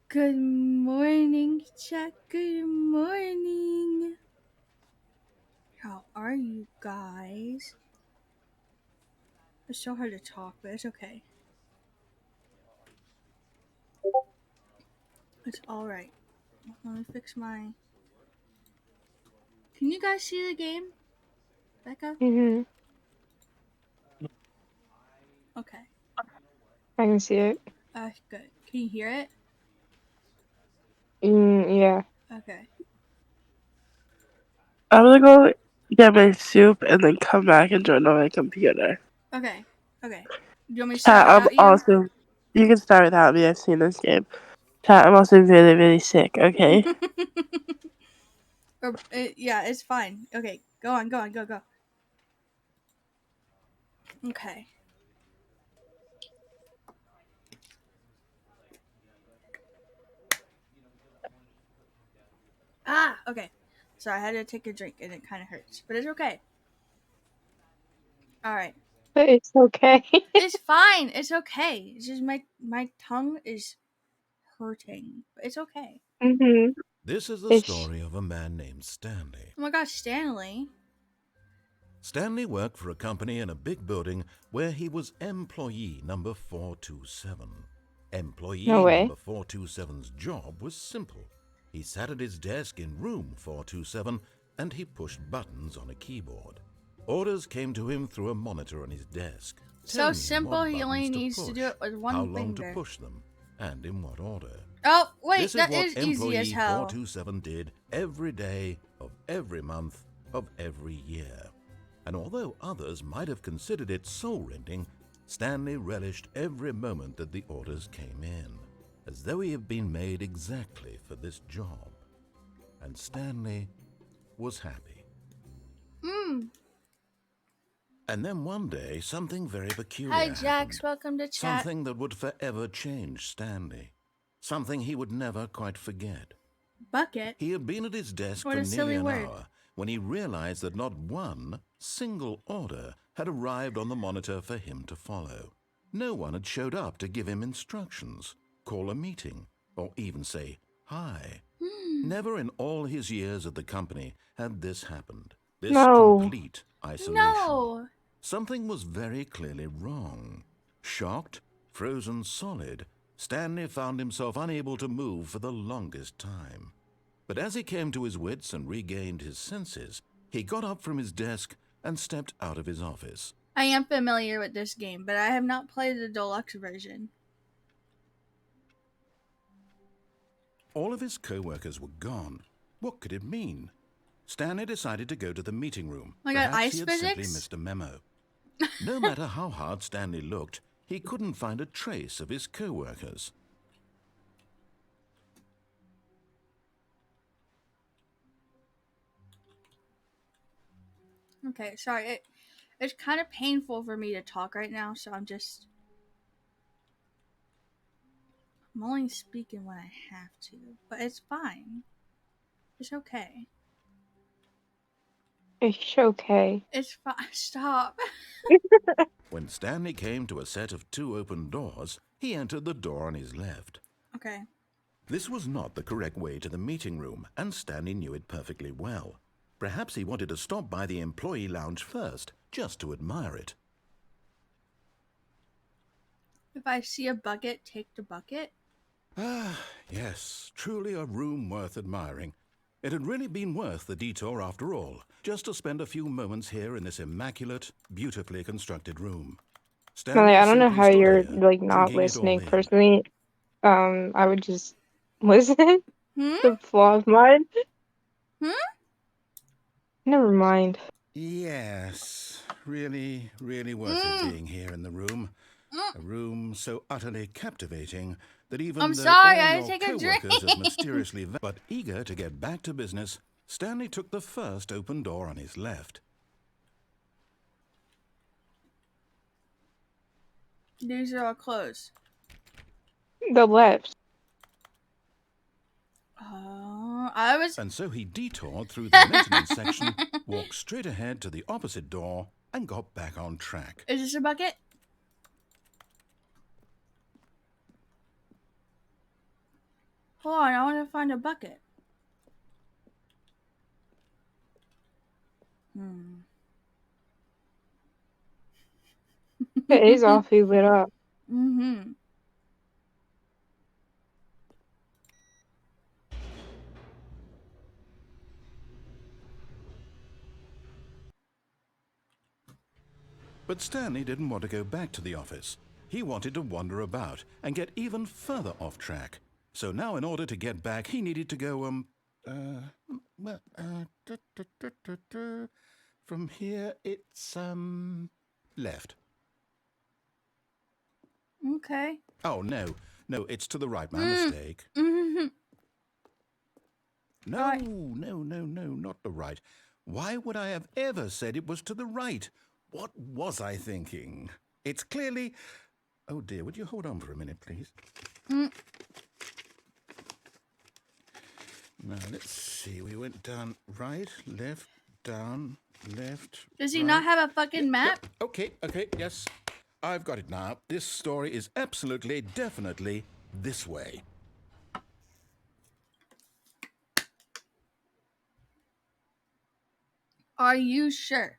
Good morning, Jack. Good morning. How are you guys? It's so hard to talk, but it's okay. It's alright. Let me fix my. Can you guys see the game, Becca? Mhm. Okay. I can see it. Good. Can you hear it? Yeah. Okay. I'm gonna go get my soup and then come back and join on my computer. Okay. Okay. Do you want me to start Chat, I'm without you? also. You can start without me. I've seen this game. Chat, I'm also really, really sick. Okay. Yeah, it's fine. Okay. Go on. Go on. Go. Go. Okay. Okay. Sorry, I had to take a drink and it kind of hurts, but it's okay. All right. But it's okay. It's fine. It's okay. It's just my tongue is hurting, but it's okay. Mhm. This is the It's story of a man named Stanley. Oh my gosh, Stanley. Stanley worked for a company in a big building where he was employee number 427. no Employee way. number 427's job was simple. He sat at his desk in room 427 and he pushed buttons on a keyboard. Orders came to him through a monitor on his desk. So telling him simple, what he only buttons needs to push, do it with how one long to finger. push them, and in what order. Oh, wait, This is that what is easy as employee hell. 427 did every day of every month of every year. And although others might have considered it soul-rending, Stanley relished every moment that the orders came in, as though he had been made exactly for this job. And Stanley was happy. And then one day, something very peculiar Hi, happened. Jax. Welcome to chat. Something that would forever change Stanley. Something he would never quite forget. Bucket. He had been at his desk What for a nearly silly an word. hour when he realized that not one single order had arrived on the monitor for him to follow. No one had showed up to give him instructions, call a meeting, or even say hi. Never in all his years at the company had this happened. This No. complete isolation. No. Something was very clearly wrong. Shocked, frozen solid, Stanley found himself unable to move for the longest time. But as he came to his wits and regained his senses, he got up from his desk and stepped out of his office. I am familiar with this game, but I have not played the deluxe version. All of his co-workers were gone. What could it mean? Stanley decided to go to the meeting room. I got Perhaps ice he had physics? simply missed a memo. No matter how hard Stanley looked, he couldn't find a trace of his co-workers. Okay, sorry. It's kind of painful for me to talk right now, so I'm only speaking when I have to, but it's fine. It's okay. It's okay. It's fine. Stop. When Stanley came to a set of two open doors, he entered the door on his left. Okay. This was not the correct way to the meeting room, and Stanley knew it perfectly well. Perhaps he wanted to stop by the employee lounge first, just to admire it. If I see a bucket, take the bucket. Ah, yes, truly a room worth admiring. It had really been worth the detour after all, just to spend a few moments here in this immaculate, beautifully constructed room. Stanley I don't know simply how stood you're there, not drinking it all listening. in. Personally, I would just listen. Hmm? The flaw of mine. Hmm? Never mind. Yes, really, really worth it being here in the room. A room so utterly captivating that even I'm though sorry, all I had to your take a drink. co-workers had mysteriously but eager to get back to business, Stanley took the first open door on his left. These are all closed. The left. Oh, I was. And so he detoured through the maintenance section, walked straight ahead to the opposite door, and got back on track. Is this a bucket? Hold on, I want to find a bucket. It is awfully lit up. Mm-hmm. But Stanley didn't want to go back to the office. He wanted to wander about and get even further off track. So now, in order to get back, he needed to go, from here, it's, left. Okay. Oh, no, it's to the right. My mistake. Mm-hmm. No, Right. no, not the right. Why would I have ever said it was to the right? What was I thinking? It's clearly... Oh, dear, would you hold on for a minute, please? Now, let's see. We went down right, left, down, left, Does he right. not have a fucking map? Yep. Okay, yes. I've got it now. This story is absolutely, definitely this way. Are you sure?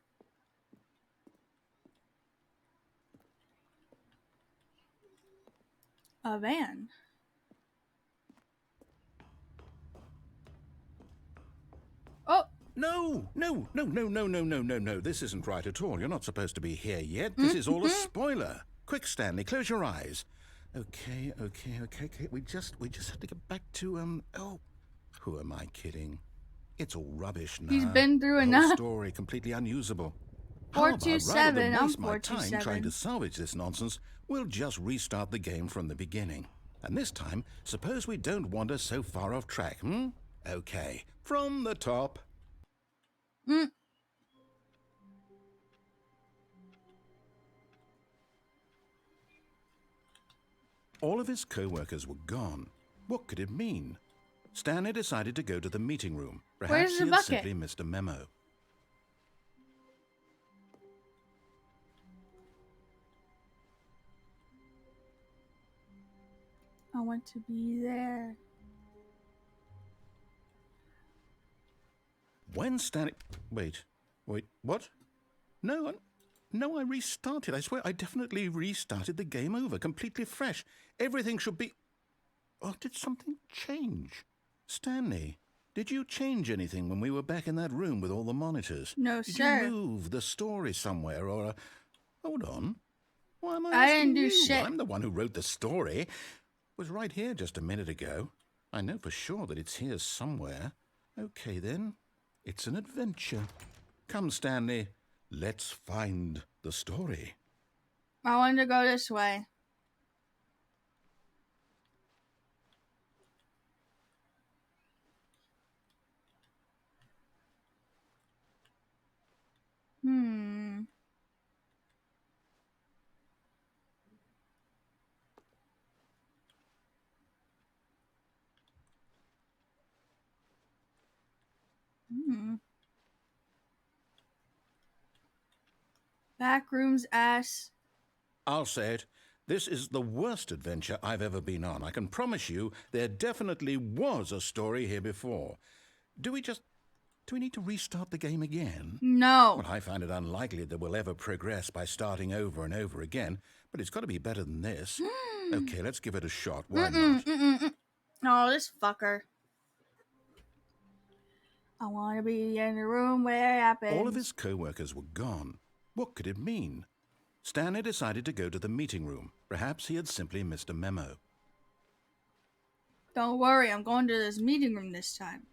A van. Oh. No. This isn't right at all. You're not supposed to be here yet. This is all a spoiler. Quick, Stanley, close your eyes. Okay. We just have to get back to, oh, who am I kidding? It's all rubbish now. He's been through the enough. whole story completely unusable. How about, rather 427. than I'm waste my time 427. trying to salvage this nonsense, we'll just restart the game from the beginning. And this time, suppose we don't wander so far off track, Okay, from the top. All of his co-workers were gone. What could it mean? Stanley decided to go to the meeting room. Where's Perhaps the he had bucket? simply missed a memo. I want to be there. When Stanley... Wait, what? No, I restarted. I swear I definitely restarted the game over, completely fresh. Everything should be... Oh, did something change? Stanley, did you change anything when we were back in that room with all the monitors? No, did sir. you move the story somewhere or... Hold on. Why am I I asking didn't do you? shit. I'm the one who wrote the story. It was right here just a minute ago. I know for sure that it's here somewhere. Okay, then. It's an adventure. Come, Stanley. Let's find the story. I wanted to go this way. Backrooms ass. I'll say it. This is the worst adventure I've ever been on. I can promise you there definitely was a story here before. Do we need to restart the game again? No. Well, I find it unlikely that we'll ever progress by starting over and over again, but it's got to be better than this. Okay, let's give it a shot. Why not? Oh, this fucker. I want to be in the room where it happens. All of his co-workers were gone. What could it mean? Stanley decided to go to the meeting room. Perhaps he had simply missed a memo. Don't worry, I'm going to this meeting room this time.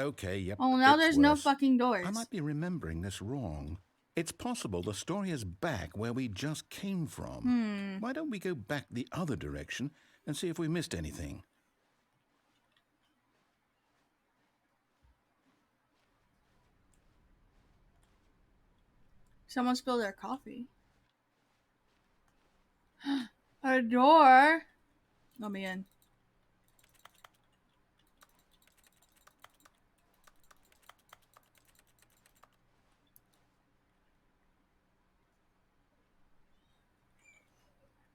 Okay, yep. Oh, now it's there's no worse. fucking doors. I might be remembering this wrong. It's possible the story is back where we just came from. Why don't we go back the other direction and see if we missed anything? Someone spilled their coffee. A door. Let me in.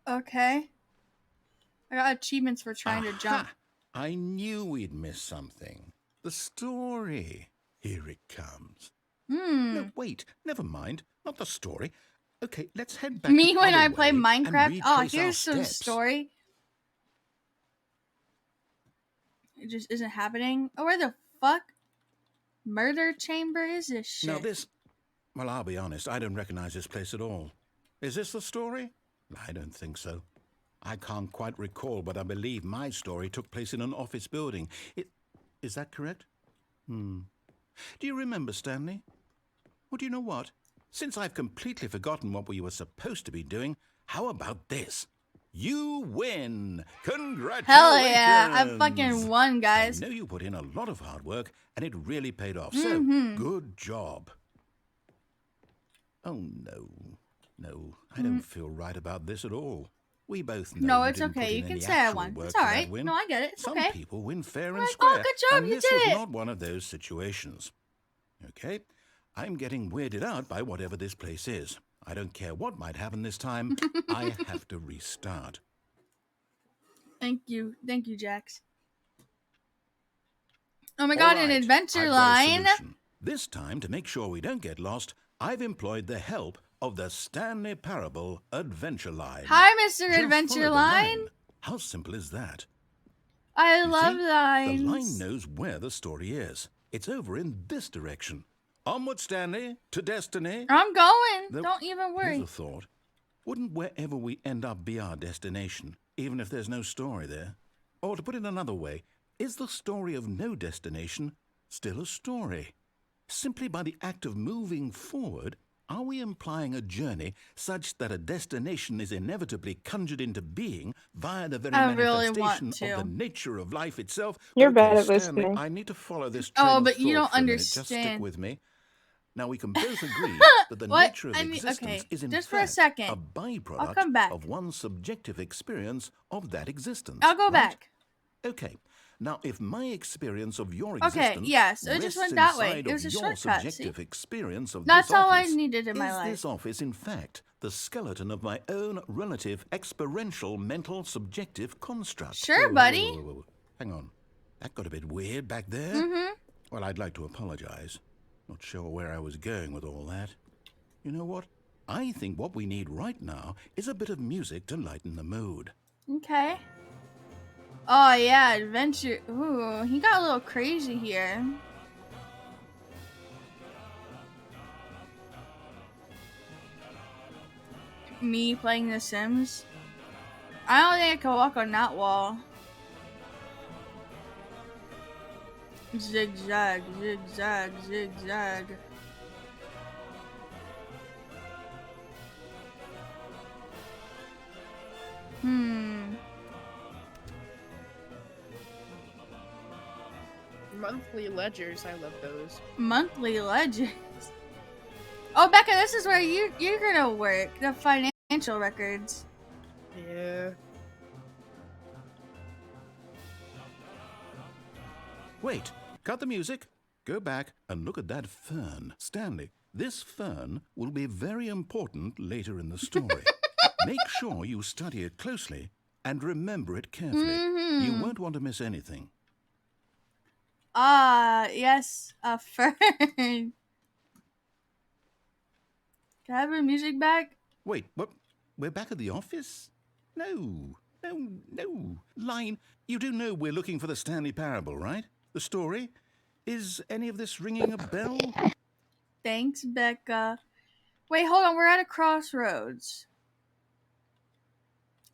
Okay. I got achievements for trying to jump. I knew we'd miss something. The story. Here it comes. No, wait. Never mind. Not the story. Okay, let's head back Me the when other I play way Minecraft. and Oh, retrace our here's some steps. story. It just isn't happening. Oh, where the fuck? Murder chamber is this shit? Now this... Well, I'll be honest. I don't recognize this place at all. Is this the story? I don't think so. I can't quite recall, but I believe my story took place in an office building. Is that correct? Do you remember, Stanley? Well, do you know what? Since I've completely forgotten what we were supposed to be doing, how about this? You win! Congratulations! Hell yeah, I fucking won, guys. I know you put in a lot of hard work, and it really paid off, so good job. Oh, no. No, I don't feel right about this at all. We both know No, you it's didn't put okay. in You can any say I actual won. work It's for that alright. win. No, I get it. It's Some okay. people win fair and Like, square, oh, good job, and you this did was it. not one of those situations. Okay, I'm getting weirded out by whatever this place is. I don't care what might happen this time. I have to restart. Thank you, Jax. Oh my All god, an right, adventure I've got a line. solution. This time, to make sure we don't get lost, I've employed the help of the Stanley Parable Adventure Line. Hi, Mr. Just Adventure follow the Line. How simple is that? I You love see, lines. the line knows where the story is. It's over in this direction. Onward, Stanley, to destiny. I'm going. Though, Don't even worry. Here's a thought. Wouldn't wherever we end up be our destination, even if there's no story there? Or to put it another way, is the story of no destination still a story? Simply by the act of moving forward, are we implying a journey such that a destination is inevitably conjured into being via the very I really manifestation want of to. the nature of life itself? You're Okay, bad at Stanley, listening. I need to follow this train Oh, of but you thought don't for a minute. Just stick understand. with me. Now, we can both agree that the What? nature of I mean, existence okay, is in just for fact a second. a I'll byproduct come back. of one's subjective experience of that existence. I'll go right? back. Okay. Now, if my experience of your Okay, existence yes, it just rests went that way. inside It was of a your shortcut, subjective see? experience of That's this all I office, needed in my is life. this office, in fact, the skeleton of my own relative experiential mental subjective construct? Sure, buddy. Whoa. Hang on. That got a bit weird back there. Well, I'd like to apologize. Not sure where I was going with all that. You know what? I think what we need right now is a bit of music to lighten the mood. Okay. Oh yeah, adventure. Ooh, he got a little crazy here. Me playing The Sims. I don't think I can walk on that wall. Zigzag, zigzag, zigzag. Monthly ledgers, I love those. Monthly legends. Oh, Becca, this is where you're gonna work. The financial records. Yeah. Wait, cut the music. Go back and look at that fern. Stanley, this fern will be very important later in the story. Make sure you study it closely and remember it carefully. You won't want to miss anything. Ah, yes, a fern. Can I have my music back? Wait, what? We're back at the office? No. Line, you do know we're looking for the Stanley Parable, right? The story? Is any of this ringing a bell? Thanks, Becca. Wait, hold on. We're at a crossroads.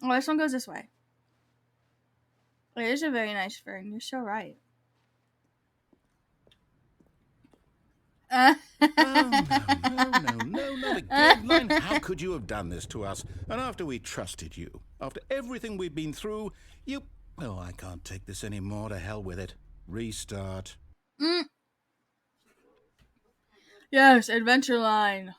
Oh, this one goes this way. It is a very nice fern. You're so right. Oh, no, not again, Line. How could you have done this to us? And after we trusted you, after everything we've been through, you... Oh, I can't take this anymore. To hell with it. Restart. Yes, adventure line.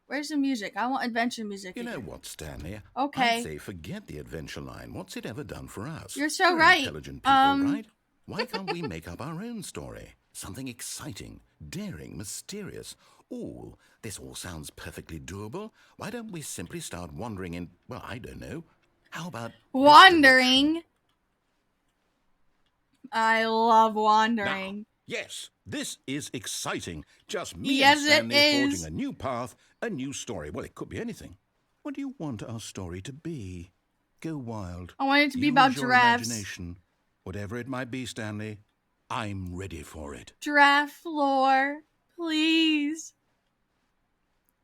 Where's the music? I want adventure music. You know what, Stanley? Okay. I'd say forget the adventure line. What's it ever done for us? You're so We're right. Intelligent people, right? Why can't we make up our own story? Something exciting, daring, mysterious. Ooh, this all sounds perfectly doable. Why don't we simply start wandering in, well, I don't know. How about... Wandering? I love Now, wandering. yes, this is exciting. Just me Yes, and it Stanley is. forging a new path, a new story. Well, it could be anything. What do you want our story to be? Go wild. I want it to be Use about your giraffes. imagination. Whatever it might be, Stanley, I'm ready for it. Giraffe lore, please.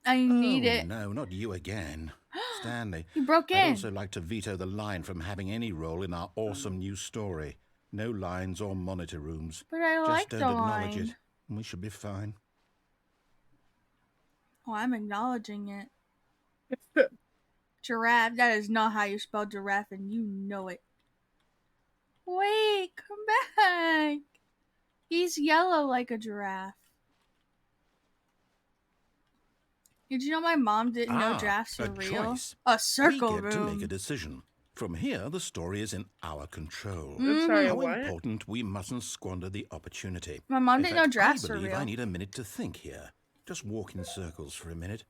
I need it. No, not you again. Stanley, You broke in. I'd also like to veto the line from having any role in our awesome new story. No lines or monitor rooms. But I Just like don't the acknowledge line. it, and we should be fine. Oh, I'm acknowledging it. Giraffe. That is not how you spell giraffe, and you know it. Wait, come back. He's yellow like a giraffe. Did you know my mom didn't know giraffes were real? Choice. A circle We get room. to make a decision. From here, the story is in our control. I'm sorry, How what? important we mustn't squander the opportunity. My mom In didn't fact, know giraffes were I believe real. I need a minute to think here. Just walk in circles for a minute.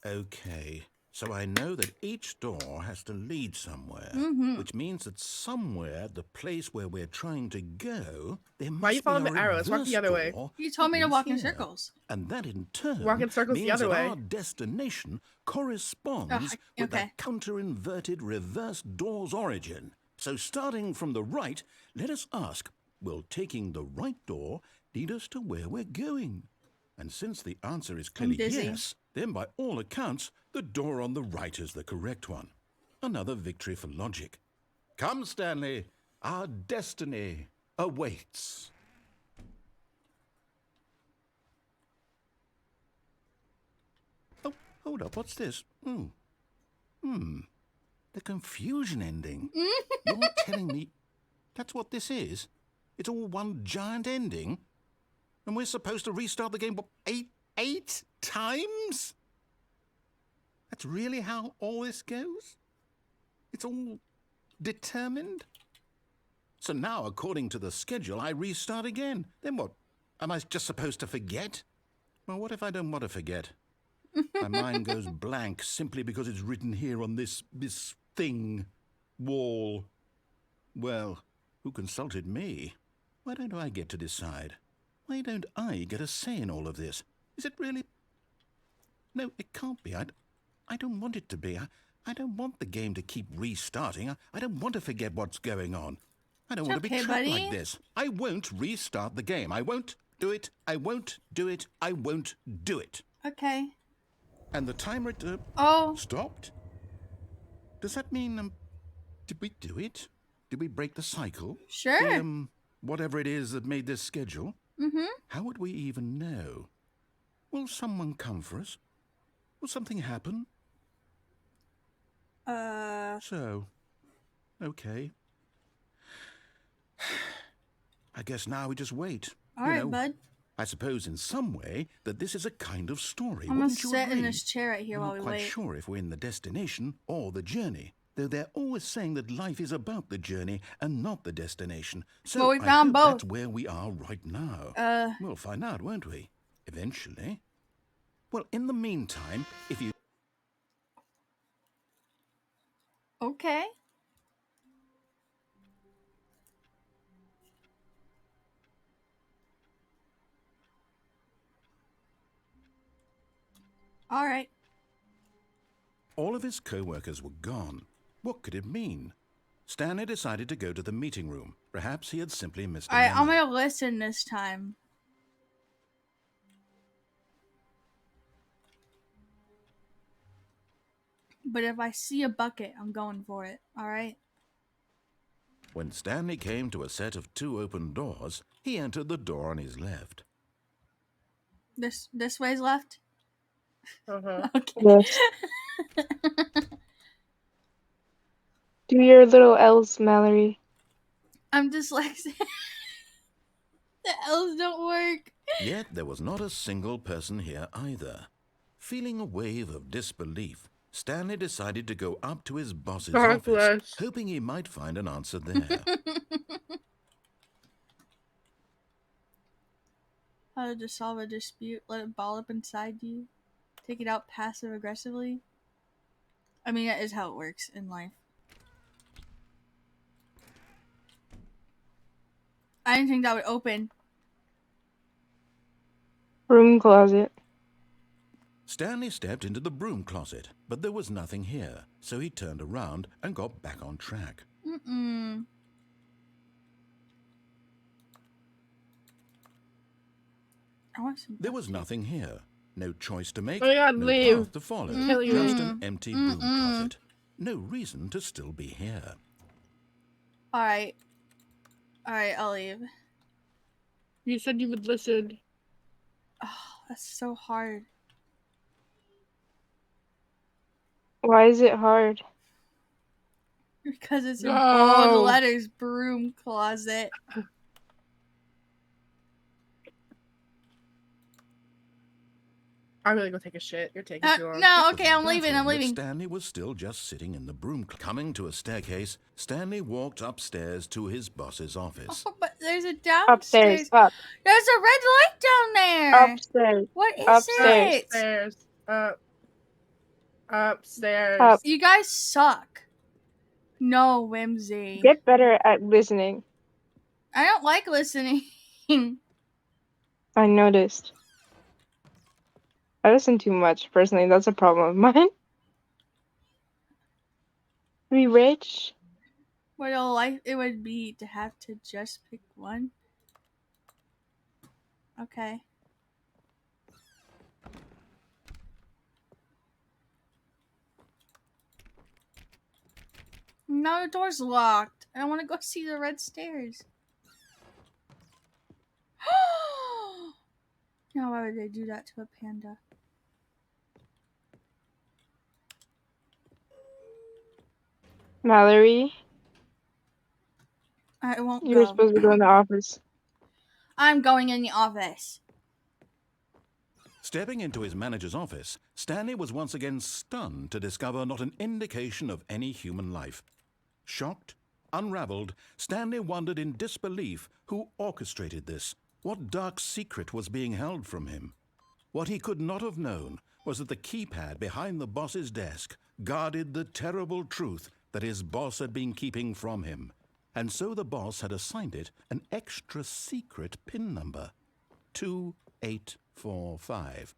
Okay, so I know that each door has to lead somewhere, which means that somewhere, the place where we're trying to go, there must Why are you be following a the arrows? Walk the reverse other way. door You told me that to walk in leads here. circles. And that in turn Walk in circles the means other that way. our destination corresponds Ugh, with okay. that counter-inverted reverse door's origin. So starting from the right, let us ask, will taking the right door lead us to where we're going? And since the answer is clearly dizzy. yes, then by all accounts, the door on the right is the correct one. Another victory for logic. Come, Stanley, our destiny awaits. Oh, hold up, what's this? The confusion ending. You're telling me that's what this is? It's all one giant ending? And we're supposed to restart the game, what, eight times? That's really how all this goes? It's all determined? So now, according to the schedule, I restart again. Then what? Am I just supposed to forget? Well, what if I don't want to forget? My mind goes blank simply because it's written here on this thing, wall. Well, who consulted me? Why don't I get to decide? Why don't I get a say in all of this? Is it really? No, it can't be. I don't want it to be. I don't want the game to keep restarting. I don't want to forget what's going on. I don't want to be okay, trapped buddy. like this. I won't restart the game. I won't do it. I won't do it. I won't do it. Okay. And the timer Oh, stopped? Does that mean, did we do it? Did we break the cycle? sure. The, whatever it is that made this schedule? How would we even know? Will someone come for us? Will something happen? So, okay. I guess now we just wait. All right, bud. I suppose in some way that this is a kind of story. I'm gonna Wouldn't you sit agree? in this chair right here I'm while not we quite wait. sure if we're in the destination or the journey, though they're always saying that life is about the journey and not the destination. So Well, we I found hope both. that's where we are right now. We'll find out, won't we? Eventually. Well, in the meantime, if you... Okay. All right. All of his co-workers were gone. What could it mean? Stanley decided to go to the meeting room. Perhaps he had simply missed a All right, I'm memo. gonna listen this time. But if I see a bucket, I'm going for it. All right. When Stanley came to a set of 2 open doors, he entered the door on his left. This way's left. Uh-huh. Okay. Yes. Do your little L's, Mallory. I'm dyslexic. The L's don't work. Yet there was not a single person here either. Feeling a wave of disbelief, Stanley decided to go up to his boss's God office, bless. hoping he might find an answer there. How to solve a dispute? Let it ball up inside you. Take it out passive aggressively. I mean, that is how it works in life. I didn't think that would open. Room closet. Stanley stepped into the broom closet, but there was nothing here, so he turned around and got back on track. Mm-mm. I want some. There was nothing here. No choice to make, Oh my God, no leave. path to follow, Killing me. just an empty broom closet. No reason to still be here. Alright. Alright, I'll leave. You said you would listen. Oh, that's so hard. Why is it hard? Because it's in No. bold letters, broom closet. I'm gonna go take a shit. You're taking too long. No, It okay, I'm was leaving, I'm baffling that leaving. Stanley was still just sitting in the broom. Coming to a staircase, Stanley walked upstairs to his boss's office. Oh, but there's a downstairs. Upstairs. Up. There's a red light down there. Upstairs. What is Upstairs. it? Upstairs. Upstairs. Up. You guys suck. No, Whimsy. Get better at listening. I don't like listening. I noticed. I listen too much, personally. That's a problem of mine. Be rich? What a life it would be to have to just pick one. Okay. No, the door's locked. I want to go see the red stairs. No, why would they do that to a panda? Mallory, I won't you were go. supposed to go in the office. I'm going in the office. Stepping into his manager's office, Stanley was once again stunned to discover not an indication of any human life. Shocked, unraveled, Stanley wondered in disbelief who orchestrated this, what dark secret was being held from him. What he could not have known was that the keypad behind the boss's desk guarded the terrible truth that his boss had been keeping from him, and so the boss had assigned it an extra secret PIN number, 2845.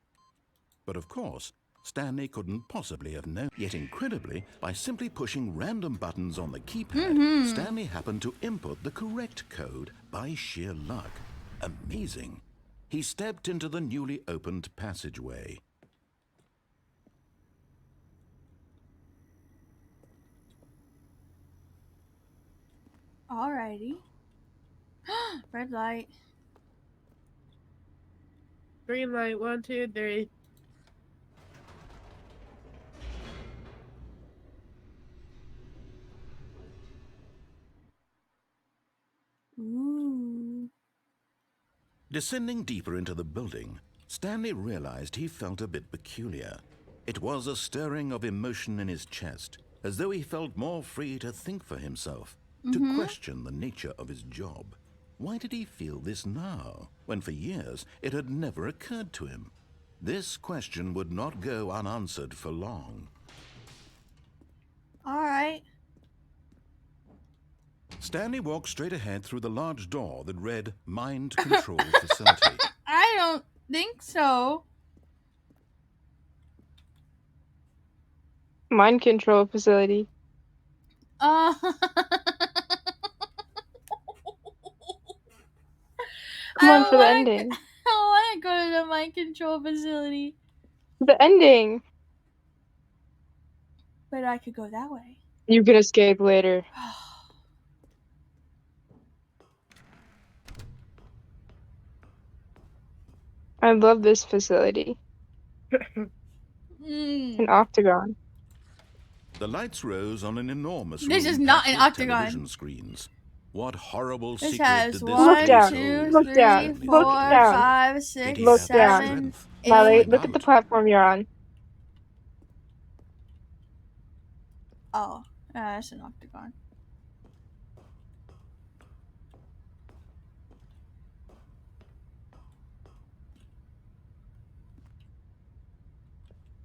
But of course, Stanley couldn't possibly have known. Yet incredibly, by simply pushing random buttons on the keypad, Stanley happened to input the correct code by sheer luck. Amazing. He stepped into the newly opened passageway. Alrighty. Red light. Green light. 1, 2, 3. Ooh. Descending deeper into the building, Stanley realized he felt a bit peculiar. It was a stirring of emotion in his chest, as though he felt more free to think for himself, to question the nature of his job. Why did he feel this now, when for years it had never occurred to him? This question would not go unanswered for long. Alright. Stanley walked straight ahead through the large door that read Mind Control Facility. I don't think so. Mind control facility. Come Come on for the ending. I want to go to the mind control facility. The ending. But I could go that way. You can escape later. I love this facility. An octagon. The lights rose on an enormous This room is not packed an with octagon. television screens. What horrible This secret has did this one, Look down. two, Look three, down. four, Look down. 5, Did 6, he Look have the down. 7, strength? Mallory, 8. look at the platform you're on. Oh, that's an octagon.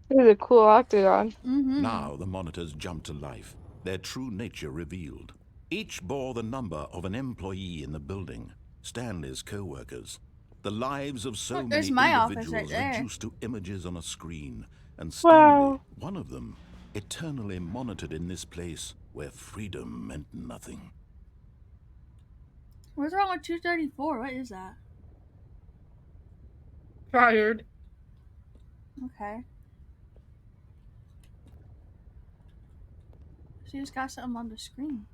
This is a cool octagon. Now the monitors jumped to life, their true nature revealed. Each bore the number of an employee in the building. Stanley's co-workers. The lives of so Look, there's many my office right individuals there. reduced to images on a screen, and Stanley, Wow. one of them, eternally monitored in this place where freedom meant nothing. What's wrong with 234? What is that? Fired. Okay. She just got something on the screen.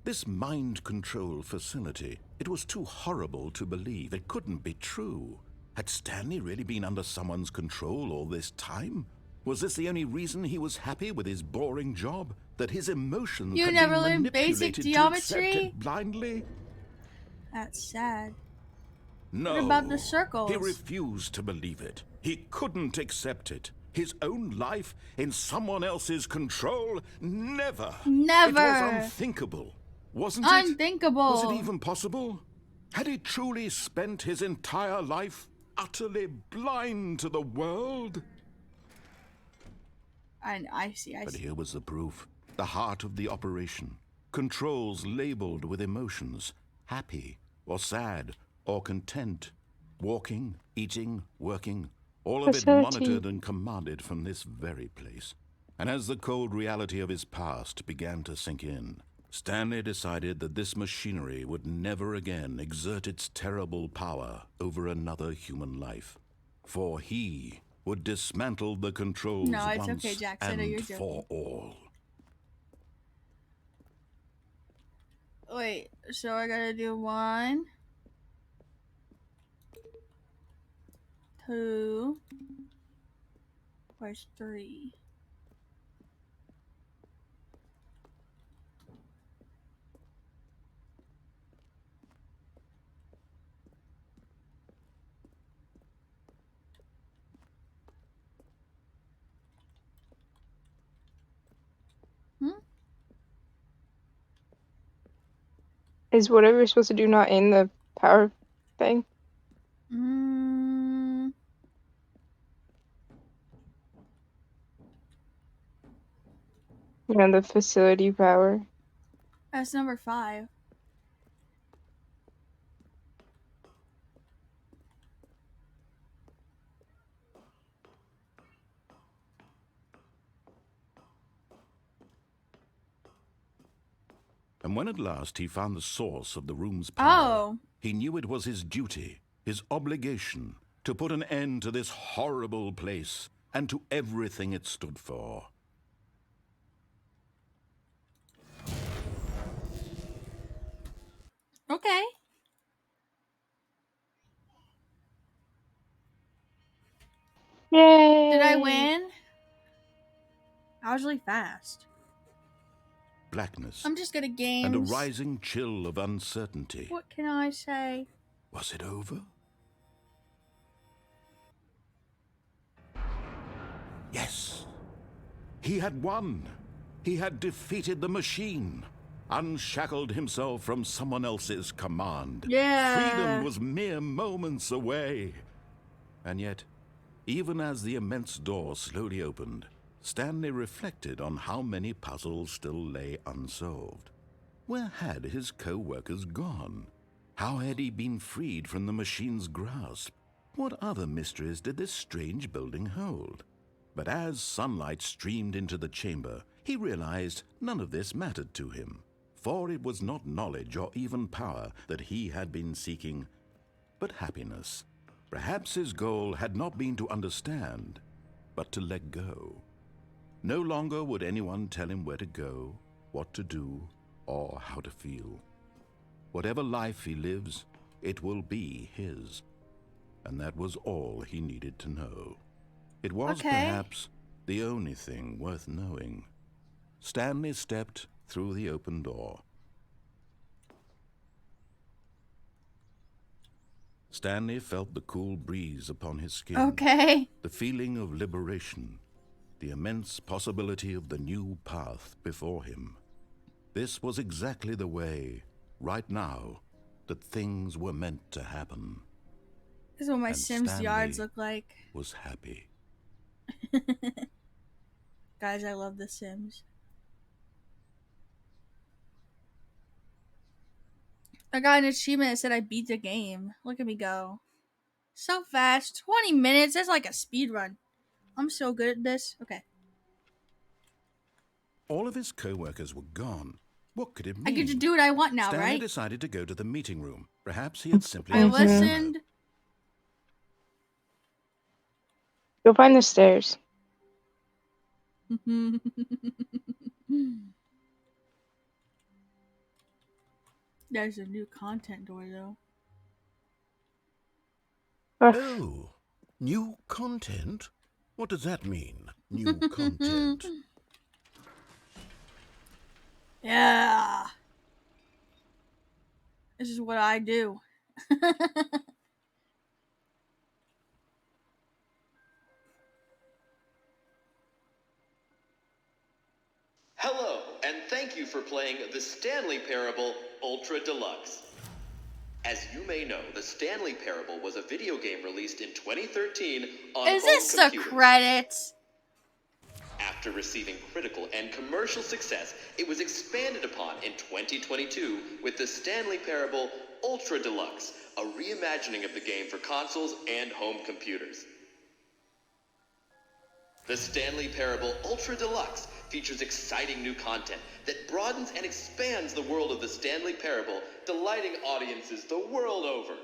This mind control facility, it was too horrible to believe. It couldn't be true. Had Stanley really been under someone's control all this time? Was this the only reason he was happy with his boring job? That his emotions You had never been learned manipulated basic to accept geometry? it blindly? That's sad. No. What about the circles? He refused to believe it. He couldn't accept it. His own life in someone else's control? Never. Never. It was unthinkable, wasn't it? Unthinkable. Was it even possible? Had he truly spent his entire life utterly blind to the world? I see. But here was the proof. The heart of the operation. Controls labeled with emotions. Happy or sad or content. Walking, eating, working. All of it monitored and commanded from this very place. And as the cold reality of his past began to sink in, Stanley decided that this machinery would never again exert its terrible power over another human life. For he would dismantle the controls once okay, Jackson. and You're for all. Wait, so I gotta do 1, 2, where's 3? Is whatever you're supposed to do not in the power thing? You know, the facility power. That's number 5. And when at last he found the source of the room's power, Oh. he knew it was his duty, his obligation, to put an end to this horrible place and to everything it stood for. Okay. Yay! Did I win? I was really fast. Blackness I'm just good at games. and a rising chill of uncertainty. What can I say? Was it over? Yes. He had won. He had defeated the machine, unshackled himself from someone else's command. Yeah. Freedom was mere moments away. And yet, even as the immense door slowly opened, Stanley reflected on how many puzzles still lay unsolved. Where had his co-workers gone? How had he been freed from the machine's grasp? What other mysteries did this strange building hold? But as sunlight streamed into the chamber, he realized none of this mattered to him, for it was not knowledge or even power that he had been seeking, but happiness. Perhaps his goal had not been to understand, but to let go. No longer would anyone tell him where to go, what to do, or how to feel. Whatever life he lives, it will be his. And that was all he needed to know. It was perhaps the only thing worth knowing. Stanley stepped through the open door. Stanley felt the cool breeze upon his skin. Okay. The feeling of liberation. The immense possibility of the new path before him. This was exactly the way, right now, that things were meant to happen. This is what my And Sims Stanley yards look like. was happy. Guys, I love The Sims. I got an achievement that said I beat the game. Look at me go. So fast. 20 minutes. That's like a speed run. I'm so good at this. Okay. All of his co-workers were gone. What could it mean? I get to do what I want now, Stanley right? decided to go to the meeting room. Perhaps he had simply I lost his memo. listened. Go find the stairs. There's a new content door, though. Oh, new content? What does that mean, new content? Yeah. This is what I do. Hello, and thank you for playing the Stanley Parable Ultra Deluxe. As you may know, the Stanley Parable was a video game released in 2013 on Is home this the computers. credits? After receiving critical and commercial success, it was expanded upon in 2022 with the Stanley Parable Ultra Deluxe, a reimagining of the game for consoles and home computers. The Stanley Parable Ultra Deluxe features exciting new content that broadens and expands the world of the Stanley Parable, delighting audiences the world over.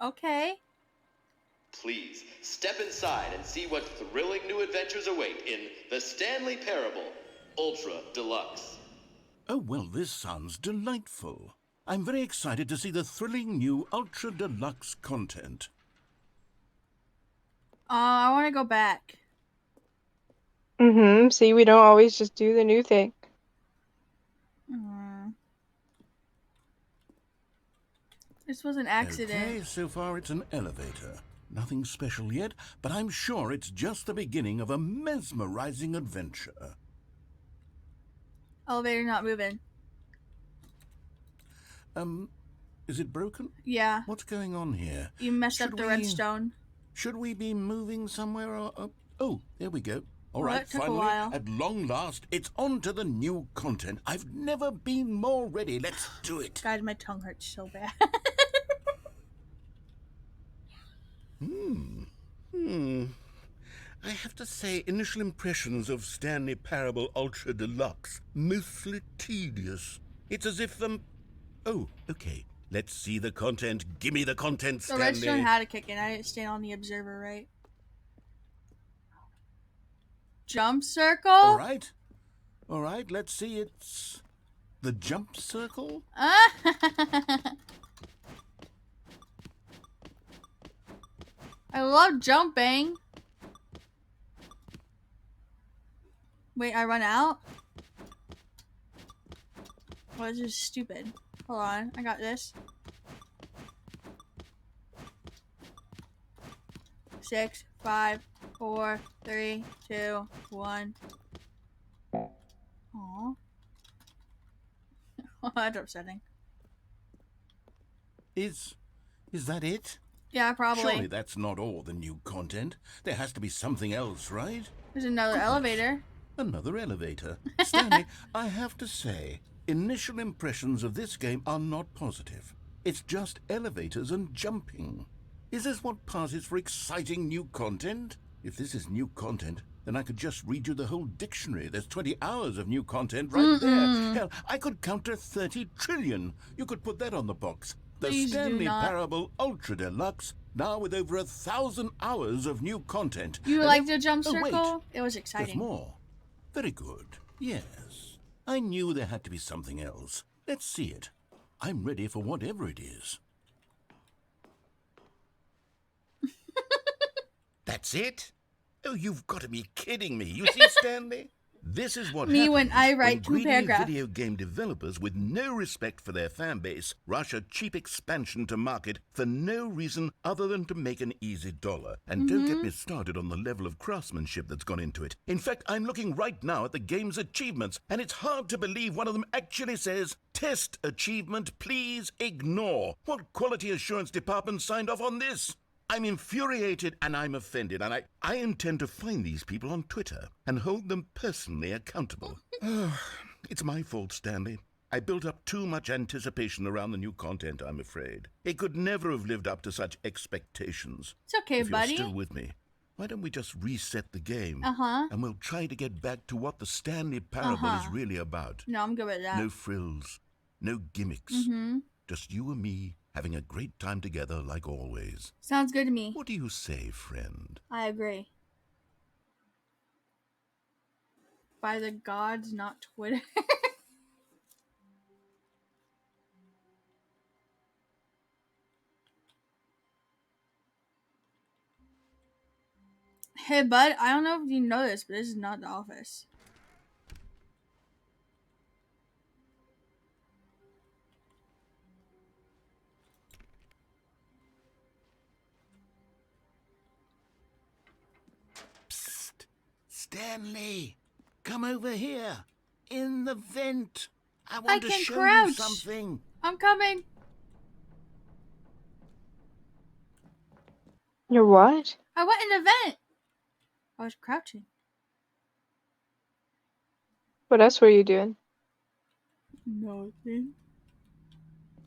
Okay. Please, step inside and see what thrilling new adventures await in the Stanley Parable Ultra Deluxe. Oh, well, this sounds delightful. I'm very excited to see the thrilling new Ultra Deluxe content. I want to go back. See, we don't always just do the new thing. This was an accident. Okay, so far it's an elevator. Nothing special yet, but I'm sure it's just the beginning of a mesmerizing adventure. Elevator not moving. Is it broken? Yeah. What's going on here? You messed up Should the we- redstone. Should we be moving somewhere or... Oh, there we go. All Well, right, that took a finally, while. at long last, it's on to the new content. I've never been more ready. Let's do it. Guys, my tongue hurts so bad. I have to say, initial impressions of Stanley Parable Ultra Deluxe, mostly tedious. It's as if Oh, okay. Let's see the content. Gimme the content, The Stanley. redstone had to kick in. I didn't stand on the observer, right? Jump circle? All right, let's see. It's the jump circle. I love jumping. Wait, I run out? Well, this is stupid. Hold on, I got this. 6, 5, 4, 3, 2, 1. Aww. That's upsetting. Is that it? Yeah, probably. Surely that's not all the new content. There has to be something else, right? There's another elevator. Another elevator. Stanley, I have to say, initial impressions of this game are not positive. It's just elevators and jumping. Is this what passes for exciting new content? If this is new content, then I could just read you the whole dictionary. There's 20 hours of new content right there. Hell, I could count to 30 trillion. You could put that on the box. The Please do Stanley not. Parable Ultra Deluxe, now with over 1,000 hours of new content. You And like the jump oh, wait. circle? It was There's exciting. more. Very good. Yes. I knew there had to be something else. Let's see it. I'm ready for whatever it is. That's it? Oh, you've got to be kidding me. You see, Stanley? This is what Me happens when I write 2 greedy paragraphs. video game developers with no respect for their fan base rush a cheap expansion to market for no reason other than to make an easy dollar. And don't get me started on the level of craftsmanship that's gone into it. In fact, I'm looking right now at the game's achievements, and it's hard to believe one of them actually says, "Test achievement, please ignore." What quality assurance department signed off on this? I'm infuriated and I'm offended, and I intend to find these people on Twitter and hold them personally accountable. It's my fault, Stanley. I built up too much anticipation around the new content, I'm afraid. It could never have lived up to such expectations. It's okay, If you're buddy. still with me, why don't we just reset the game? Uh-huh. And we'll try to get back to what the Stanley Parable is really about. No, I'm good with that. No frills, no gimmicks. Just you and me having a great time together like always. Sounds good to me. What do you say, friend? I agree. By the gods, not Twitter. Hey, bud, I don't know if you know this, but this is not the office. Psst! Stanley! Come over here! In the vent! I want to can show crouch. you something! I'm coming. You're what? I went in the vent. I was crouching. What else were you doing? Nothing.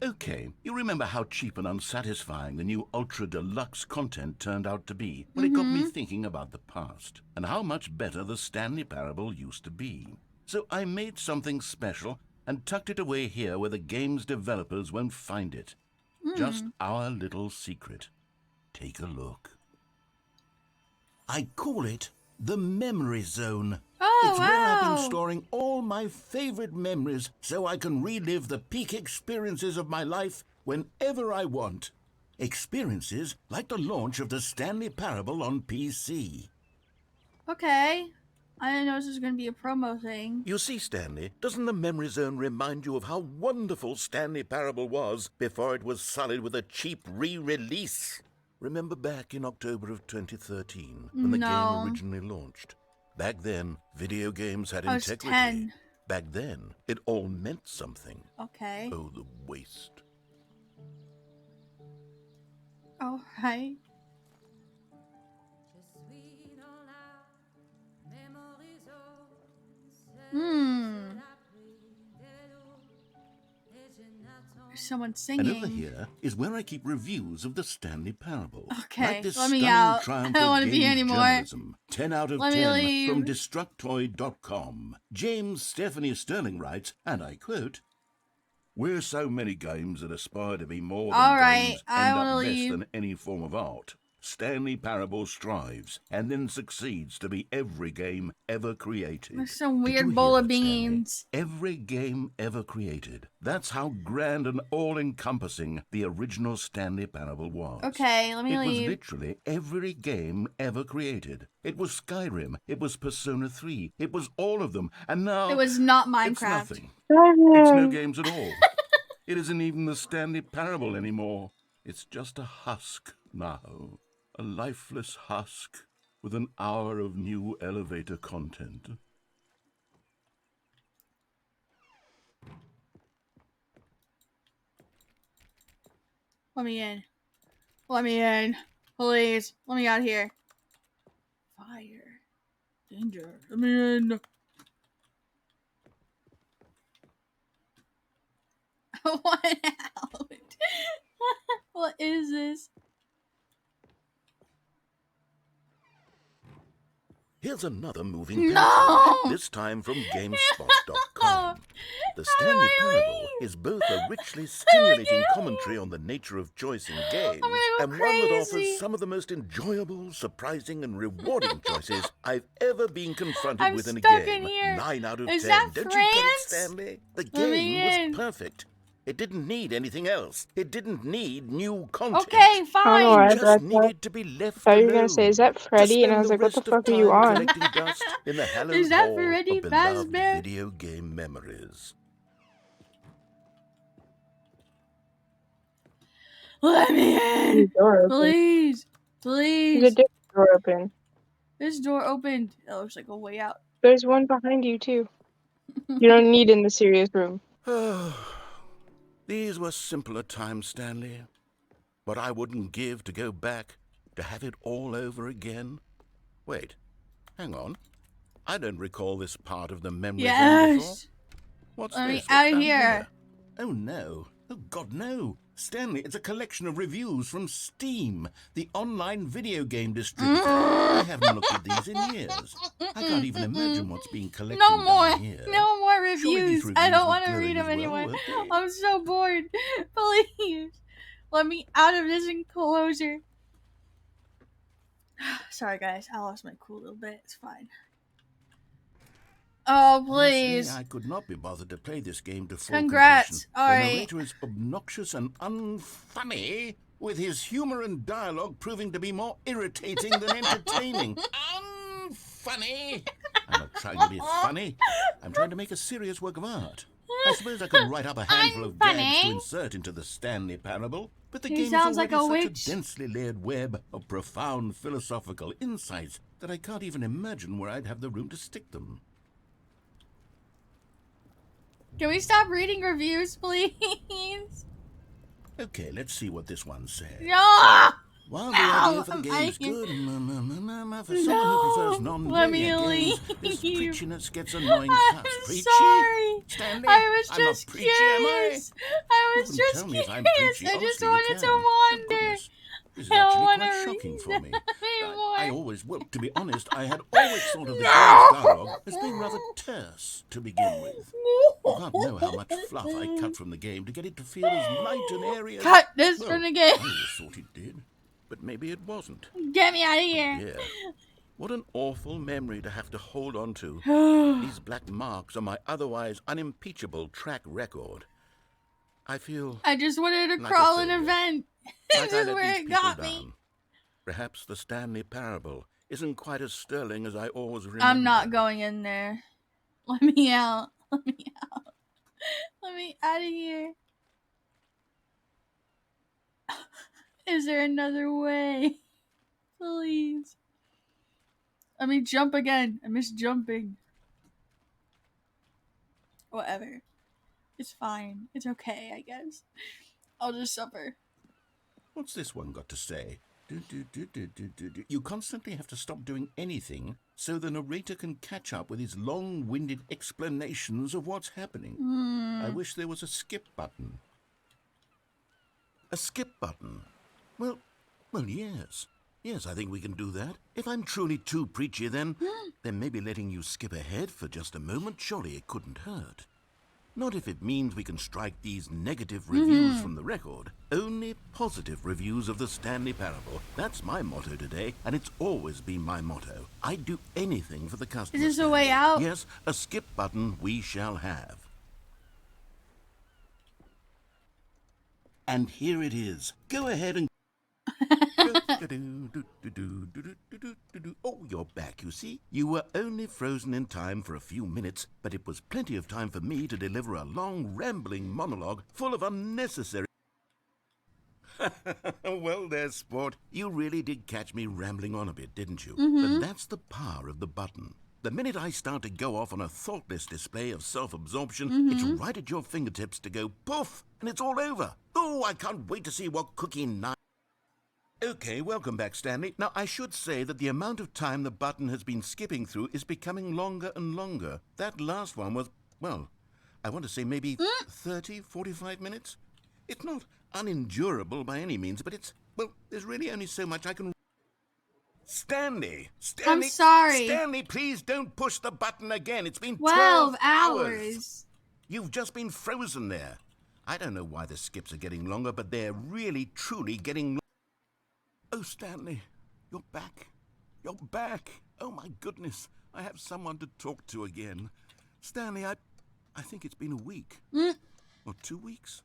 Okay, you remember how cheap and unsatisfying the new Ultra Deluxe content turned out to be? Well, it got me thinking about the past and how much better the Stanley Parable used to be. So I made something special and tucked it away here where the game's developers won't find it. Just our little secret. Take a look. I call it the Memory Zone. Oh, It's where I've wow. been storing all my favorite memories so I can relive the peak experiences of my life whenever I want. Experiences like the launch of the Stanley Parable on PC. Okay. I didn't know this was going to be a promo thing. You see, Stanley, doesn't the Memory Zone remind you of how wonderful Stanley Parable was before it was sullied with a cheap re-release? Remember back in October of 2013 when the No. game originally launched? Back then, video games had I was integrity. 10. Back then, it all meant something. Okay. Oh, the waste. All right. There's someone And singing. over here is where I keep reviews of the Stanley Parable. Okay, Like this let me stunning out. triumph I don't of wanna be games anymore. journalism. 10 out of Let me 10 leave. from Destructoid.com. James Stephanie Sterling writes, and I quote, "Where so many games that aspire to be more than All right, games I end wanna up less leave. than any form of art, Stanley Parable strives and then succeeds to be every game ever created." There's some Did you weird hear bowl of that, Stanley? beans. Every game ever created. That's how grand and all-encompassing the original Stanley Parable was. Okay, let me It was leave. literally every game ever created. It was Skyrim. It was Persona 3. It was all of them. And now It was not it's Minecraft. nothing. It's no Driving. games at all. It isn't even the Stanley Parable anymore. It's just a husk now. A lifeless husk with an hour of new elevator content. Let me in. Let me in. Please. Let me out of here. Fire. Danger. Let me in. What out? What is this? Here's another moving No! picture, this time from GameSpot.com. The Stanley Parable is both a richly stimulating commentary on the nature of choice in games gonna go and one that crazy. offers some of the most enjoyable, surprising, and rewarding choices I've ever been confronted I'm with in a stuck game. in here. 9 out of Is 10. that Don't you get it, France? Stanley? The Let me game in. was perfect. It didn't need anything else. It didn't need new content. Okay, I don't know fine. why I Just thought that. needed to be left Thought you were alone. gonna say, "Is that To Freddy?" And I spend was the like, "What the rest of fuck are you time on?" collecting dust in the hallowed Is that hall Freddy of beloved Fazbear? video game memories. Let me in. There's a door open. Please. There's a Please. different door open. This door opened. It looks like a way out. There's one behind you too. You don't need in the serious room. These were simpler times, Stanley. What I wouldn't give to go back To have it all over again? Wait, hang on. I don't recall this part of the memory game before. Yes. What's Let me this? out What's of down here. Oh no. Oh God, no. Stanley, it's a collection of reviews from Steam, the online video game distributor. I haven't looked at these in years. I can't even imagine what's being collected No more. down here. No more Surely these reviews. I reviews don't were want to read glowing them as well, anymore. weren't they? I'm so bored. Please. Let me out of this enclosure. Sorry, guys. I lost my cool little bit. It's fine. Oh, please. Honestly, I could not be bothered to play this game to full Congrats. completion. All The right. narrator is obnoxious and unfunny, with his humor and dialogue proving to be more irritating than entertaining. Unfunny! I'm not trying to be funny. I'm trying to make a serious work of art. I suppose I could write up a handful of gags to insert into the Stanley Parable, but the He game is sounds already like a such witch. a densely layered web of profound philosophical insights that I can't even imagine where I'd have the room to stick them. Can we stop reading reviews, please? Okay, let's see what this one says. No! While the idea for the I'm game is out here. good, for someone who prefers No, let non-linear me games, this leave. preachiness gets annoying I'm fast. Preachy? sorry. Stanley? I was I'm not just preachy, am I? curious. I You was can just tell me if I'm curious. preachy. I just Honestly, you wanted to can. wander. Oh, goodness. This is I don't actually want quite to shocking read for me. anymore. I always, well, to be honest, I had always thought of the No! game's dialogue as being rather terse to begin with. You can't know how much fluff I cut from the game to get it to feel as light and airy as... Cut this well, from the game. I always thought it did, but maybe it wasn't. Get me out of here. Yeah. What an awful memory to have to hold on to. These black marks are my otherwise unimpeachable track record. I feel I just wanted to like crawl a an failure. event. like This I is let where these it people got down. me. Perhaps the Stanley Parable isn't quite as sterling as I always remember. I'm not going in there. Let me out. Let me out. Let me out of here. Is there another way? Please. Let me jump again. I miss jumping. Whatever. It's fine. It's okay, I guess. I'll just suffer. What's this one got to say? You constantly have to stop doing anything so the narrator can catch up with his long-winded explanations of what's happening. I wish there was a skip button. A skip button? Well, yes. Yes, I think we can do that. If I'm truly too preachy, then maybe letting you skip ahead for just a moment, surely it couldn't hurt. Not if it means we can strike these negative reviews from the record. Only positive reviews of the Stanley Parable. That's my motto today, and it's always been my motto. I'd do anything for the customer. Is this a way out? Yes, a skip button we shall have. And here it is. Go ahead and... Oh, you're back, you see. You were only frozen in time for a few minutes, but it was plenty of time for me to deliver a long, rambling monologue full of unnecessary... Well, there, sport. You really did catch me rambling on a bit, didn't you? But that's the power of the button. The minute I start to go off on a thoughtless display of self-absorption, it's right at your fingertips to go poof, and it's all over. Oh, I can't wait to see what cooking night... Okay, welcome back, Stanley. Now, I should say that the amount of time the button has been skipping through is becoming longer and longer. That last one was, well, I want to say maybe 30, 45 minutes. It's not unendurable by any means, but it's, well, there's really only so much I can... Stanley! I'm sorry. Stanley, please don't push the button again. It's been 12 hours. hours. You've just been frozen there. I don't know why the skips are getting longer, but they're really, truly getting longer. Oh, Stanley, you're back. You're back. Oh, my goodness. I have someone to talk to again. Stanley, I think it's been a week. Or 2 weeks.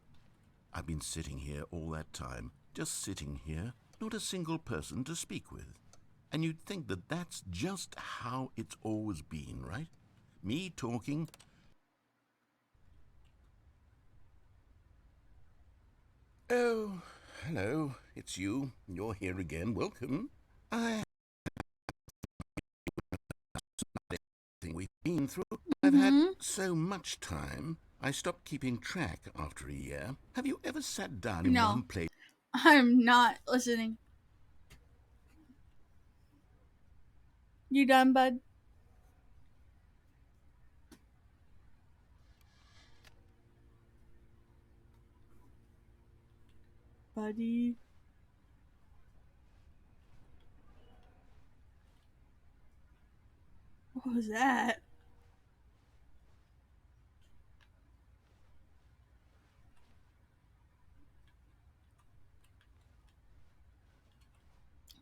I've been sitting here all that time. Just sitting here. Not a single person to speak with. And you'd think that that's just how it's always been, right? Me talking... Oh... Hello, it's you. You're here again. Welcome. I think we've been through. I've had so much time. I stopped keeping track after a year. Have you ever sat down in No. one place? I'm not listening. You done, bud? Buddy. What was that?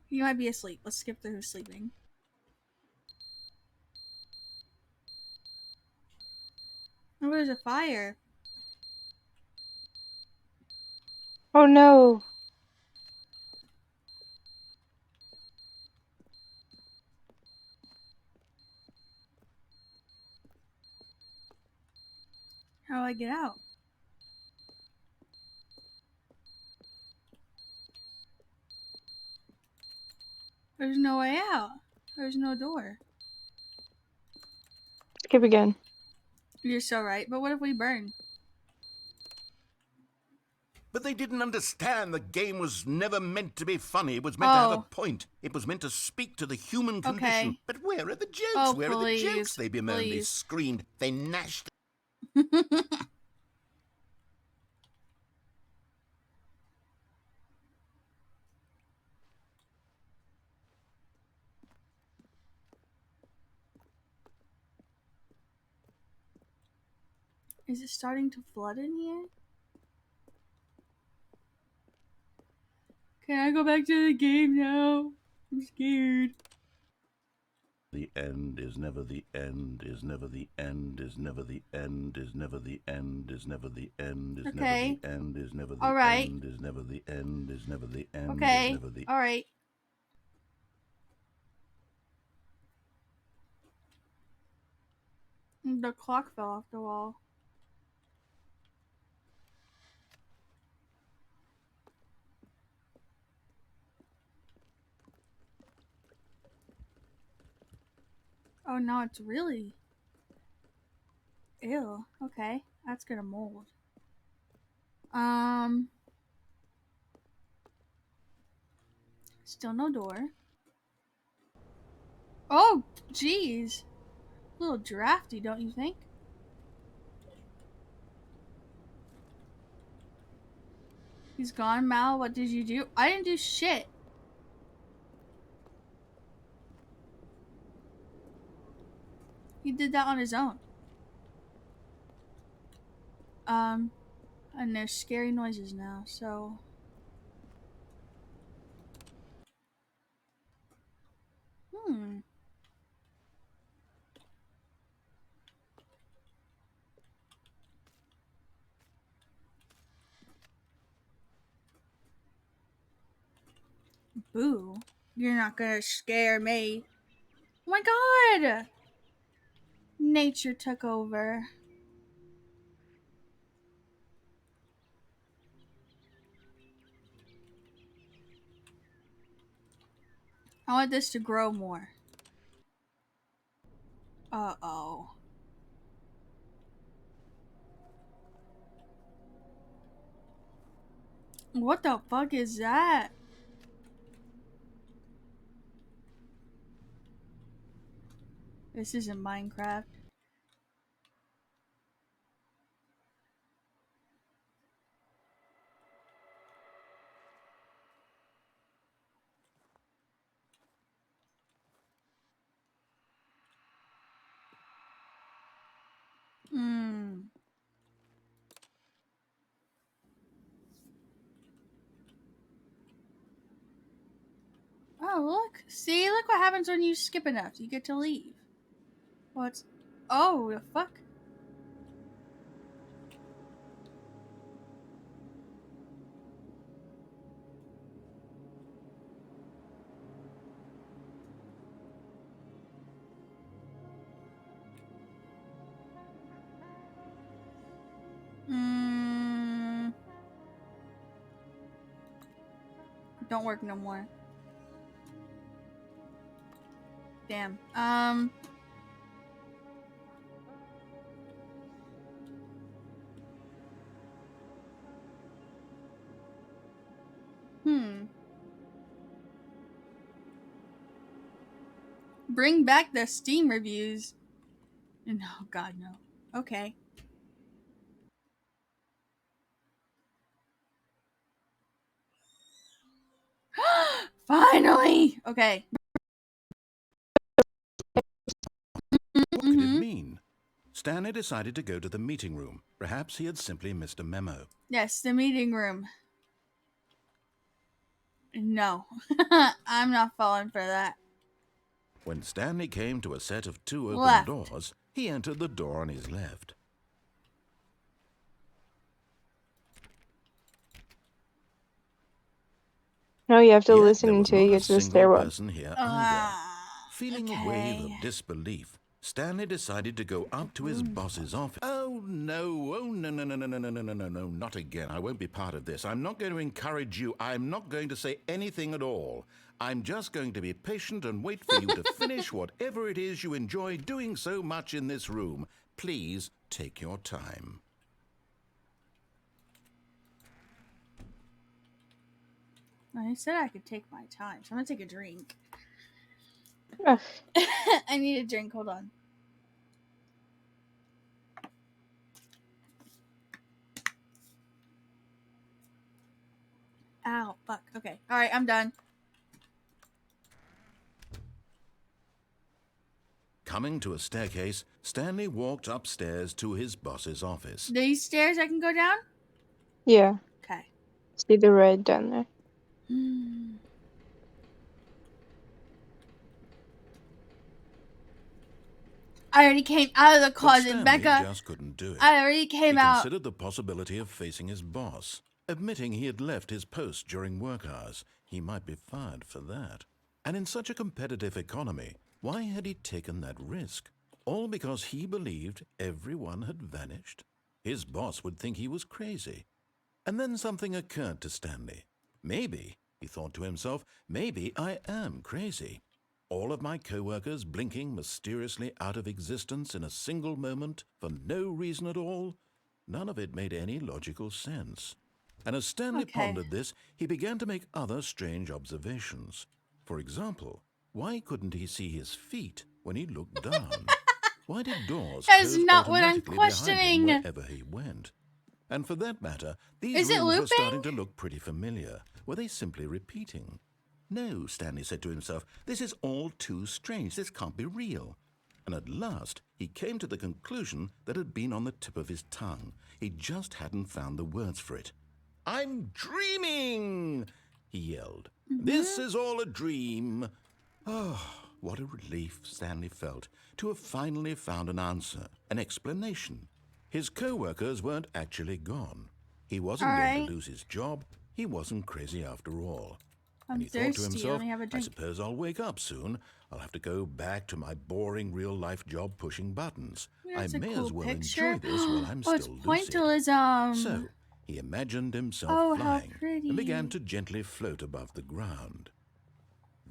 He might be asleep. Let's skip through sleeping. Oh, there's a fire. Oh no. How do I get out? There's no way out. There's no door. Skip again. You're so right. But what if we burn? But they didn't understand the game was never meant to be funny. It was meant to have a Oh. point. It was meant to speak to the human condition. Okay. But where are the jokes? Oh, Where are the jokes? please, They bemoaned, they please. screamed, they gnashed. Is it starting to flood in here? Can I go back to the game now? I'm scared. The end is never the end, is never the end, is never the end, is never the end, is never the end, is never Okay. the end, is never the All right. end, is never the end, is never the end, Okay. is never the All right. The clock fell off the wall. Oh no, it's really. Ew. Okay. That's gonna mold. Still no door. Oh, jeez. A little drafty, don't you think? He's gone, Mal. What did you do? I didn't do shit. He did that on his own. And there's scary noises now, so. Hmm. Boo. You're not gonna scare me. Oh my god! Nature took over. I want this to grow more. Uh-oh. What the fuck is that? This isn't Minecraft. Hmm. Oh, look. See, look what happens when you skip enough. You get to leave. What's... Oh, the fuck? Hmm. Don't work no more. Damn. Hmm. Bring back the Steam reviews. No, God, no. Okay. Finally! Okay. What could it mean? Stanley decided to go to the meeting room. Perhaps he had simply missed a memo. Yes, the meeting room. No. I'm not falling for that. When Stanley came to a set of 2 open Left. doors, he entered the door on his left. No, you have to Yet listen there was until you not a get to the single stairwell. person here either. Feeling a wave Okay. of disbelief, Stanley decided to go up to his boss's office. Oh no, not again. I won't be part of this. I'm not going to encourage you. I'm not going to say anything at all. I'm just going to be patient and wait for you to finish whatever it is you enjoy doing so much in this room. Please take your time. I said I could take my time, so I'm gonna take a drink. Ugh. I need a drink. Hold on. Ow, fuck. Okay. Alright, I'm done. Coming to a staircase, Stanley walked upstairs to his boss's office. These stairs I can go down? Yeah. Okay. See the red down there. I already came out of the But closet, Stanley Becca. just couldn't do it. I already came He out. considered the possibility of facing his boss. Admitting he had left his post during work hours, he might be fired for that. And in such a competitive economy, why had he taken that risk? All because he believed everyone had vanished? His boss would think he was crazy. And then something occurred to Stanley. Maybe, he thought to himself, maybe I am crazy. All of my co-workers blinking mysteriously out of existence in a single moment for no reason at all? None of it made any logical sense. And as Stanley pondered this, he began to make other strange observations. For example, why couldn't he see his feet when he looked down? Why did doors That is close not what I'm automatically behind him questioning. wherever he went? And for that matter, these Is it rooms were looping? starting to look pretty familiar. Were they simply repeating? No, Stanley said to himself, this is all too strange. This can't be real. And at last, he came to the conclusion that had been on the tip of his tongue. He just hadn't found the words for it. I'm dreaming, he yelled. This is all a dream. Oh, what a relief Stanley felt to have finally found an answer, an explanation. His co-workers weren't actually gone. He wasn't going to lose his job. He wasn't crazy after all. I'm And he thought to thirsty. himself, Let me have a I drink. suppose I'll wake up soon. I'll have to go back to my boring real-life job pushing buttons. That's I a may cool as well picture. enjoy this while I'm Oh, it's still lucid. pointillism. So, he imagined himself Oh, how flying pretty. and began to gently float above the ground.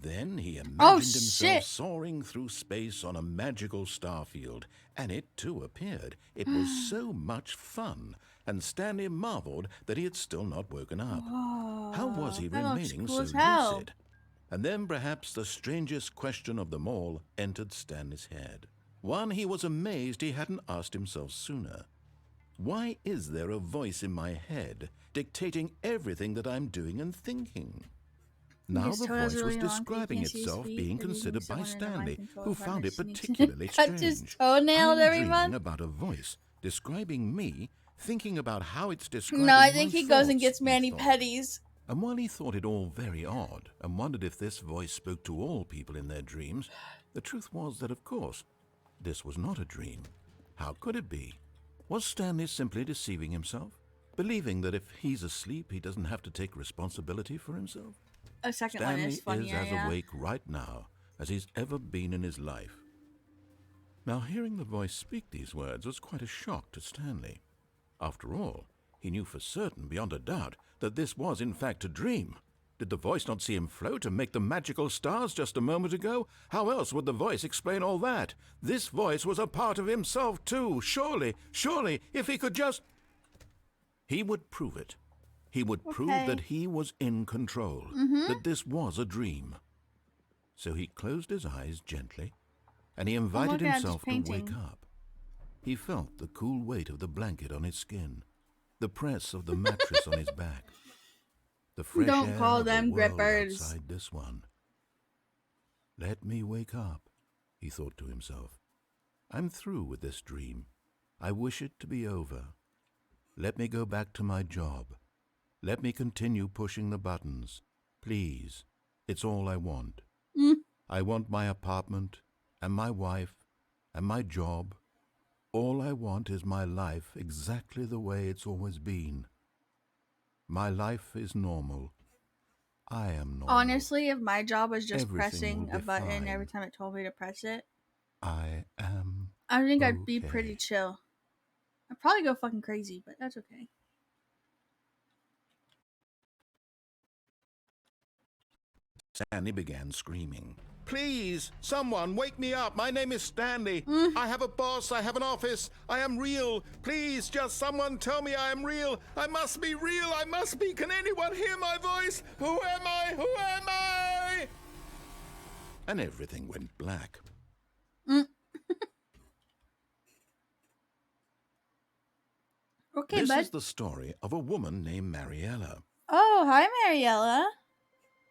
Then he imagined Oh, himself shit. soaring through space on a magical star field, and it too appeared. It was so much fun, and Stanley marveled that he had still not woken up. Whoa, How was he that looks remaining cool so as hell. lucid? And then perhaps the strangest question of them all entered Stanley's head. One he was amazed he hadn't asked himself sooner. Why is there a voice in my head dictating everything that I'm doing and thinking? Now His the toenails voice are was really long, so you describing can't see his itself feet, being or do you considered think by someone in a mind Stanley, control who partner found it sneaks particularly cut his strange. toenails, I'm everyone? dreaming about a voice describing me, thinking about how it's describing No, I my think he goes and thoughts, gets he mani thought. pedis. And while he thought it all very odd and wondered if this voice spoke to all people in their dreams, the truth was that, of course, this was not a dream. How could it be? Was Stanley simply deceiving himself, believing that if he's asleep, he doesn't have to take responsibility for himself? A second Stanley one is funnier, is as yeah. awake right now as he's ever been in his life. Now, hearing the voice speak these words was quite a shock to Stanley. After all, he knew for certain, beyond a doubt, that this was in fact a dream. Did the voice not see him float and make the magical stars just a moment ago? How else would the voice explain all that? This voice was a part of himself too. Surely, if he could just... He would prove it. He would prove that he was in control, that this was a dream. So he closed his eyes gently, and he invited himself to wake up. He felt the cool weight of the blanket on his skin, the press of the mattress on his back, the fresh Don't air call of the them world grippers. outside this one. Let me wake up, he thought to himself. I'm through with this dream. I wish it to be over. Let me go back to my job. Let me continue pushing the buttons. Please, it's all I want. I want my apartment, and my wife, and my job. All I want is my life exactly the way it's always been. My life is normal. I am normal. Honestly, if my job was just Everything pressing will a be button fine. every time it told me to press it, I am I think I'd be okay. pretty chill. I'd probably go fucking crazy, but that's okay. Stanley began screaming. Please, someone, wake me up. My name is Stanley. I have a boss. I have an office. I am real. Please, just someone tell me I am real. I must be real. I must be. Can anyone hear my voice? Who am I? Who am I? And everything went black. Okay, This bud. is the story of a woman named Mariella. Oh, hi, Mariella.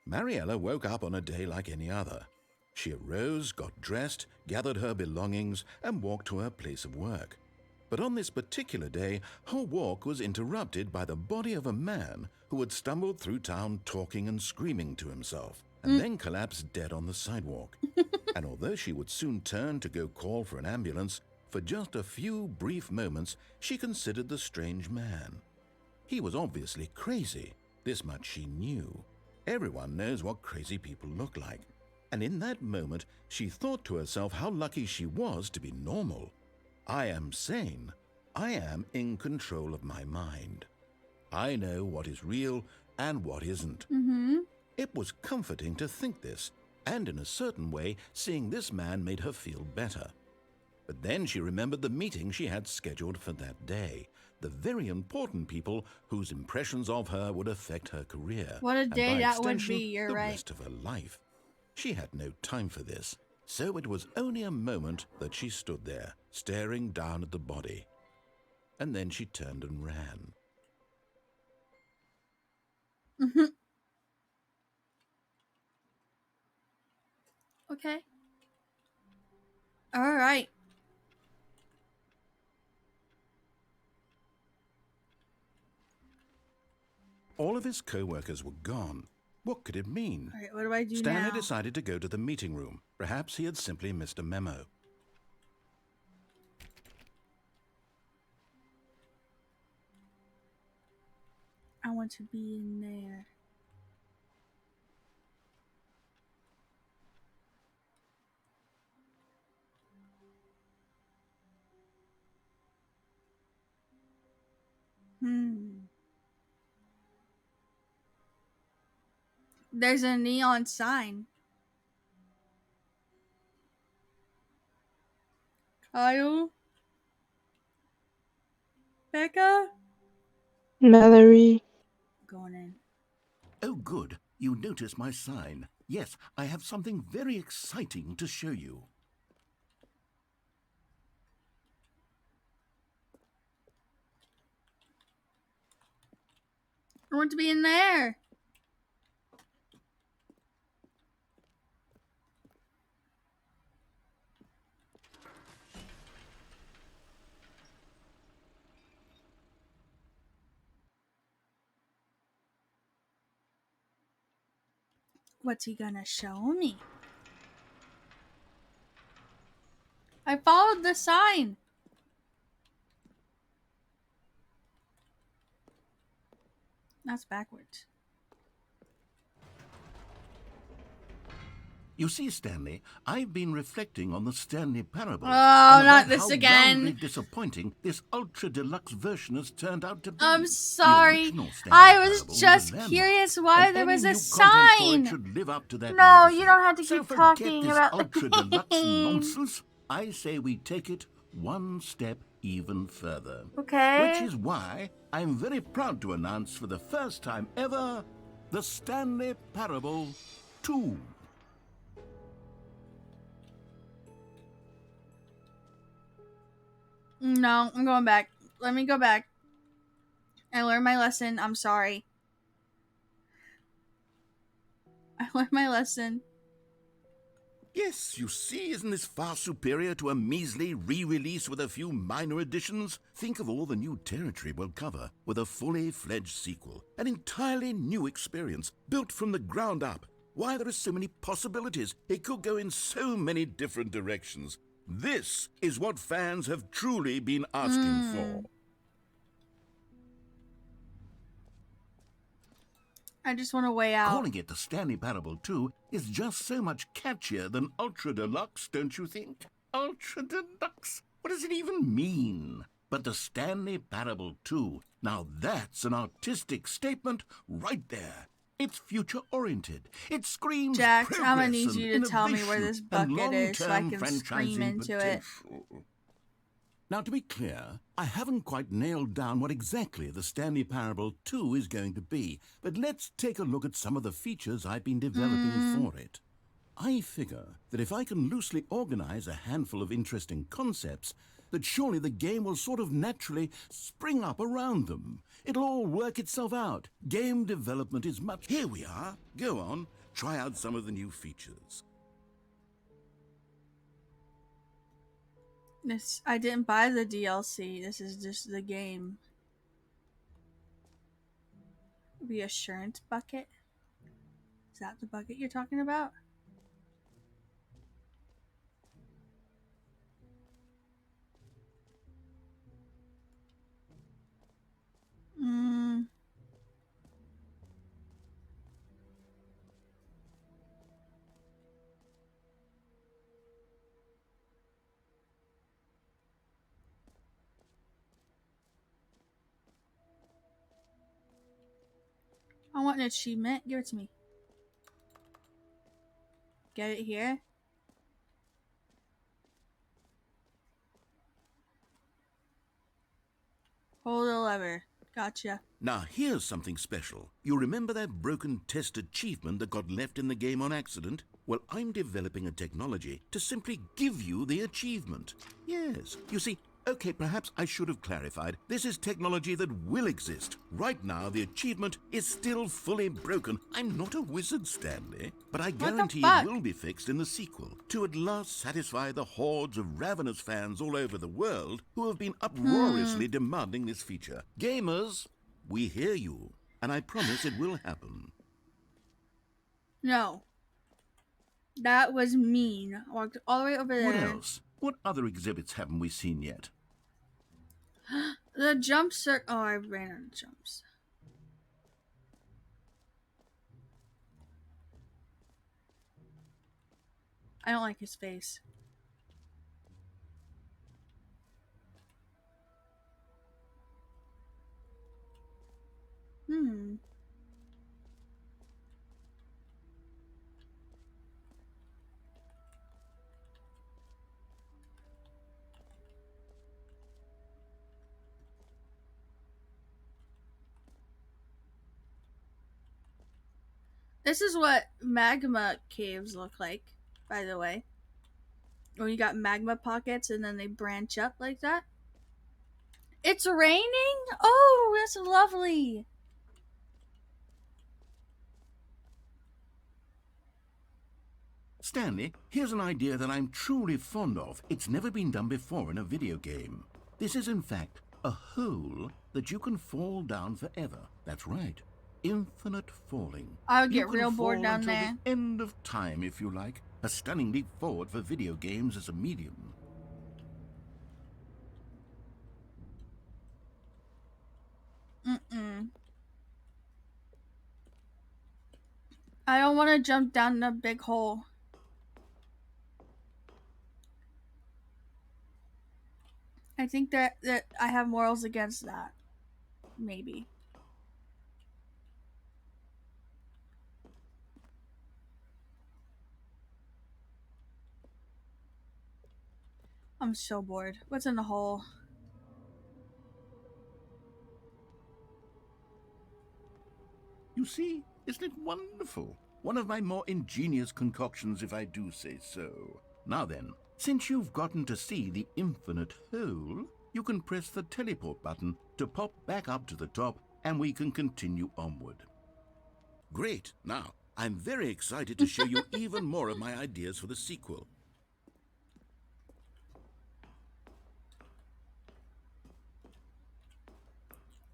Mariella woke up on a day like any other. She arose, got dressed, gathered her belongings, and walked to her place of work. But on this particular day, her walk was interrupted by the body of a man who had stumbled through town talking and screaming to himself, and then collapsed dead on the sidewalk. And although she would soon turn to go call for an ambulance, for just a few brief moments she considered the strange man. He was obviously crazy. This much she knew. Everyone knows what crazy people look like. And in that moment, she thought to herself how lucky she was to be normal. I am sane. I am in control of my mind. I know what is real and what isn't. It was comforting to think this, and in a certain way, seeing this man made her feel better. But then she remembered the meeting she had scheduled for that day. The very important people whose impressions of her would affect her career. What a and day by that would extension, be, you're the right. rest of her life. She had no time for this, so it was only a moment that she stood there, staring down at the body. And then she turned and ran. Okay. All right. All of his co-workers were gone. What could it mean? All right, what do I do Stanley now? decided to go to the meeting room. Perhaps he had simply missed a memo. I want to be in there. There's a neon sign. Kyle? Becca? Mallory. Going in. Oh, good. You noticed my sign. Yes, I have something very exciting to show you. I want to be in there. What's he gonna show me? I followed the sign. That's backwards. You see, Stanley, I've been reflecting on the Stanley Parable. Oh, and not about this how again. roundly disappointing this ultra-deluxe version has turned out to be. I'm The sorry. original Stanley I Parable was just a landmark, curious why and there any was a new content for it sign. should live up to that No, legacy. you don't have to So keep forget talking this about the ultra-deluxe game. nonsense. I say we take it one step even further. Okay. Which is why I'm very proud to announce for the first time ever the Stanley Parable 2. No, I'm going back. Let me go back. I learned my lesson. I'm sorry. I learned my lesson. Yes, you see, isn't this far superior to a measly re-release with a few minor additions? Think of all the new territory we'll cover with a fully fledged sequel. An entirely new experience, built from the ground up. Why, there are so many possibilities. It could go in so many different directions. This is what fans have truly been asking for. I just want to weigh out. Calling it the Stanley Parable 2 is just so much catchier than Ultra Deluxe, don't you think? Ultra Deluxe? What does it even mean? But the Stanley Parable 2, now that's an artistic statement right there. It's future-oriented. It screams Jax, progress I'm gonna need and you to tell me where innovation this and bucket is so I long-term can scream franchising into it. potential. Now, to be clear, I haven't quite nailed down what exactly the Stanley Parable 2 is going to be, but let's take a look at some of the features I've been developing for it. I figure that if I can loosely organize a handful of interesting concepts, that surely the game will sort of naturally spring up around them. It'll all work itself out. Game development is much... Here we are. Go on, try out some of the new features. I didn't buy the DLC. This is just the game. Reassurance bucket? Is that the bucket you're talking about? I want an achievement. Give it to me. Get it here. Hold the lever. Gotcha. Now, here's something special. You remember that broken test achievement that got left in the game on accident? Well, I'm developing a technology to simply give you the achievement. Yes, you see, okay, perhaps I should have clarified. This is technology that will exist. Right now, the achievement is still fully broken. I'm not a wizard, Stanley, but I guarantee it will be fixed in the sequel to at last satisfy the hordes of ravenous fans all over the world who have been uproariously demanding this feature. Gamers, we hear you, and I promise it will happen. No. That was mean. I walked all the way over there. What else? What other exhibits haven't we seen yet? The jumps are... Oh, I ran out of jumps. I don't like his face. This is what magma caves look like, by the way. When you got magma pockets and then they branch up like that. It's raining? Oh, that's lovely. Stanley, here's an idea that I'm truly fond of. It's never been done before in a video game. This is, in fact, a hole that you can fall down forever. That's right. Infinite falling. I would get You can real bored fall down until there. the end of time, if you like. A stunning leap forward for video games as a medium. I don't want to jump down a big hole. I think that I have morals against that. Maybe. I'm so bored. What's in the hole? You see, isn't it wonderful? One of my more ingenious concoctions, if I do say so. Now then, since you've gotten to see the infinite hole, you can press the teleport button to pop back up to the top, and we can continue onward. Great! Now, I'm very excited to show you even more of my ideas for the sequel.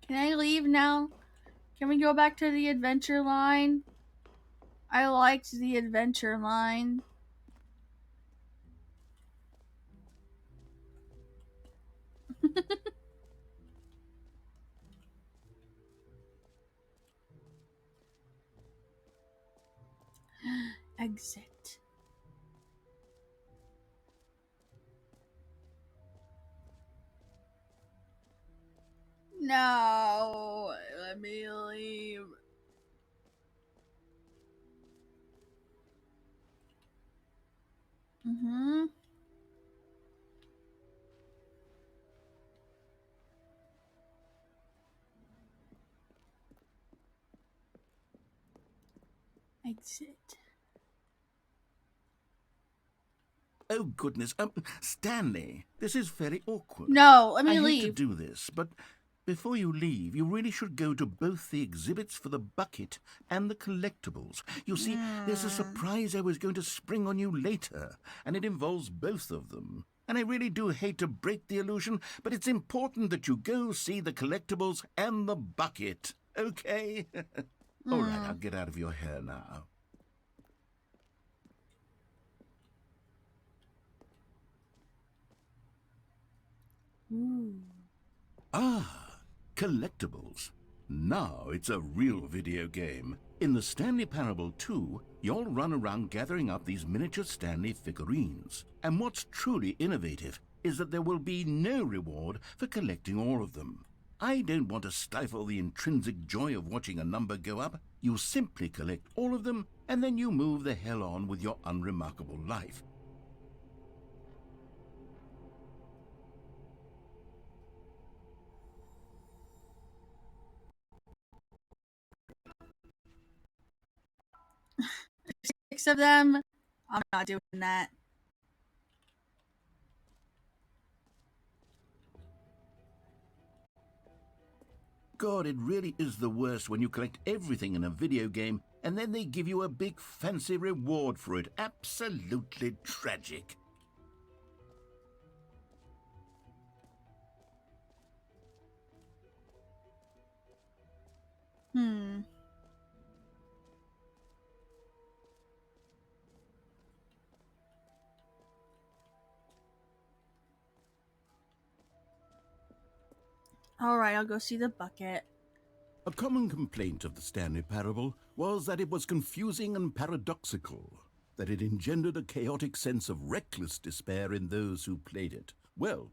Can I leave now? Can we go back to the adventure line? I liked the adventure line. Exit. No, let me leave. Exit. Oh, goodness. Stanley, this is very awkward. No, let me I hate leave. to do this, but before you leave, you really should go to both the exhibits for the bucket and the collectibles. You see, there's a surprise I was going to spring on you later, and it involves both of them. And I really do hate to break the illusion, but it's important that you go see the collectibles and the bucket, okay? All right, I'll get out of your hair now. Ah, collectibles. Now it's a real video game. In the Stanley Parable 2, you'll run around gathering up these miniature Stanley figurines. And what's truly innovative is that there will be no reward for collecting all of them. I don't want to stifle the intrinsic joy of watching a number go up. You simply collect all of them, and then you move the hell on with your unremarkable life. Six of them. I'm not doing that. God, it really is the worst when you collect everything in a video game and then they give you a big fancy reward for it. Absolutely tragic. Alright, I'll go see the bucket. A common complaint of the Stanley Parable was that it was confusing and paradoxical, that it engendered a chaotic sense of reckless despair in those who played it. Well,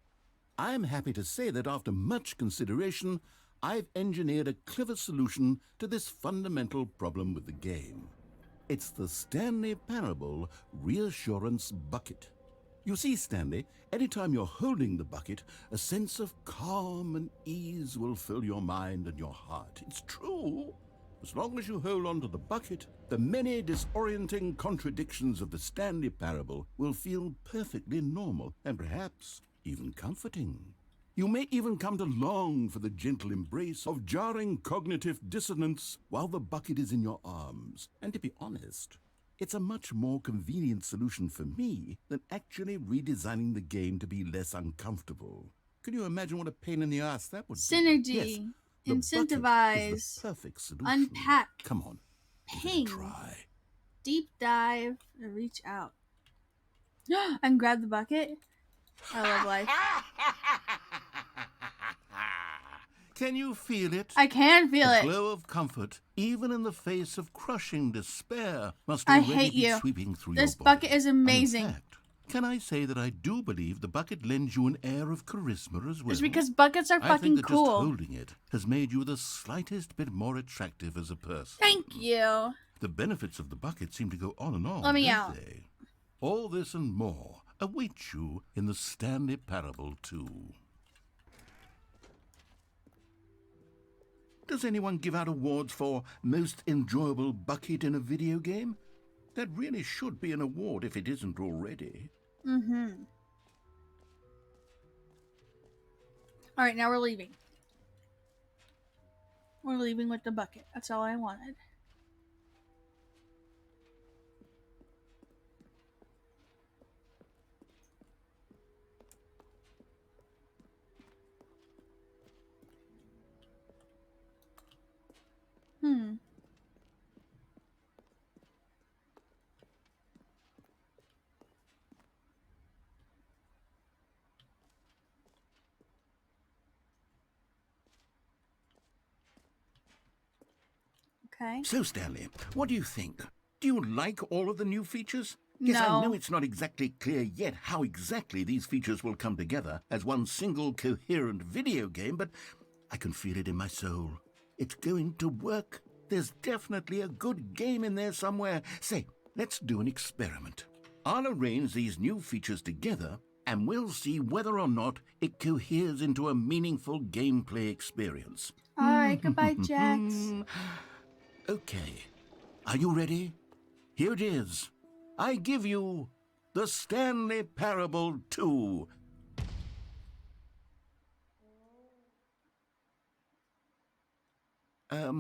I'm happy to say that after much consideration, I've engineered a clever solution to this fundamental problem with the game. It's the Stanley Parable Reassurance Bucket. You see, Stanley, anytime you're holding the bucket, a sense of calm and ease will fill your mind and your heart. It's true. As long as you hold on to the bucket, the many disorienting contradictions of the Stanley Parable will feel perfectly normal and perhaps even comforting. You may even come to long for the gentle embrace of jarring cognitive dissonance while the bucket is in your arms. And to be honest, it's a much more convenient solution for me than actually redesigning the game to be less uncomfortable. Can you imagine what a pain in the ass that would be? Synergy. Yes, the bucket Incentivize. is the perfect solution. Unpack. Come on, give it Ping. a try. Deep dive. And reach out. And grab the bucket. I love life. Can you feel it? I can feel The it. glow of comfort, even in the face of crushing despair, must I already hate be you. sweeping through This your body. bucket is And amazing. in fact, can I say that I do believe the bucket lends you an air of charisma as well? It's because buckets are I fucking think that just cool. holding it has made you the slightest bit more attractive as a person. Thank you. The benefits of the bucket seem to go on and on, Let me don't out. they? All this and more await you in the Stanley Parable 2. Does anyone give out awards for most enjoyable bucket in a video game? That really should be an award if it isn't already. Alright, now we're leaving. We're leaving with the bucket. That's all I wanted. Okay. So, Stanley, what do you think? Do you like all of the new features? Yes, No. I know it's not exactly clear yet how exactly these features will come together as one single coherent video game, but I can feel it in my soul. It's going to work. There's definitely a good game in there somewhere. Say, let's do an experiment. I'll arrange these new features together, and we'll see whether or not it coheres into a meaningful gameplay experience. Alright, goodbye, Jax. Okay. Are you ready? Here it is. I give you the Stanley Parable 2. I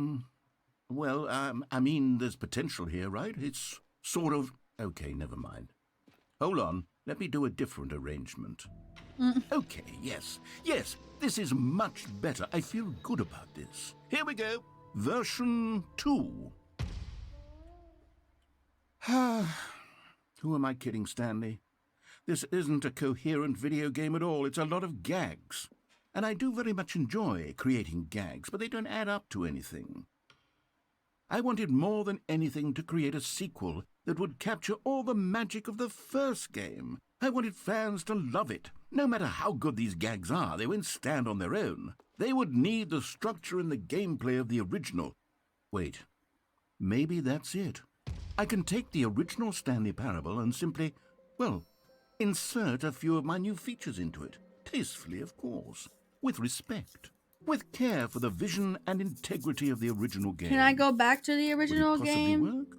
mean, there's potential here, right? It's sort of... Okay, never mind. Hold on. Let me do a different arrangement. Okay, yes, this is much better. I feel good about this. Here we go. Version 2. Who am I kidding, Stanley? This isn't a coherent video game at all. It's a lot of gags. And I do very much enjoy creating gags, but they don't add up to anything. I wanted more than anything to create a sequel that would capture all the magic of the first game. I wanted fans to love it. No matter how good these gags are, they won't stand on their own. They would need the structure and the gameplay of the original. Wait, maybe that's it. I can take the original Stanley Parable and simply, well, insert a few of my new features into it. Tastefully, of course. With respect. With care for the vision and integrity of the original game. Can I go back to the original Would it possibly game? work?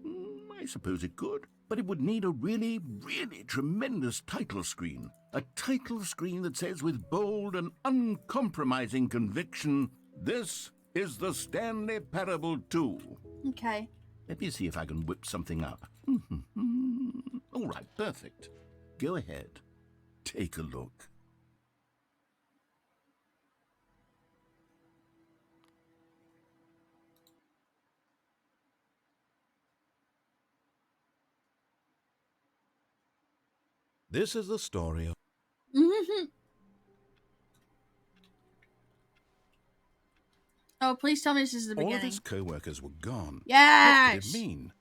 I suppose it could. But it would need a really, really tremendous title screen. A title screen that says with bold and uncompromising conviction, "This is the Stanley Parable 2. Okay. Let me see if I can whip something up. All right, perfect. Go ahead. Take a look. This is the story of... Oh, please tell me this is the All of beginning. his co-workers were gone. Yes! What did it mean?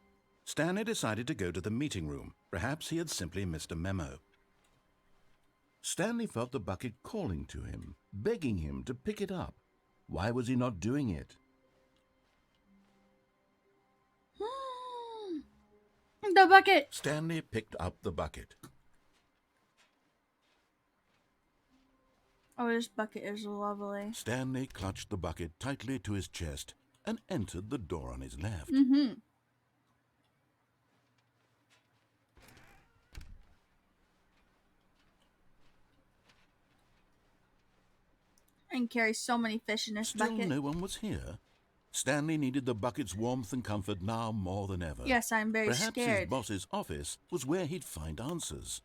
Stanley decided to go to the meeting room. Perhaps he had simply missed a memo. Stanley felt the bucket calling to him, begging him to pick it up. Why was he not doing it? The bucket! Stanley picked up the bucket. Oh, this bucket is lovely. Stanley clutched the bucket tightly to his chest and entered the door on his left. And carry so many fish in this Still bucket. no one was here. Stanley needed the bucket's warmth and comfort now more than ever. Yes, I'm very Perhaps his scared. boss's office was where he'd find answers.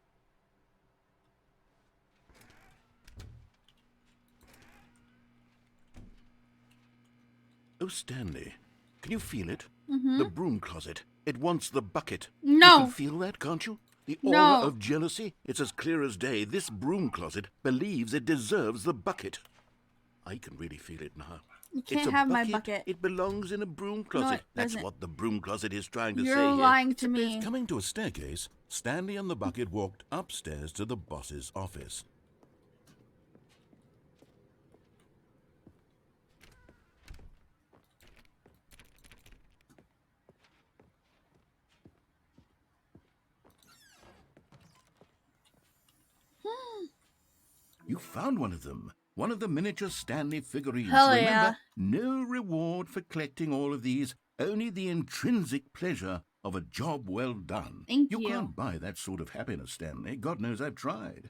Oh, Stanley, can you feel it? The broom closet. It wants the bucket. No. You can feel that, can't you? The aura No. of jealousy. It's as clear as day. This broom closet believes it deserves the bucket. I can really feel it now. You It's can't a have my bucket. It belongs in a broom closet. That's doesn't. what the broom closet is trying to say You're here. lying to me. Coming to a staircase, Stanley and the bucket walked upstairs to the boss's office. You found one of them. One of the miniature Stanley figurines. Hell Remember, yeah. no reward for collecting all of these, only the intrinsic pleasure of a job well done. Thank You you. can't buy that sort of happiness, Stanley. God knows I've tried.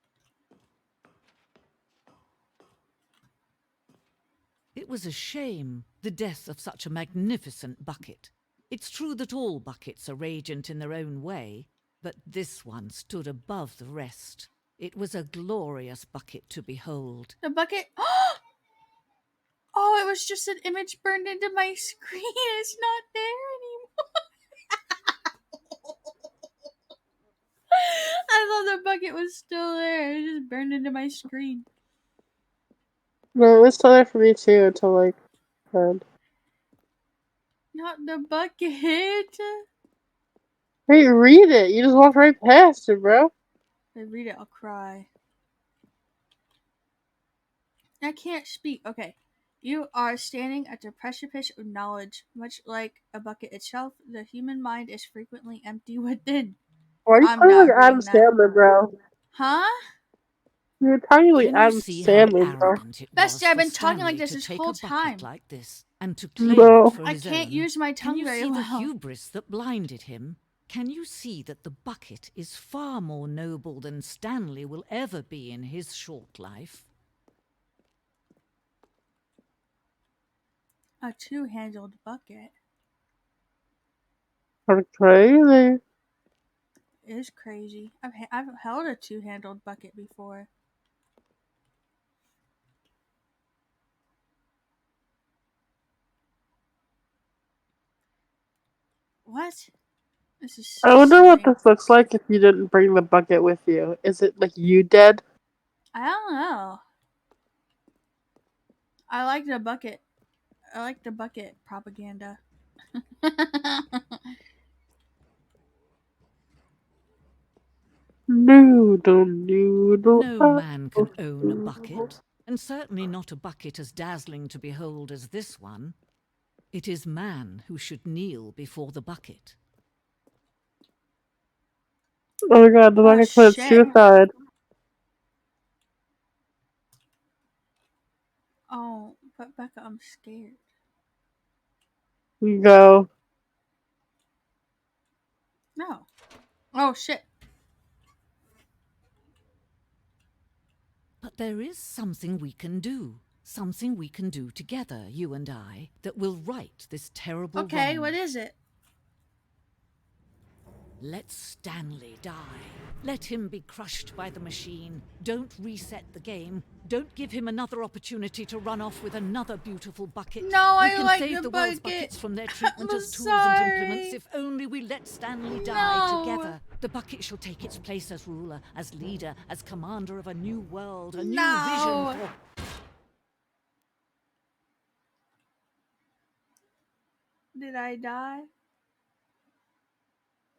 It was a shame, the death of such a magnificent bucket. It's true that all buckets are radiant in their own way, but this one stood above the rest. It was a glorious bucket to behold. The bucket. Oh, it was just an image burned into my screen. It's not there anymore. I thought the bucket was still there. It just burned into my screen. No, it was still there for me too until like. Not the bucket. Hey, read it. You just walked right past it, bro. If I read it, I'll cry. I can't speak. Okay. You are standing at the precipice of knowledge. Much like a bucket itself, the human mind is frequently empty within. Why are you I'm talking not like Adam reading that. Sandler, bro? Huh? You're talking like Can you Adam see how Sandler, bro. arrogant it Bestie, was I've for been talking like Stanley this to this take whole a bucket time. like this and to claim No. it for I his can't own? use my Can tongue you very see the well. hubris that blinded him? Can you see that the bucket is far more noble than Stanley will ever be in his short life? A two-handled bucket I'm crazy. is crazy. I've held a two-handled bucket before. What? This is so I wonder what silly. this looks like if you didn't bring the bucket with you. Is it like you dead? I don't know. I like the bucket. I like the bucket propaganda. Noodle, noodle. No man can own a bucket, and certainly not a bucket as dazzling to behold as this one. It is man who should kneel before the bucket. Oh my god, the Oh bucket committed shit. suicide. Oh, but Becca, I'm scared. You go. No. Oh shit. But there is something we can do. Something we can do together, you and I, that will right this terrible Okay, wrong. what is it? Let Stanley die. Let him be crushed by the machine. Don't reset the game. Don't give him another opportunity to run off with another beautiful bucket. No, we I can like save the the world's bucket. buckets from their treatment I'm as tools and implements sorry. if only we let Stanley die No. together. The bucket shall take its place as ruler, as leader, as commander of a new world, a new No. vision for... Did I die?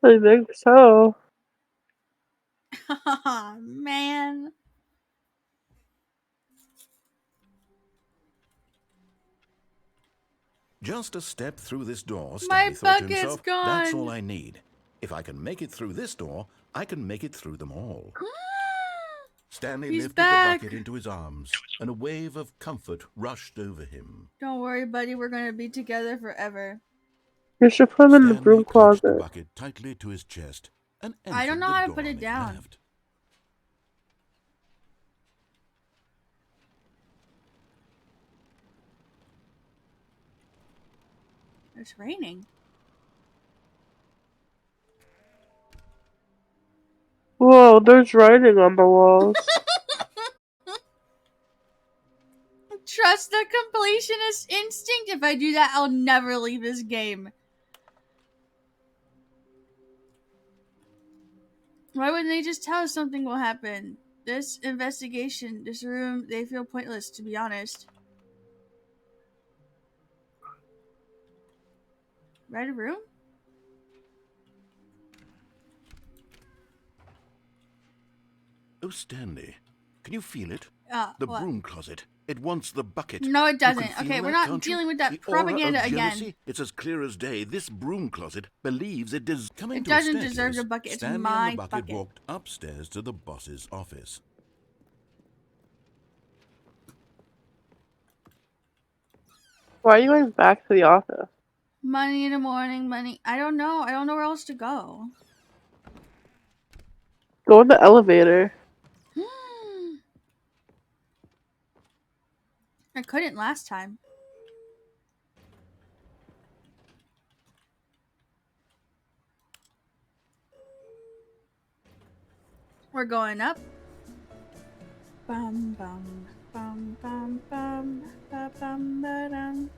I think so. Oh, man. Just a step through this door, My Stanley thought to bucket's himself. gone. That's all I need. If I can make it through this door, I can make it through them all. Stanley He's lifted back. the bucket into his arms, and a wave of comfort rushed over him. Don't worry, buddy. We're gonna be together forever. You should put him in the Stanley broom clutched the closet. bucket tightly to his chest and entered I don't know the how to door put on it his down. left. It's raining. Whoa, there's writing on the walls. Trust the completionist instinct. If I do that, I'll never leave this game. Why wouldn't they just tell us something will happen? This investigation, this room, they feel pointless, to be honest. Red room? Oh, Stanley, can you feel it? The What? broom closet. It wants the bucket. No, it You can doesn't. feel Okay, that, we're not can't you? dealing with that The aura of propaganda jealousy? again. It's as clear as day. This broom closet believes it does. Coming It to a doesn't staircase, deserve the bucket. It's Stanley my and the bucket bucket. walked upstairs to the boss's office. Why are you going back to the office? Money in the morning, money. I don't know. I don't know where else to go. Go in the elevator. I couldn't last time. we're going up. Bum bum bum bum bum ba bum ba dum.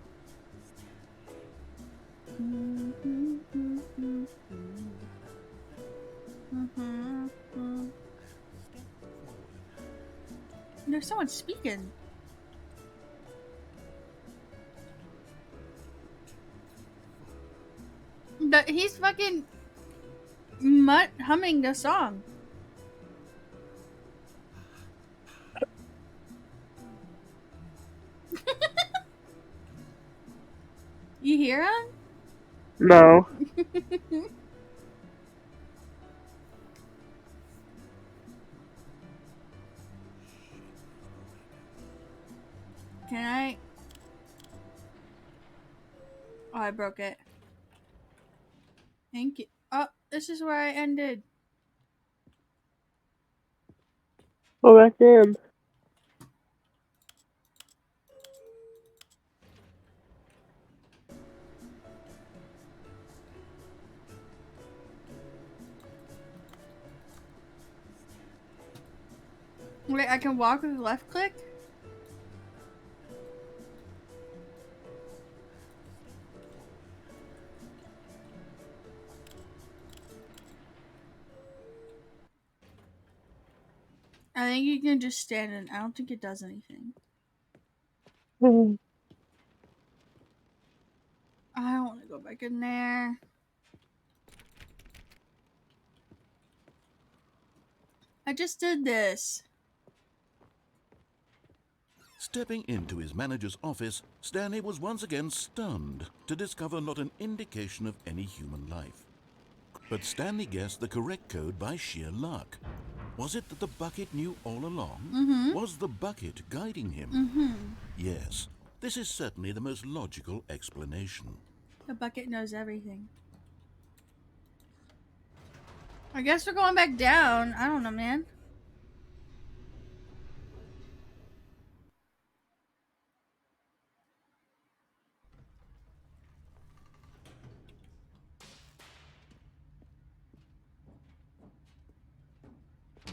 There's someone speaking. He's fucking humming the song. You hear him? No. Can I? Oh, I broke it. Thank you. Oh, this is where I ended. Go back in. Wait, I can walk with left click? I think you can just stand in. I don't think it does anything. I don't want to go back in there. I just did this. Stepping into his manager's office, Stanley was once again stunned to discover not an indication of any human life. But Stanley guessed the correct code by sheer luck. Was it that the bucket knew all along? Was the bucket guiding him? Yes, this is certainly the most logical explanation. The bucket knows everything. I guess we're going back down. I don't know, man.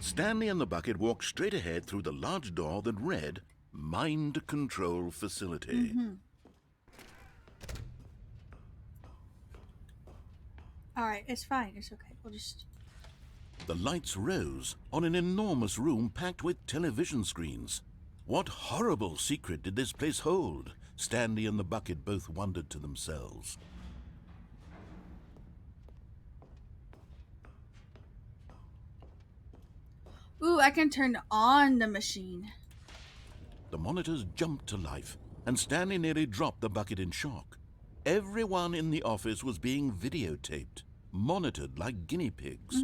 Stanley and the bucket walked straight ahead through the large door that read, Mind Control Facility. Alright, it's fine. It's okay. We'll just... The lights rose on an enormous room packed with television screens. What horrible secret did this place hold? Stanley and the bucket both wondered to themselves. Ooh, I can turn on the machine. The monitors jumped to life, and Stanley nearly dropped the bucket in shock. Everyone in the office was being videotaped, monitored like guinea pigs.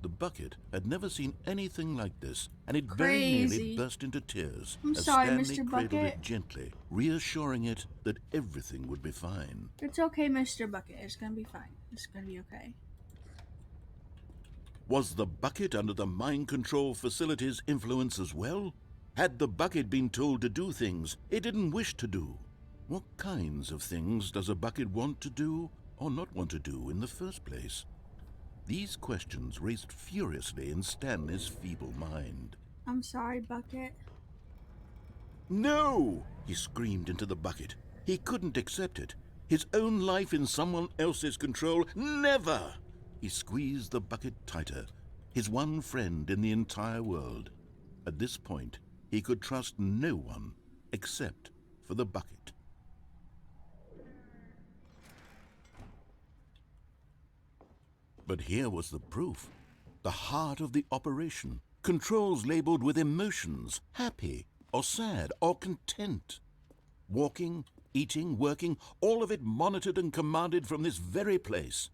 The bucket had never seen anything like this, and it very nearly burst into tears as sorry, Stanley Mr. cradled Bucket. it gently, reassuring it that everything would be fine. It's okay, Mr. Bucket. It's gonna be fine. It's gonna be okay. Was the bucket under the mind control facility's influence as well? Had the bucket been told to do things it didn't wish to do? What kinds of things does a bucket want to do or not want to do in the first place? These questions raced furiously in Stanley's feeble mind. I'm sorry, Bucket. No! He screamed into the bucket. He couldn't accept it. His own life in someone else's control, never! He squeezed the bucket tighter, his one friend in the entire world. At this point, he could trust no one except for the bucket. But here was the proof. The heart of the operation. Controls labeled with emotions, happy or sad or content. Walking, eating, working, all of it monitored and commanded from this very place.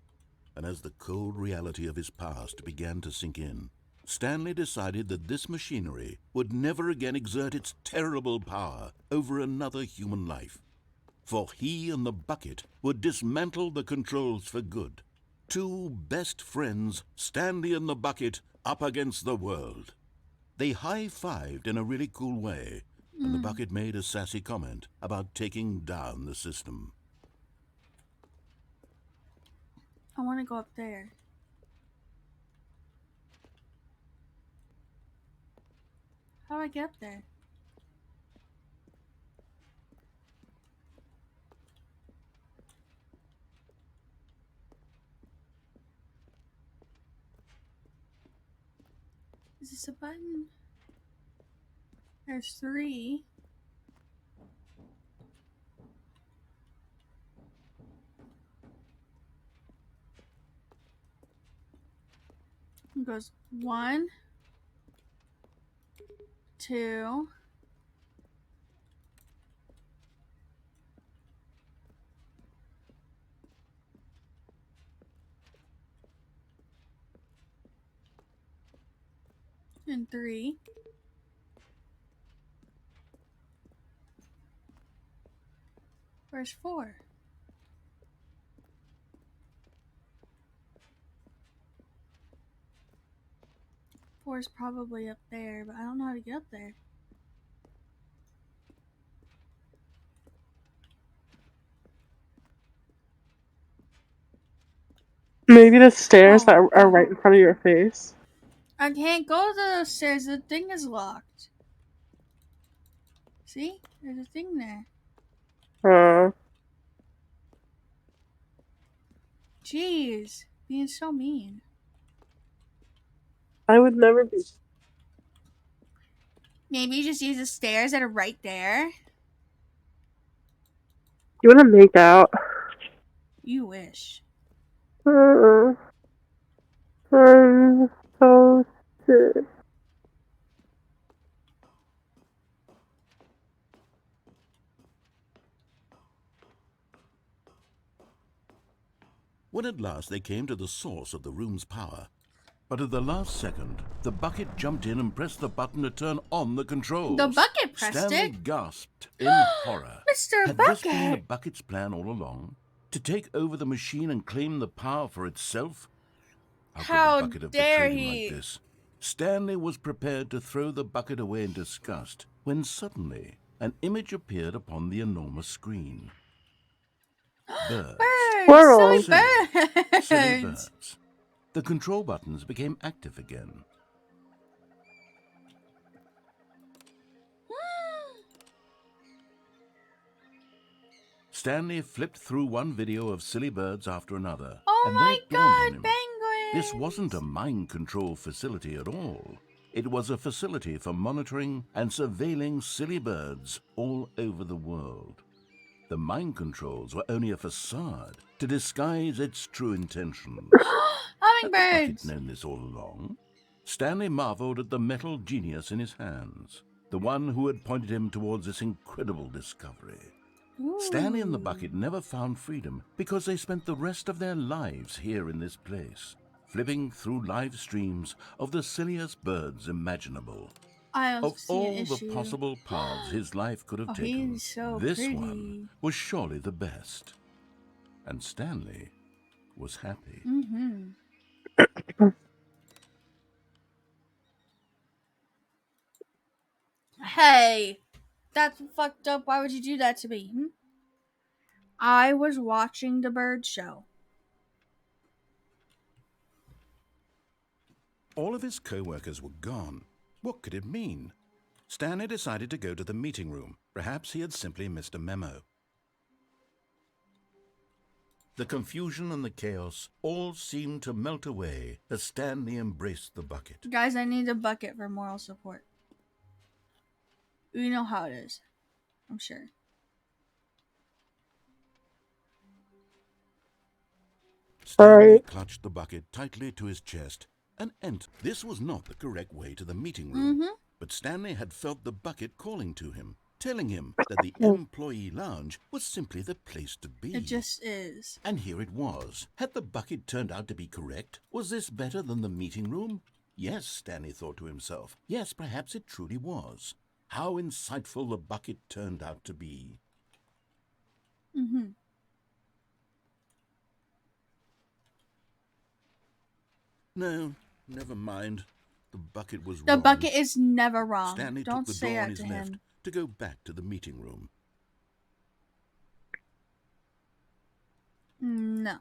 And as the cold reality of his past began to sink in, Stanley decided that this machinery would never again exert its terrible power over another human life. For he and the bucket would dismantle the controls for good. Two best friends, Stanley and the bucket, up against the world. They high-fived in a really cool way, and the bucket made a sassy comment about taking down the system. I want to go up there. How do I get up there? Is this a button? There's 3. It goes 1, 2, and 3. Where's 4? Four's probably up there, but I don't know how to get up there. Maybe the stairs that Oh, are right in front of your face. I can't go to those stairs. The thing is locked. See? There's a thing there. Jeez. Being so mean. I would never be. Maybe just use the stairs that are right there. You want to make out? You wish. I'm so sick. When at last they came to the source of the room's power, but at the last second, the bucket jumped in and pressed the button to turn on the controls. The bucket pressed Stanley it? gasped in horror. Mr. Had Bucket! this been the bucket's plan all along? To take over the machine and claim the power for itself? How could the bucket have dare betrayed him he? like this? Stanley was prepared to throw the bucket away in disgust when suddenly an image appeared upon the enormous screen. Birds. Birds! Silly Squirrels. birds! Silly birds. The control buttons became active again. Stanley flipped through one video of silly birds after another. Oh and my then it dawned on god, him. penguins! This wasn't a mind control facility at all. It was a facility for monitoring and surveilling silly birds all over the world. The mind controls were only a facade to disguise its true intentions. Had the bucket Hummingbirds! known this all along? Stanley marveled at the metal genius in his hands, the one who had pointed him towards this incredible discovery. Ooh. Stanley and the bucket never found freedom because they spent the rest of their lives here in this place, flipping through live streams of the silliest birds imaginable. I also Of see an all the issue. possible paths his life could have taken, He's so this pretty. one was surely the best. And Stanley was happy. Mm-hmm. Hey, that's fucked up. Why would you do that to me? I was watching the bird show. All of his co-workers were gone. What could it mean? Stanley decided to go to the meeting room. Perhaps he had simply missed a memo. The confusion and the chaos all seemed to melt away as Stanley embraced the bucket. Guys, I need a bucket for moral support. You know how it is. I'm sure. Stanley clutched the bucket tightly to his chest and entered. This was not the correct way to the meeting room, but Stanley had felt the bucket calling to him, telling him that the employee lounge was simply the place to be. It just is. And here it was. Had the bucket turned out to be correct? Was this better than the meeting room? Yes, Stanley thought to himself. Yes, perhaps it truly was. How insightful the bucket turned out to be. No, never mind. The bucket was The wrong. bucket is never wrong. Stanley Don't took the say door on that his to left him. to go back to the meeting room. No.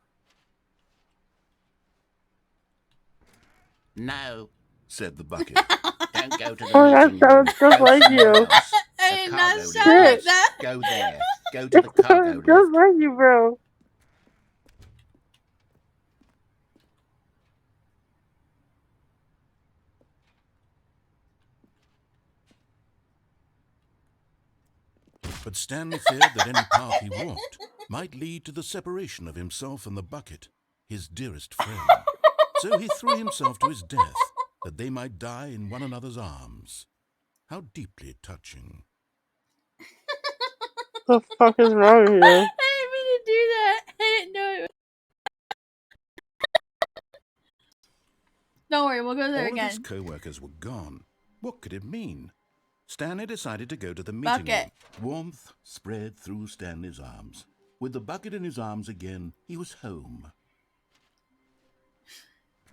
No, said the bucket. Don't go to the Oh, that meeting room. sounds just Go like somewhere you. else. I The did not cargo sound lift, like yes. that. Go there. Go to the It cargo sounds just lift. like you, bro. But Stanley feared that any path he walked might lead to the separation of himself and the bucket, his dearest friend. So he threw himself to his death, that they might die in one another's arms. How deeply touching. The fuck is wrong with you? I didn't mean to do that. I didn't know it. Don't worry, we'll go there All of his again. co-workers were gone. What could it mean? Stanley decided to go to the meeting Bucket. room. Warmth spread through Stanley's arms. With the bucket in his arms again, he was home.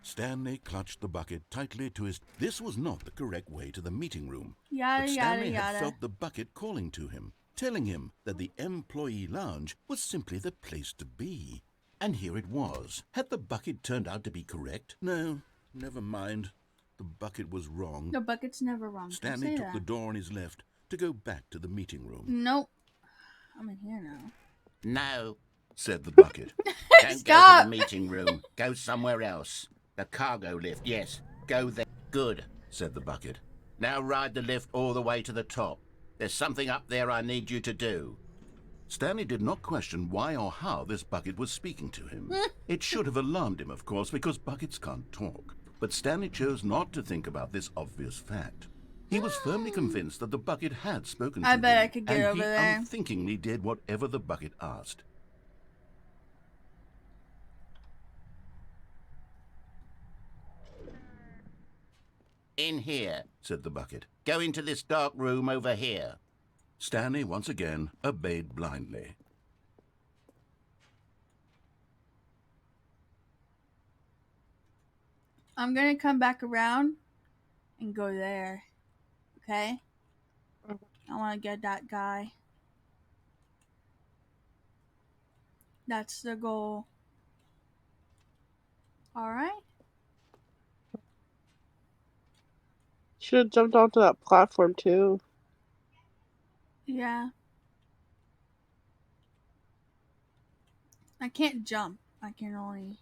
Stanley clutched the bucket tightly to his... This was not the correct way to the meeting room. Yada, But yada, Stanley had yada. felt the bucket calling to him, telling him that the employee lounge was simply the place to be. And here it was. Had the bucket turned out to be correct? No, never mind. The bucket was wrong. The bucket's never wrong. Don't Stanley say took that. the door on his left to go back to the meeting room. Nope. I'm in here now. No. Said the bucket. Don't go to Stop. the meeting room. Go somewhere else. The cargo lift, yes. Go there. Good, Said the bucket. now ride the lift all the way to the top. There's something up there I need you to do. Stanley did not question why or how this bucket was speaking to him. It should have alarmed him, of course, because buckets can't talk. But Stanley chose not to think about this obvious fact. He was firmly convinced that the bucket had spoken to I him. bet I could get and over he there. unthinkingly did whatever the bucket asked. In here. Said the bucket. Go into this dark room over here. Stanley once again obeyed blindly. I'm gonna come back around and go there. Okay? I wanna get that guy. That's the goal. Alright? Should have jumped onto that platform too. Yeah. I can't jump. I can only...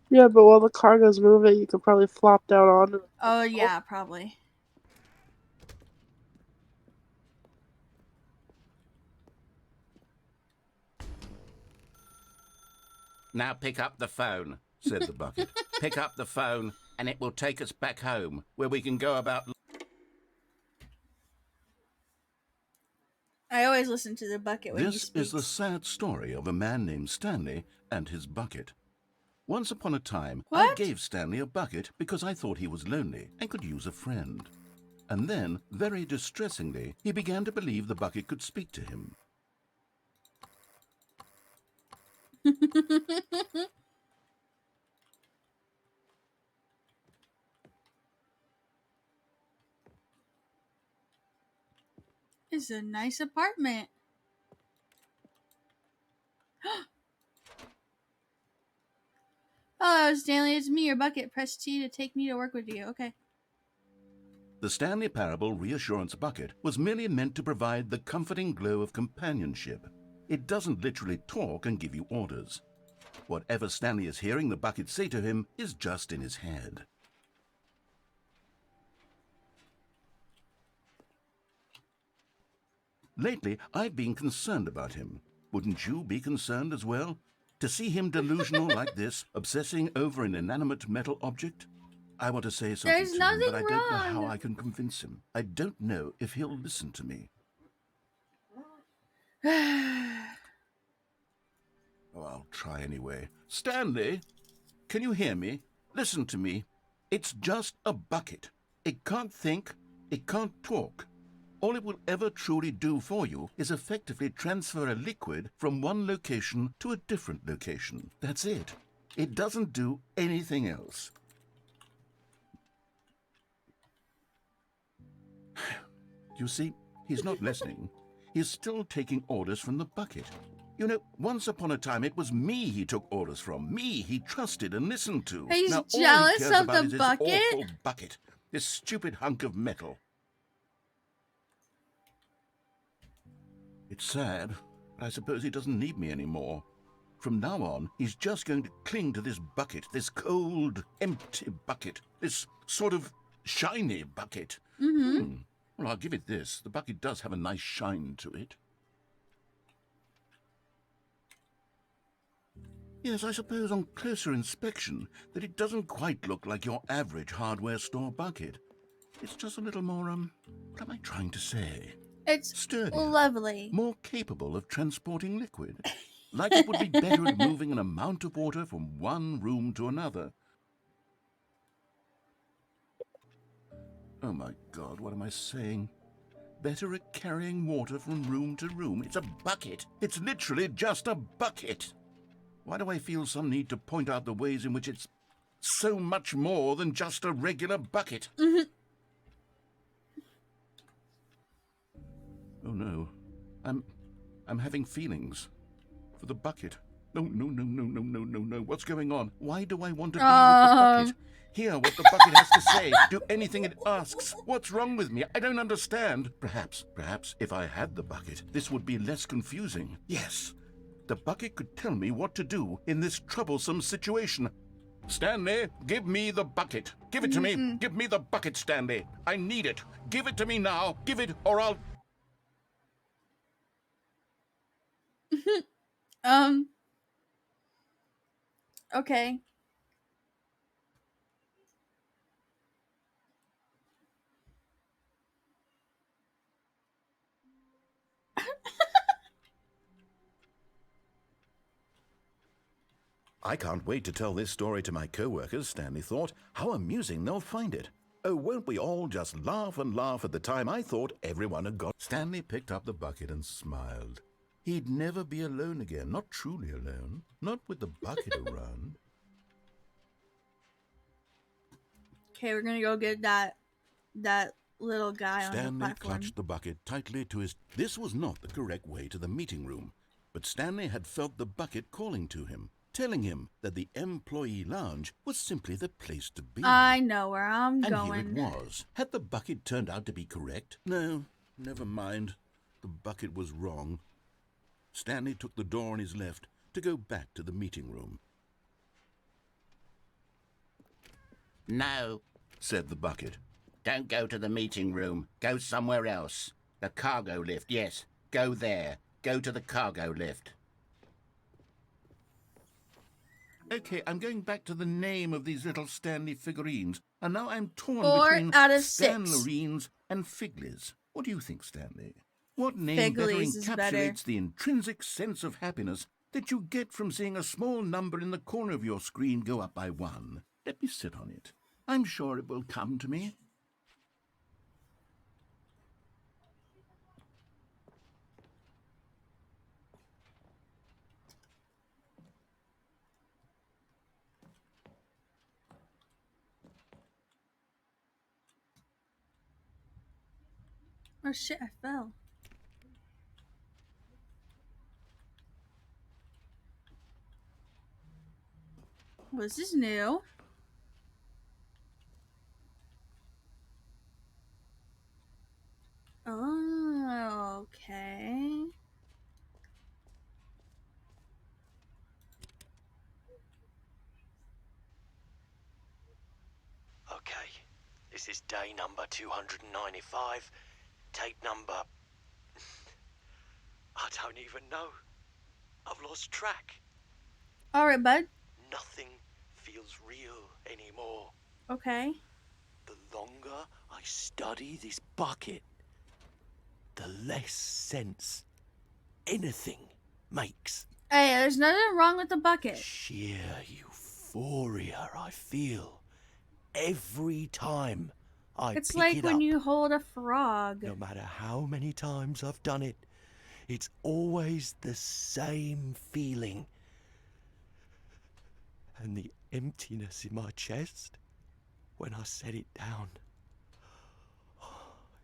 Yeah, but while the cargo's moving, you could probably flop down onto it. Oh, yeah, probably. Now pick up the phone. Said the bucket. Pick up the phone and it will take us back home where we can go about... I always listen to the bucket when he This speaks. is the sad story of a man named Stanley and his bucket. Once upon a time, I What? gave Stanley a bucket because I thought he was lonely and could use a friend. And then, very distressingly, he began to believe the bucket could speak to him. It's a nice apartment. Hello, Stanley. It's me, your bucket. Press T to take me to work with you. Okay. The Stanley Parable Reassurance Bucket was merely meant to provide the comforting glow of companionship. It doesn't literally talk and give you orders. Whatever Stanley is hearing the bucket say to him is just in his head. Lately, I've been concerned about him. Wouldn't you be concerned as well? To see him delusional like this, obsessing over an inanimate metal object? I want to say something There's to him, nothing but I don't know how wrong. I can convince him. I don't know if he'll listen to me. Oh, I'll try anyway. Stanley, can you hear me? Listen to me. It's just a bucket. It can't think. It can't talk. All it will ever truly do for you is effectively transfer a liquid from one location to a different location. That's it. It doesn't do anything else. You see, he's not listening. He's still taking orders from the bucket. You know, once upon a time it was me he took orders from, me he trusted and listened to. He's now all jealous he cares of about the is this bucket? awful bucket, this stupid hunk of metal. It's sad, but I suppose he doesn't need me anymore. From now on, he's just going to cling to this bucket, this cold, empty bucket, this sort of shiny bucket. Mm-hmm. Well, I'll give it this. The bucket does have a nice shine to it. Yes, I suppose on closer inspection that it doesn't quite look like your average hardware store bucket. It's just a little more, what am I trying to say? It's Sturdier, lovely. more capable of transporting liquid. Like it would be better at moving an amount of water from one room to another. Oh my God, what am I saying? Better at carrying water from room to room. It's a bucket. It's literally just a bucket. Why do I feel some need to point out the ways in which it's so much more than just a regular bucket? Mm-hmm. Oh no, I'm having feelings for the bucket. No. What's going on? Why do I want to be with the bucket? Hear what the bucket has to say. Do anything it asks. What's wrong with me? I don't understand. Perhaps, if I had the bucket, this would be less confusing. Yes, the bucket could tell me what to do in this troublesome situation. Stanley, give me the bucket. Give it to me. Give me the bucket, Stanley. I need it. Give it to me now. Give it, or I'll... Okay. I can't wait to tell this story to my co-workers, Stanley thought. How amusing they'll find it. Oh, won't we all just laugh and laugh at the time I thought everyone had got... Stanley picked up the bucket and smiled. He'd never be alone again, not truly alone, not with the bucket around. Okay, we're gonna go get that little guy on the Stanley platform. clutched the bucket tightly to his... This was not the correct way to the meeting room, but Stanley had felt the bucket calling to him, telling him that the employee lounge was simply the place to be. I know where I'm and going. here it was. Had the bucket turned out to be correct? No, never mind. The bucket was wrong. Stanley took the door on his left to go back to the meeting room. No, Said the bucket. don't go to the meeting room. Go somewhere else. The cargo lift, yes. Go there. Go to the cargo lift. Okay, I'm going back to the name of these little Stanley figurines, and now I'm torn 4 between out of 6. Stanlerines and Figlies. What do you think, Stanley? What name better Figlies is better. encapsulates the intrinsic sense of happiness that you get from seeing a small number in the corner of your screen go up by 1? Let me sit on it. I'm sure it will come to me. Oh shit, I fell. Was this new? Oh, okay. Okay, this is day number 295, tape number... I don't even know. I've lost track. Alright, bud. Nothing feels real anymore. Okay. The longer I study this bucket, the less sense anything makes. Hey, there's nothing wrong with the bucket. Sheer euphoria I feel every time I It's pick like it when up. you hold a frog. No matter how many times I've done it, it's always the same feeling. And the emptiness in my chest when I set it down.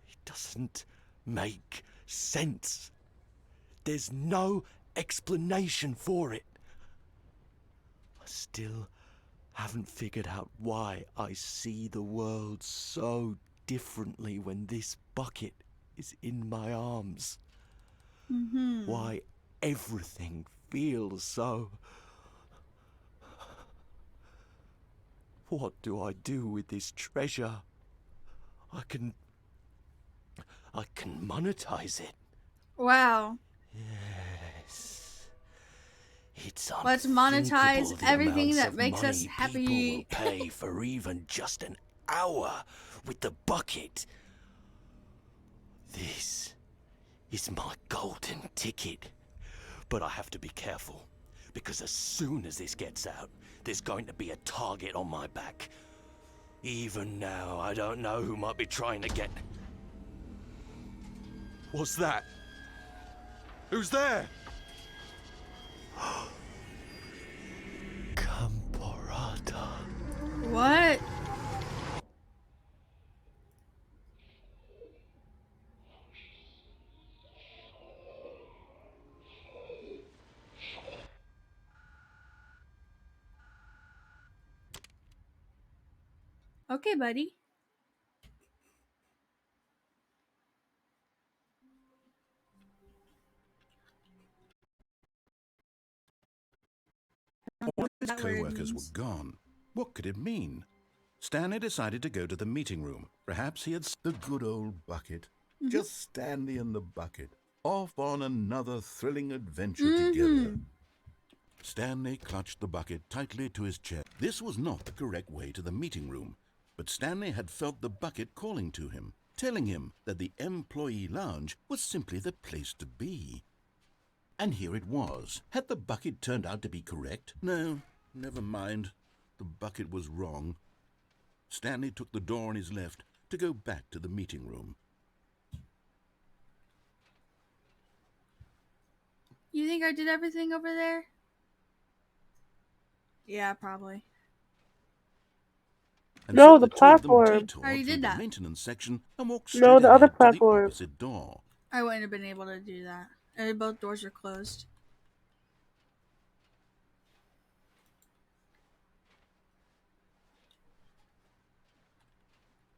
It doesn't make sense. There's no explanation for it. I still haven't figured out why I see the world so differently when this bucket is in my arms. Why everything feels so... What do I do with this treasure? I can monetize it. Wow. Yes. It's Let's monetize unthinkable the everything amounts that of makes us money happy. people will pay for even just an hour with the bucket. This is my golden ticket. But I have to be careful, because as soon as this gets out, there's going to be a target on my back. Even now, I don't know who might be trying to get... What's that? Who's there? Camporata. What? Okay, buddy. All his That word co-workers were means. gone. What could it mean? Stanley decided to go to the meeting room. Perhaps he had the good old bucket. Just Stanley and the bucket, off on another thrilling adventure together. Stanley clutched the bucket tightly to his chest. This was not the correct way to the meeting room, but Stanley had felt the bucket calling to him, telling him that the employee lounge was simply the place to be. And here it was. Had the bucket turned out to be correct? No, never mind. The bucket was wrong. Stanley took the door on his left to go back to the meeting room. You think I did everything over there? Yeah, probably. And No, so the the two of them platform. detoured Already through did the that. maintenance section and walked No, straight the other ahead to the platform. opposite door. I wouldn't have been able to do that. Both doors are closed.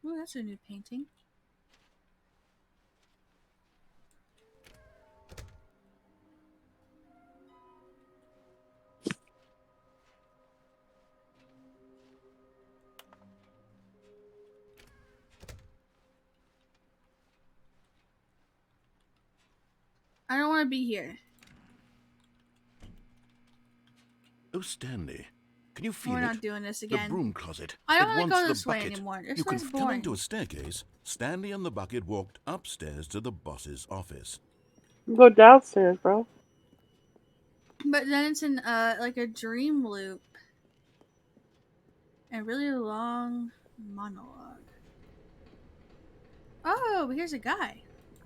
Ooh, that's a new painting. I don't want to be here. Oh, Stanley, can you feel We're it? not doing this The again. broom closet. I don't It want to wants go the this way bucket. anymore. This You can sounds come boring. into a staircase. Stanley and the bucket walked upstairs to the boss's office. Go downstairs, bro. But then it's in like a dream loop. A really long monologue. Oh, here's a guy.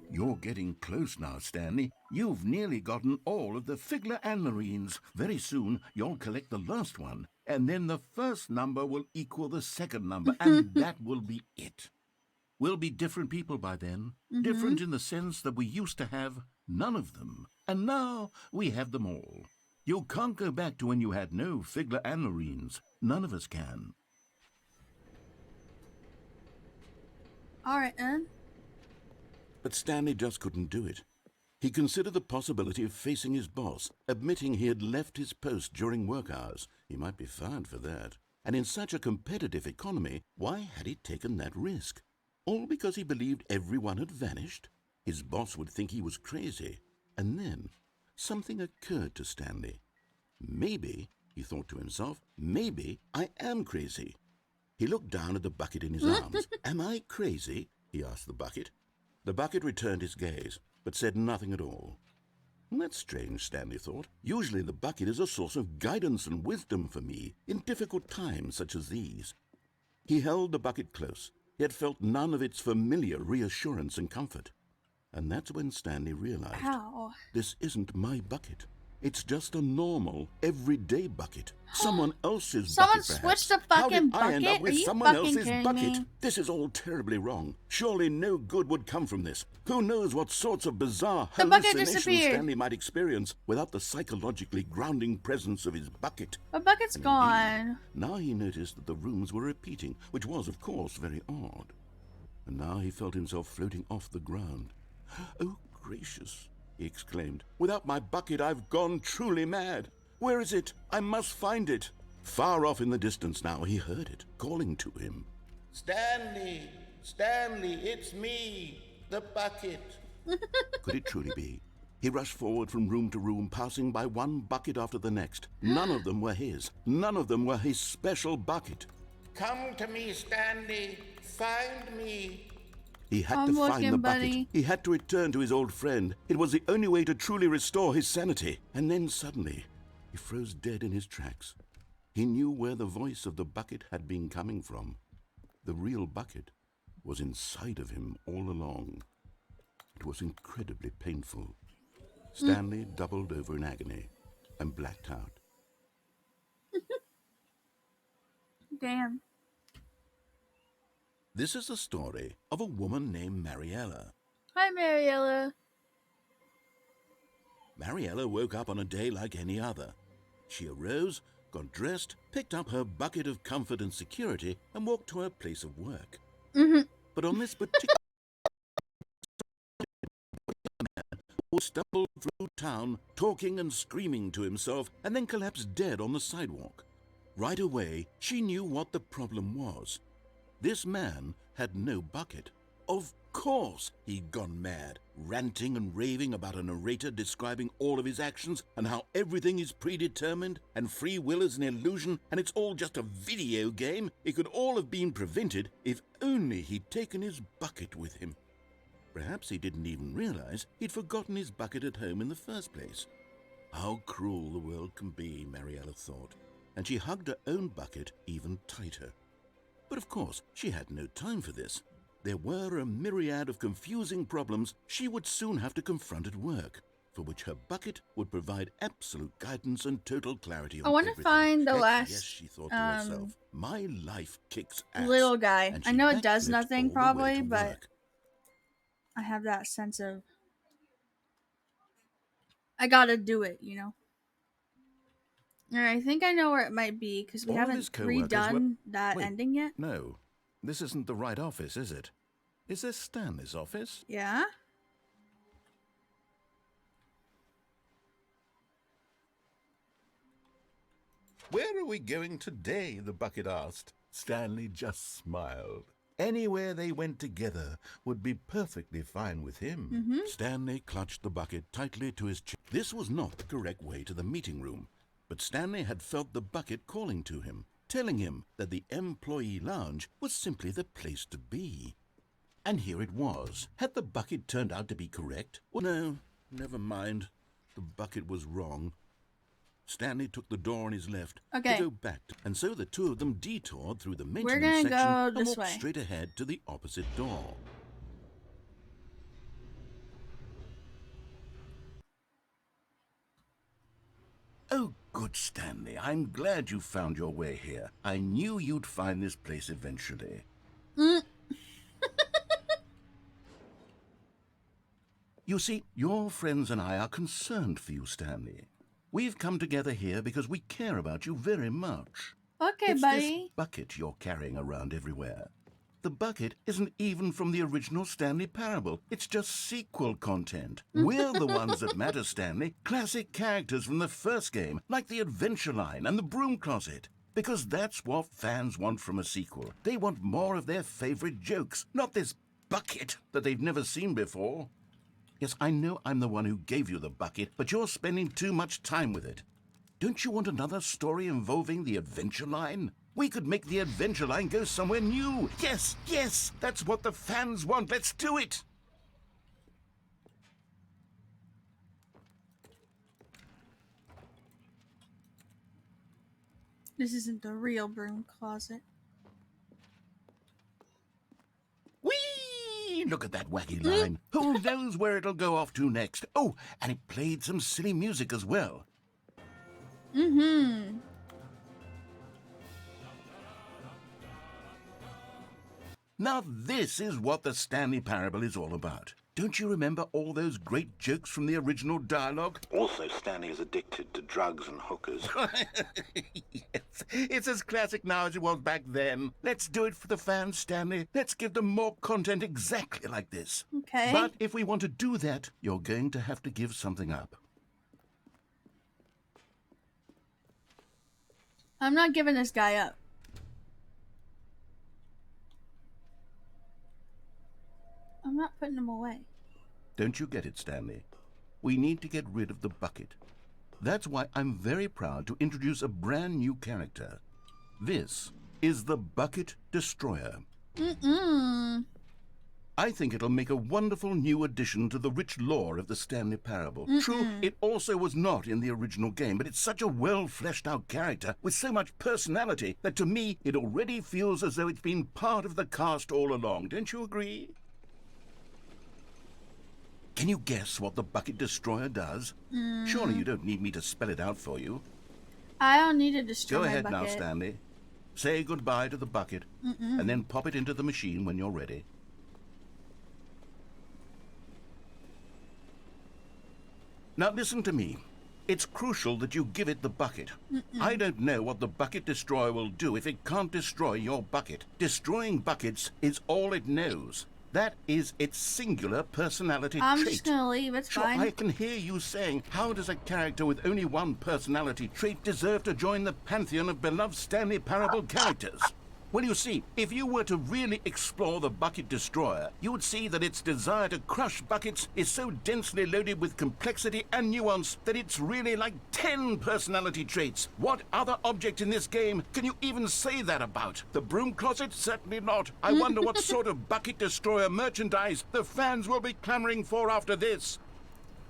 You're getting close now, Stanley. You've nearly gotten all of the Figler and Marines. Very soon, you'll collect the last one, and then the first number will equal the second number, and that will be it. We'll be different people by then. Different in the sense that we used to have none of them, and now we have them all. You can't go back to when you had no Figler and Marines. None of us can. Alright, then. But Stanley just couldn't do it. He considered the possibility of facing his boss, admitting he had left his post during work hours. He might be fired for that. And in such a competitive economy, why had he taken that risk? All because he believed everyone had vanished? His boss would think he was crazy. And then something occurred to Stanley. Maybe, he thought to himself, maybe I am crazy. He looked down at the bucket in his arms. Am I crazy? He asked the bucket. The bucket returned his gaze, but said nothing at all. That's strange, Stanley thought. Usually the bucket is a source of guidance and wisdom for me in difficult times such as these. He held the bucket close, yet felt none of its familiar reassurance and comfort. And that's when Stanley realized, Ow. this isn't my bucket. It's just a normal, everyday bucket. Someone else's Someone bucket, switched perhaps. the How fucking did I end bucket? up with Are you someone fucking else's kidding bucket? me? This is all terribly wrong. Surely no good would come from this. Who knows what sorts of bizarre The bucket hallucinations disappeared. Stanley might experience without the psychologically grounding presence of his bucket. The bucket's And gone. indeed, now he noticed that the rooms were repeating, which was, of course, very odd. And now he felt himself floating off the ground. Oh, gracious, he exclaimed. Without my bucket, I've gone truly mad. Where is it? I must find it. Far off in the distance now, he heard it, calling to him. Stanley! Stanley, it's me, the bucket. Could it truly be? He rushed forward from room to room, passing by one bucket after the next. None of them were his. None of them were his special bucket. Come to me, Stanley. Find me. He had I'm to find looking, the bucket. buddy. He had to return to his old friend. It was the only way to truly restore his sanity. And then suddenly, he froze dead in his tracks. He knew where the voice of the bucket had been coming from. The real bucket was inside of him all along. It was incredibly painful. Stanley doubled over in agony and blacked out. Damn. This is the story of a woman named Mariella. Hi, Mariella. Mariella woke up on a day like any other. She arose, got dressed, picked up her bucket of comfort and security, and walked to her place of work. But on this particular man who stumbled through town, talking and screaming to himself, and then collapsed dead on the sidewalk. Right away, she knew what the problem was. This man had no bucket. Of course he'd gone mad, ranting and raving about a narrator describing all of his actions and how everything is predetermined and free will is an illusion and it's all just a video game. It could all have been prevented if only he'd taken his bucket with him. Perhaps he didn't even realize he'd forgotten his bucket at home in the first place. How cruel the world can be, Mariella thought, and she hugged her own bucket even tighter. But of course, she had no time for this. There were a myriad of confusing problems she would soon have to confront at work, for which her bucket would provide absolute guidance and total clarity on I want to everything. find the Heck, last yes, she thought to herself, my life kicks ass. little guy. And I she know it does backflipped nothing all the way probably, to but work. I have that sense of I gotta do it, you know. Alright, I think I know where it might be because we All of haven't his co-workers redone that Wait, ending yet. No, this isn't the right office, is it? Is this Stanley's office? Yeah. Where are we going today? The bucket asked. Stanley just smiled. Anywhere they went together would be perfectly fine with him. Stanley clutched the bucket tightly to his chest. This was not the correct way to the meeting room, but Stanley had felt the bucket calling to him, telling him that the employee lounge was simply the place to be. And here it was. Had the bucket turned out to be correct? Well, no, never mind. The bucket was wrong. Stanley took the door on his left to go back, and so the two of them detoured through the maintenance section and walked straight ahead to the opposite door. Oh, good Stanley, I'm glad you found your way here. I knew you'd find this place eventually. You see, your friends and I are concerned for you, Stanley. We've come together here because we care about you very much. Okay, It's buddy. this bucket you're carrying around everywhere. The bucket isn't even from the original Stanley Parable. It's just sequel content. We're the ones that matter, Stanley. Classic characters from the first game, like the Adventure Line and the Broom Closet. Because that's what fans want from a sequel. They want more of their favorite jokes, not this bucket that they've never seen before. Yes, I know I'm the one who gave you the bucket, but you're spending too much time with it. Don't you want another story involving the Adventure Line? We could make the Adventure Line go somewhere new. Yes, yes, that's what the fans want. Let's do it. This isn't the real broom closet. Whee! Look at that wacky line. Who knows where it'll go off to next? Oh, and it played some silly music as well. Mm-hmm. Now this is what the Stanley Parable is all about. Don't you remember all those great jokes from the original dialogue? Also, Stanley is addicted to drugs and hookers. Yes, it's as classic now as it was back then. Let's do it for the fans, Stanley. Let's give them more content exactly like this. Okay. But if we want to do that, you're going to have to give something up. I'm not giving this guy up. I'm not putting him away. Don't you get it, Stanley? We need to get rid of the bucket. That's why I'm very proud to introduce a brand new character. This is the Bucket Destroyer. I think it'll make a wonderful new addition to the rich lore of the Stanley Parable. True, it also was not in the original game, but it's such a well-fleshed-out character with so much personality that to me it already feels as though it's been part of the cast all along. Don't you agree? Can you guess what the Bucket Destroyer does? Surely you don't need me to spell it out for you. I don't need to destroy Go my ahead bucket. now, Stanley. Say goodbye to the bucket, and then pop it into the machine when you're ready. Now listen to me. It's crucial that you give it the bucket. I don't know what the Bucket Destroyer will do if it can't destroy your bucket. Destroying buckets is all it knows. That is its singular personality I'm trait. just gonna leave, it's Sure, fine. I can hear you saying, how does a character with only one personality trait deserve to join the pantheon of beloved Stanley Parable characters? Well, you see, if you were to really explore the Bucket Destroyer, you would see that its desire to crush buckets is so densely loaded with complexity and nuance that it's really like 10 personality traits. What other object in this game can you even say that about? The broom closet? Certainly not. I wonder what sort of Bucket Destroyer merchandise the fans will be clamoring for after this.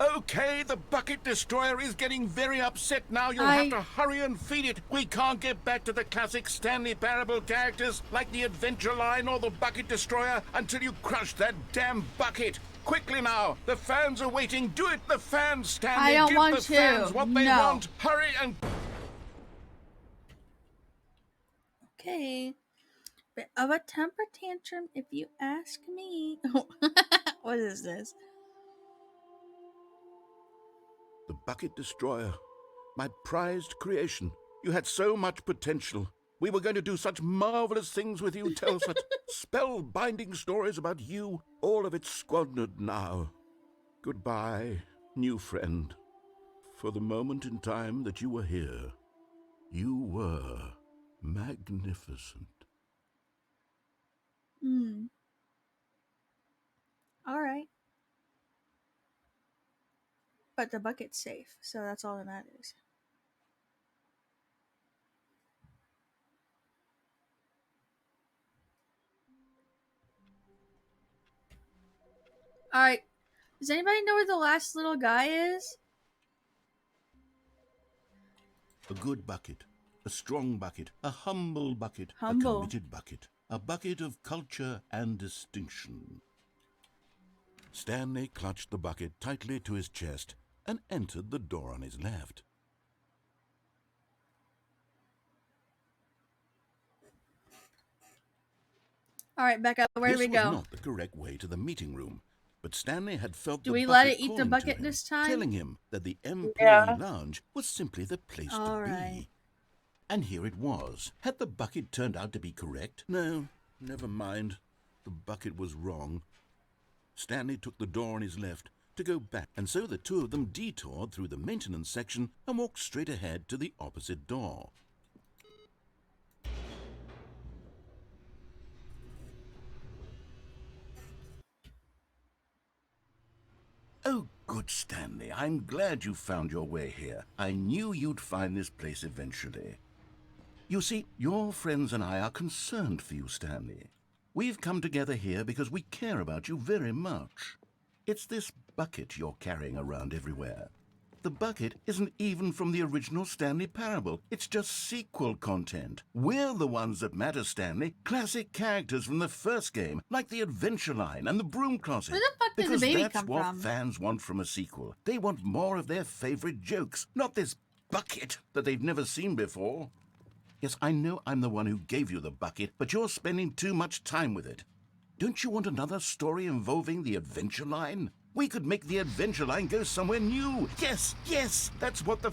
Okay, the Bucket Destroyer is getting very upset now. You'll have to hurry and feed it. We can't get back to the classic Stanley Parable characters like the Adventure Line or the Bucket Destroyer until you crush that damn bucket. Quickly now, the fans are waiting. Do it, the fans, Stanley. I don't Give want the to. fans what they No. want. Hurry and... Okay. Bit of a temper tantrum, if you ask me. What is this? The Bucket Destroyer, my prized creation. You had so much potential. We were going to do such marvelous things with you, tell such spellbinding stories about you. All of it squandered now. Goodbye, new friend. For the moment in time that you were here, you were magnificent. All right. But the bucket's safe, so that's all that matters. Alright. Does anybody know where the last little guy is? A good bucket, a strong bucket, a humble bucket, Humble. a committed bucket, a bucket of culture and distinction. Stanley clutched the bucket tightly to his chest and entered the door on his left. Alright, Becca, where do we This was go? not the correct way to the meeting room, but Stanley had felt Do the we bucket let it eat the calling to bucket him, this time? telling him that the employee Yeah. lounge was simply the place to Alright. be. And here it was. Had the bucket turned out to be correct? No, never mind. The bucket was wrong. Stanley took the door on his left to go back, and so the two of them detoured through the maintenance section and walked straight ahead to the opposite door. Oh, good Stanley. I'm glad you found your way here. I knew you'd find this place eventually. You see, your friends and I are concerned for you, Stanley. We've come together here because we care about you very much. It's this bucket you're carrying around everywhere. The bucket isn't even from the original Stanley Parable. It's just sequel content. We're the ones that matter, Stanley. Classic characters from the first game, like the Adventure Line and the Broom Closet. Where the fuck did the Because baby that's come what from? fans want from a sequel. They want more of their favorite jokes, not this bucket that they've never seen before. Yes, I know I'm the one who gave you the bucket, but you're spending too much time with it. Don't you want another story involving the adventure line? We could make the adventure line go somewhere new. Yes, yes, that's what the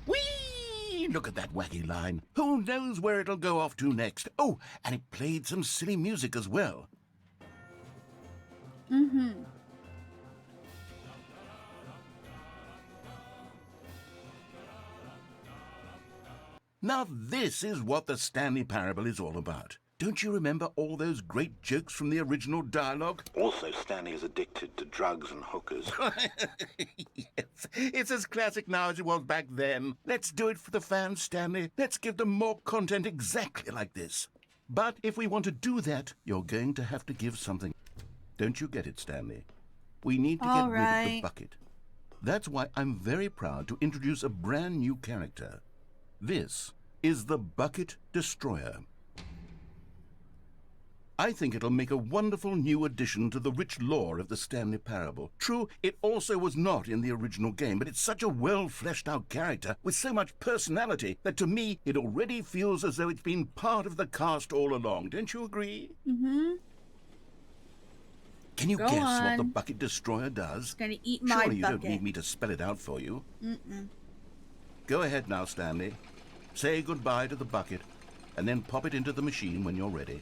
Whee! Look at that wacky line. Who knows where it'll go off to next? Oh, and it played some silly music as well. Mm-hmm. Now this is what the Stanley Parable is all about. Don't you remember all those great jokes from the original dialogue? Also, Stanley is addicted to drugs and hookers. Yes, it's as classic now as it was back then. Let's do it for the fans, Stanley. Let's give them more content exactly like this. But if we want to do that, you're going to have to give something. Don't you get it, Stanley? We need to get rid of the bucket. That's why I'm very proud to introduce a brand new character. This is the Bucket Destroyer. I think it'll make a wonderful new addition to the rich lore of the Stanley Parable. True, it also was not in the original game, but it's such a well-fleshed-out character with so much personality that to me it already feels as though it's been part of the cast all along. Don't you agree? Mm-hmm. Can you Go guess on. what the Bucket Destroyer does? It's gonna eat my Surely you bucket. don't need me to spell it out for you. Mm-mm. Go ahead now, Stanley. Say goodbye to the bucket, and then pop it into the machine when you're ready.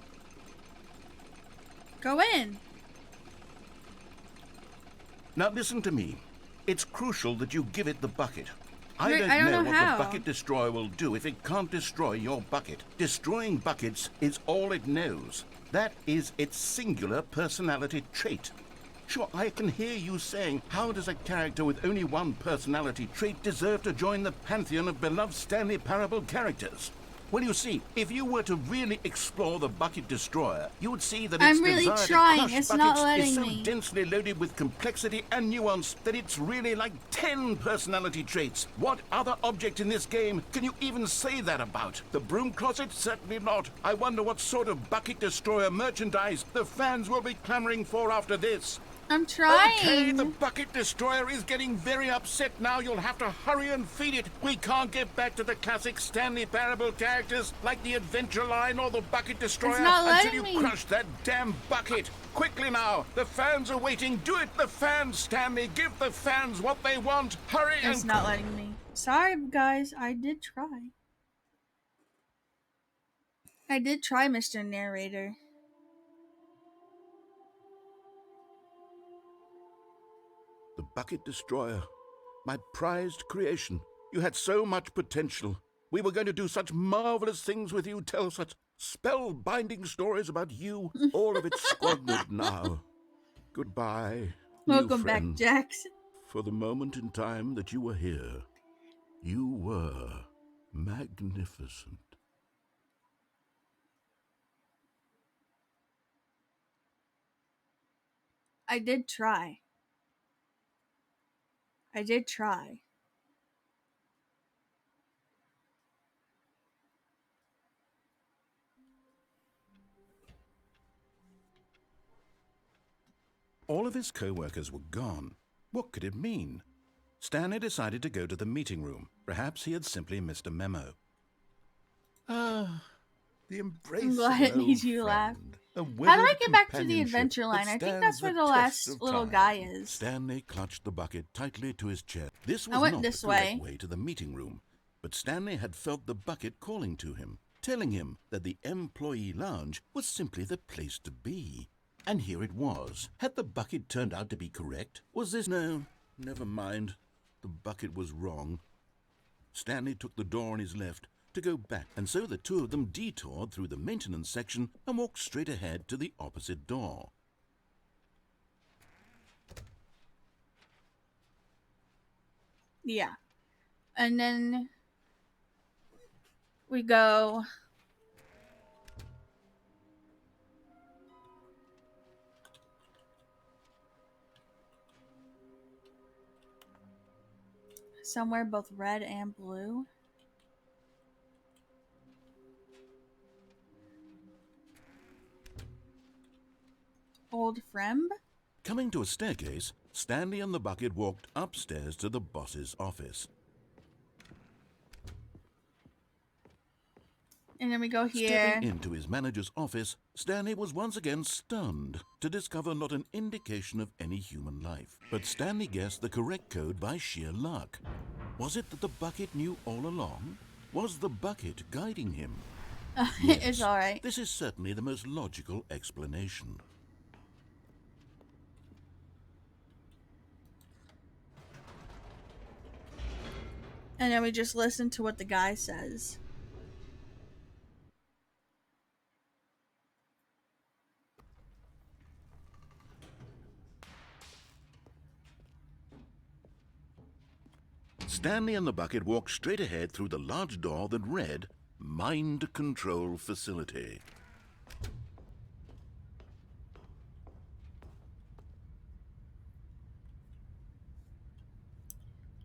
Go in. Now listen to me. It's crucial that you give it the bucket. I Wait, don't know what how. the Bucket Destroyer will do if it can't destroy your bucket. Destroying buckets is all it knows. That is its singular personality trait. Sure, I can hear you saying, how does a character with only one personality trait deserve to join the pantheon of beloved Stanley Parable characters? Well, you see, if you were to really explore the Bucket Destroyer, you would see that its I'm really desire trying. to crush It's buckets not letting is so me. densely loaded with complexity and nuance that it's really like 10 personality traits. What other object in this game can you even say that about? The broom closet? Certainly not. I wonder what sort of Bucket Destroyer merchandise the fans will be clamoring for after this. I'm trying. Okay, the Bucket Destroyer is getting very upset now. You'll have to hurry and feed it. We can't get back to the classic Stanley Parable characters like the Adventure Line or the Bucket Destroyer It's not until letting you me. crush that damn bucket. Quickly now, the fans are waiting. Do it, the fans, Stanley. Give the fans what they want. Hurry It's and... not letting me. Sorry, guys. I did try. I did try, Mr. Narrator. The Bucket Destroyer. My prized creation. You had so much potential. We were going to do such marvelous things with you, tell such spellbinding stories about you. All of it squandered now. Goodbye, Welcome new back, friend. Jackson. For the moment in time that you were here, you were magnificent. I did try. I did try. All of his co-workers were gone. What could it mean? Stanley decided to go to the meeting room. Perhaps he had simply missed a memo. Ah, the embrace I'm glad of it an made old you laugh. friend, a How do I weathered get back to the companionship adventure that line? I think stands that's where the test last of little time. guy is. Stanley clutched the bucket tightly to his chest. This I was went not this the correct way. way to the meeting room, but Stanley had felt the bucket calling to him, telling him that the employee lounge was simply the place to be. And here it was. Had the bucket turned out to be correct? Was this... No, never mind. The bucket was wrong. Stanley took the door on his left to go back, and so the two of them detoured through the maintenance section and walked straight ahead to the opposite door. Yeah. And then we go somewhere both red and blue. Old Fremb? Coming to a staircase, Stanley and the bucket walked upstairs to the boss's office. And then we go here. Stepping into his manager's office, Stanley was once again stunned to discover not an indication of any human life. But Stanley guessed the correct code by sheer luck. Was it that the bucket knew all along? Was the bucket guiding him? It's Yes, alright. this is certainly the most logical explanation. And then we just listen to what the guy says. Stanley and the bucket walked straight ahead through the large door that read, Mind Control Facility.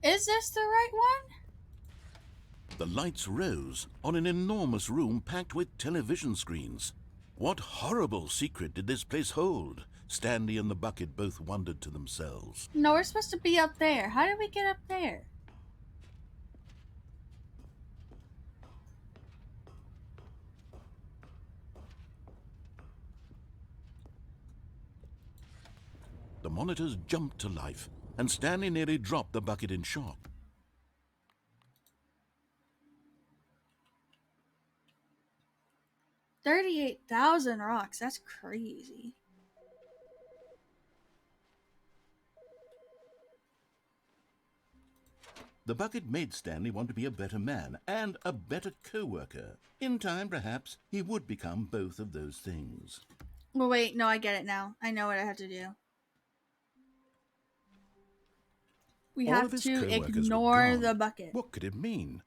Is this the right one? The lights rose on an enormous room packed with television screens. What horrible secret did this place hold? Stanley and the bucket both wondered to themselves. No, we're supposed to be up there. How did we get up there? The monitors jumped to life, and Stanley nearly dropped the bucket in shock. $38,000 rocks. That's crazy. The bucket made Stanley want to be a better man and a better co-worker. In time, perhaps, he would become both of those things. Well, wait. No, I get it now. I know what I have to do. We All have of his to co-workers were ignore gone. the bucket. What could it mean?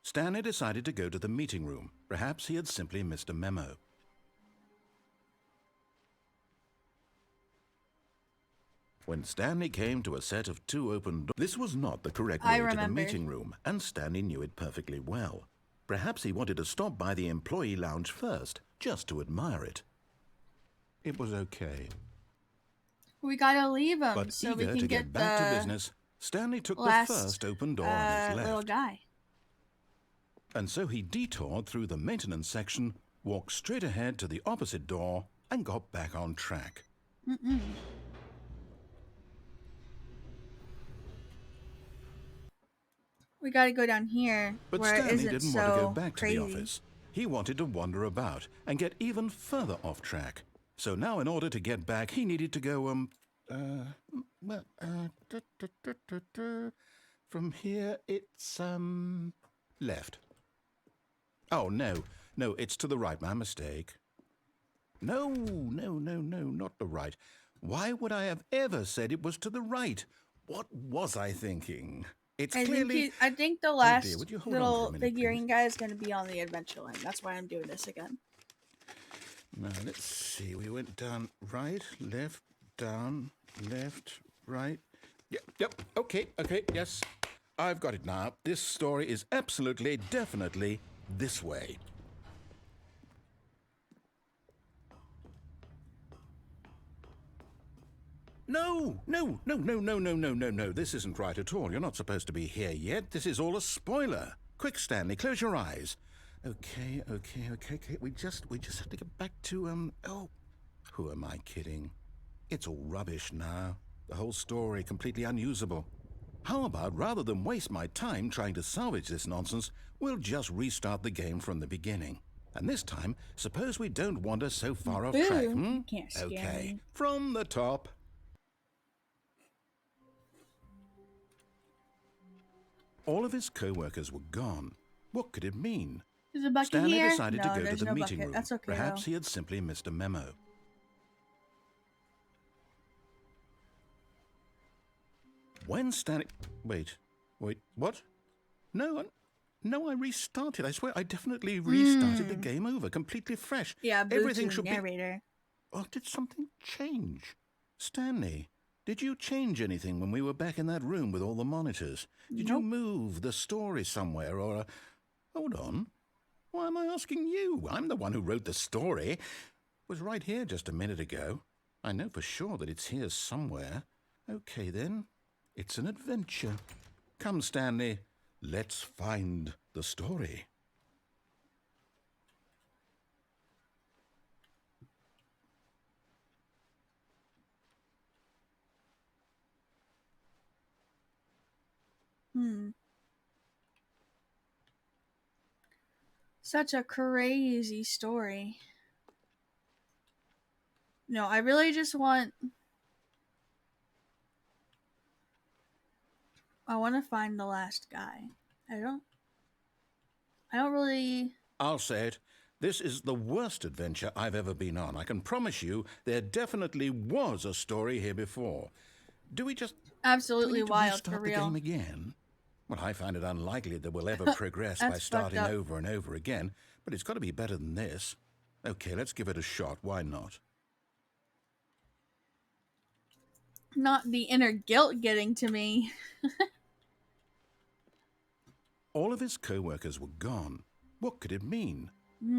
Stanley decided to go to the meeting room. Perhaps he had simply missed a memo. When Stanley came to a set of two open doors, this was not the correct way to the meeting room, and Stanley knew it perfectly well. Perhaps he wanted to stop by the employee lounge first, just to admire it. It was okay. We gotta leave him But so we eager can to get get back the to business, Stanley took the last, first open door on his left. little guy. And so he detoured through the maintenance section, walked straight ahead to the opposite door, and got back on track. We gotta go down here But where it Stanley isn't didn't so want to go back crazy. to the office. He wanted to wander about and get even further off track. So now in order to get back, he needed to go, from here it's, left. Oh, no, it's to the right, my mistake. No, not the right. Why would I have ever said it was to the right? What was I thinking? It's clearly... I think the Oh last dear, would you hold on for little a minute, figurine please? guy is gonna be on the adventure line. That's why I'm doing this again. Now, let's see. We went down, right, left, down, left, right. Yep, okay, yes. I've got it now. This story is absolutely, definitely this way. No. This isn't right at all. You're not supposed to be here yet. This is all a spoiler. Quick, Stanley, close your eyes. Okay. We just have to get back to, oh, who am I kidding? It's all rubbish now. The whole story completely unusable. How about, rather than waste my time trying to salvage this nonsense, we'll just restart the game from the beginning. And this time, suppose we don't wander so far off track, You can't scare Okay, me. from the top. All of his co-workers were gone. What could it mean? There's a bucket Stanley here. decided No, to go to there's the no meeting bucket. room. That's okay. Perhaps though. he had simply missed a memo. When Stanley... Wait, what? No, I restarted. I swear I definitely restarted the game over, completely fresh. Yeah, Everything Bluetooth should narrator. be... Oh, did something change? Stanley, did you change anything when we were back in that room with all the monitors? Did you move the story somewhere or... Hold on. Why am I asking you? I'm the one who wrote the story. It was right here just a minute ago. I know for sure that it's here somewhere. Okay, then. It's an adventure. Come, Stanley. Let's find the story. Such a crazy story. No, I really just want... I want to find the last guy. I don't really... I'll say it. This is the worst adventure I've ever been on. I can promise you there definitely was a story here before. Do we Absolutely need to wild, restart for the real. game again? Well, I find it unlikely that we'll ever progress by starting over and over again, but it's got to be better than this. Okay, let's give it a shot. Why not? Not the inner guilt getting to me. All of his co-workers were gone. What could it mean?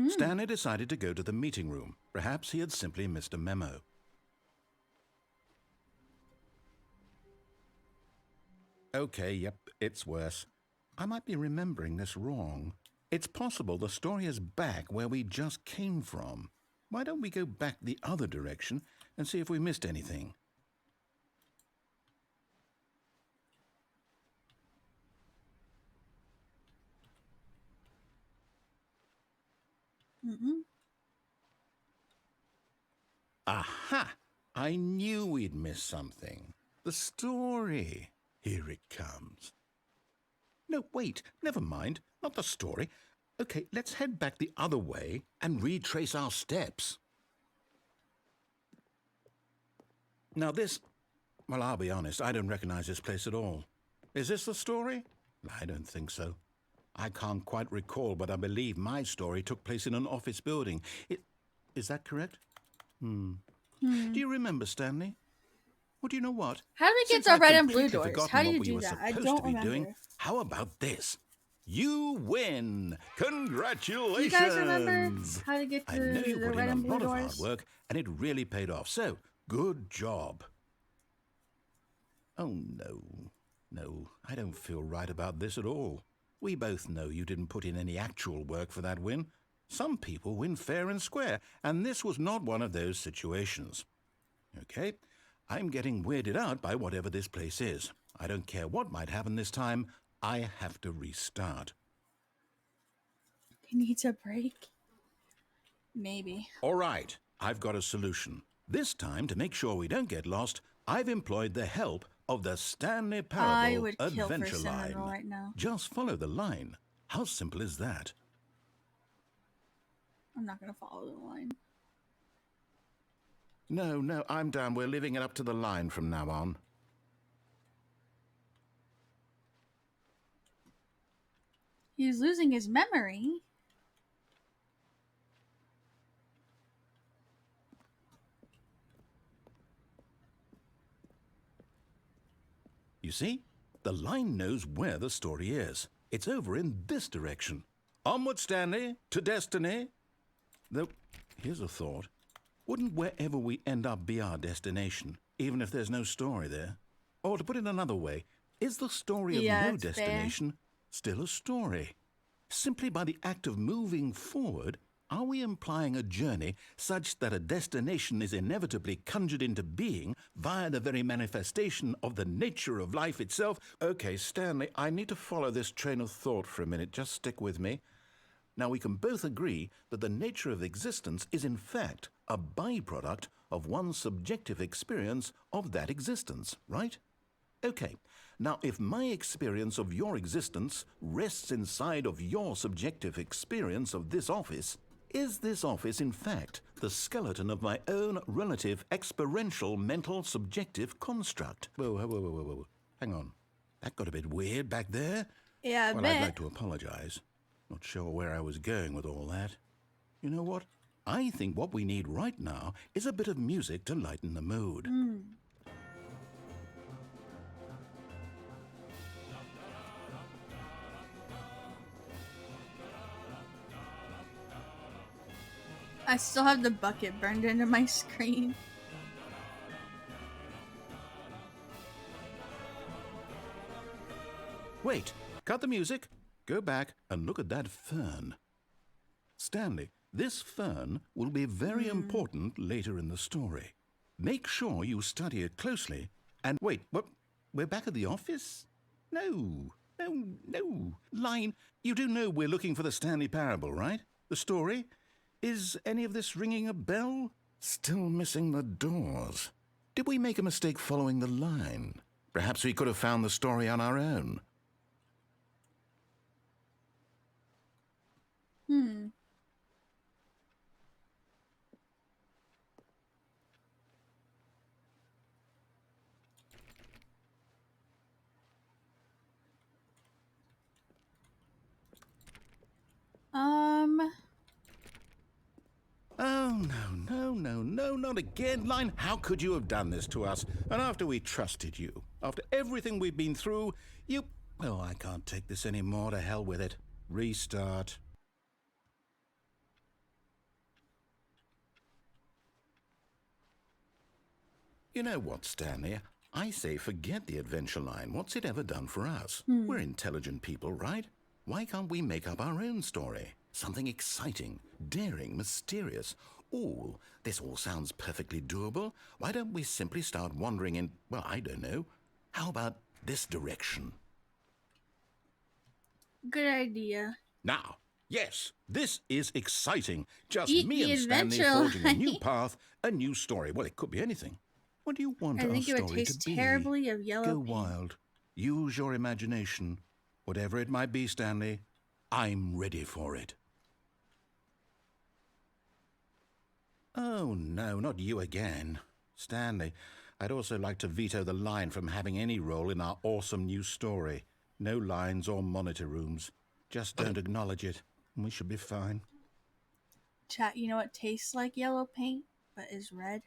Stanley decided to go to the meeting room. Perhaps he had simply missed a memo. Okay, yep, it's worse. I might be remembering this wrong. It's possible the story is back where we just came from. Why don't we go back the other direction and see if we missed anything? Aha! I knew we'd miss something. The story. Here it comes. No, wait, never mind. Not the story. Okay, let's head back the other way and retrace our steps. Now this... Well, I'll be honest, I don't recognize this place at all. Is this the story? I don't think so. I can't quite recall, but I believe my story took place in an office building. Is that correct? Do you remember, Stanley? Well, do you know what? How do we get the red and blue doors? How do you do that? I don't remember. How about this? You win! Congratulations! Do you guys remember how to get I know you the put red in and a blue lot of hard doors? work, and it really paid off. So, good job. Oh, no, I don't feel right about this at all. We both know you didn't put in any actual work for that win. Some people win fair and square, and this was not one of those situations. Okay, I'm getting weirded out by whatever this place is. I don't care what might happen this time. I have to restart. He needs a break. Maybe. All right, I've got a solution. This time, to make sure we don't get lost, I've employed the help of the Stanley Parable I would kill for Adventure cinnamon Line. roll right now. Just follow the line. How simple is that? I'm not gonna follow the line. No, I'm done. We're leaving it up to the line from now on. He's losing his memory. You see? The line knows where the story is. It's over in this direction. Onward, Stanley, to destiny. Though, here's a thought. Wouldn't wherever we end up be our destination, even if there's no story there? Or to put it another way, is the story of no destination still a story? Simply by the act of moving forward, are we implying a journey such that a destination is inevitably conjured into being via the very manifestation of the nature of life itself? Okay, Stanley, I need to follow this train of thought for a minute. Just stick with me. Now, we can both agree that the nature of existence is in fact a byproduct of one's subjective experience of that existence, right? Okay, now if my experience of your existence rests inside of your subjective experience of this office, is this office in fact the skeleton of my own relative experiential mental subjective construct? Whoa. Hang on. That got a bit weird back there. Yeah, Well, I'd like to apologize. Not sure where I was going with all that. You know what? I think what we need right now is a bit of music to lighten the mood. I still have the bucket burned into my screen. Wait, cut the music. Go back and look at that fern. Stanley, this fern will be very important later in the story. Make sure you study it closely. And wait, what? We're back at the office? No, No, no. Line, you do know we're looking for the Stanley Parable, right? The story? Is any of this ringing a bell? Still missing the doors. Did we make a mistake following the line? Perhaps we could have found the story on our own. Oh, no, not again, Line. How could you have done this to us? And after we trusted you, after everything we've been through, you... Oh, I can't take this anymore. To hell with it. Restart. You know what, Stanley? I say forget the adventure line. What's it ever done for us? We're intelligent people, right? Why can't we make up our own story? Something exciting, daring, mysterious. Ooh, this all sounds perfectly doable. Why don't we simply start wandering in, well, I don't know. How about this direction? Good idea. Now, yes, this is exciting. Just Eat me the and Stanley adventure forging a new line. path, a new story. Well, it could be anything. What do you want I our think it would story taste to be? terribly of yellow Go paint. wild. Use your imagination. Whatever it might be, Stanley, I'm ready for it. Oh, no, not you again. Stanley, I'd also like to veto the line from having any role in our awesome new story. No lines or monitor rooms. Just don't acknowledge it, and we should be fine. Chat, you know what tastes like yellow paint, but is red?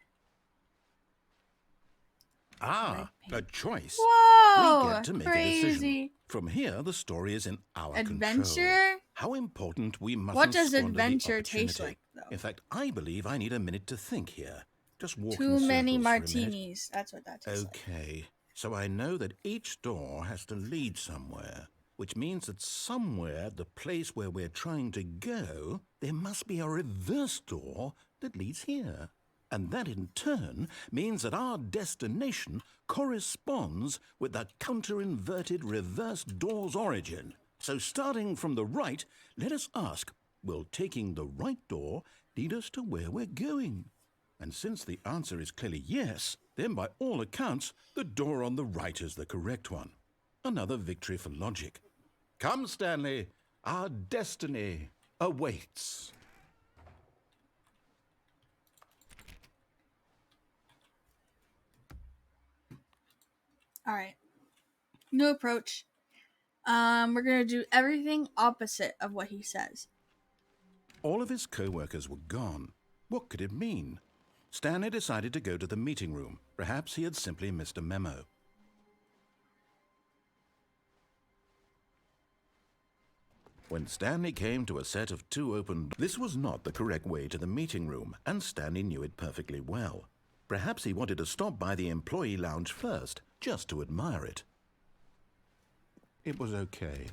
Ah, a choice. Whoa! We get to make a Crazy. decision. From here, the story is in our control. Adventure? How important we mustn't What does squander the adventure taste opportunity. like, though? In fact, I believe I need a minute to think here. Just walk Too in many circles for a minute. martinis. That's what that tastes like. Okay, so I know that each door has to lead somewhere, which means that somewhere, the place where we're trying to go, there must be a reverse door that leads here. And that in turn means that our destination corresponds with the counter-inverted reverse door's origin. So starting from the right, let us ask, will taking the right door lead us to where we're going? And since the answer is clearly yes, then by all accounts, the door on the right is the correct one. Another victory for logic. Come, Stanley, our destiny awaits. All right. New approach. We're gonna do everything opposite of what he says. All of his co-workers were gone. What could it mean? Stanley decided to go to the meeting room. Perhaps he had simply missed a memo. When Stanley came to a set of two open doors, this was not the correct way to the meeting room, and Stanley knew it perfectly well. Perhaps he wanted to stop by the employee lounge first, just to admire it. It was okay.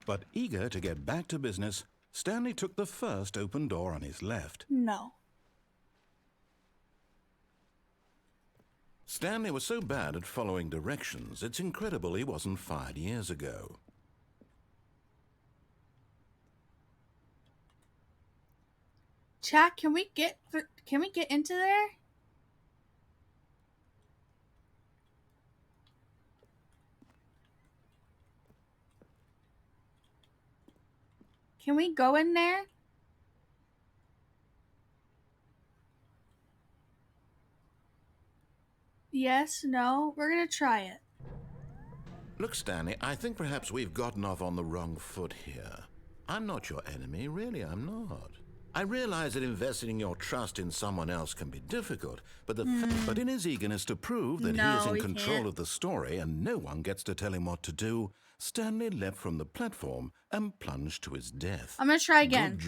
But eager to get back to business, Stanley took the first open door on his left. No. Stanley was so bad at following directions, it's incredible he wasn't fired years ago. Chat, can we get into there? Can we go in there? Yes, no, we're gonna try it. Look, Stanley, I think perhaps we've gotten off on the wrong foot here. I'm not your enemy, really, I'm not. I realize that investing your trust in someone else can be difficult, but but in his eagerness to prove that he is in control of the story and no one gets to tell him what to do, Stanley leapt from the platform and plunged to his death. I'm gonna try again.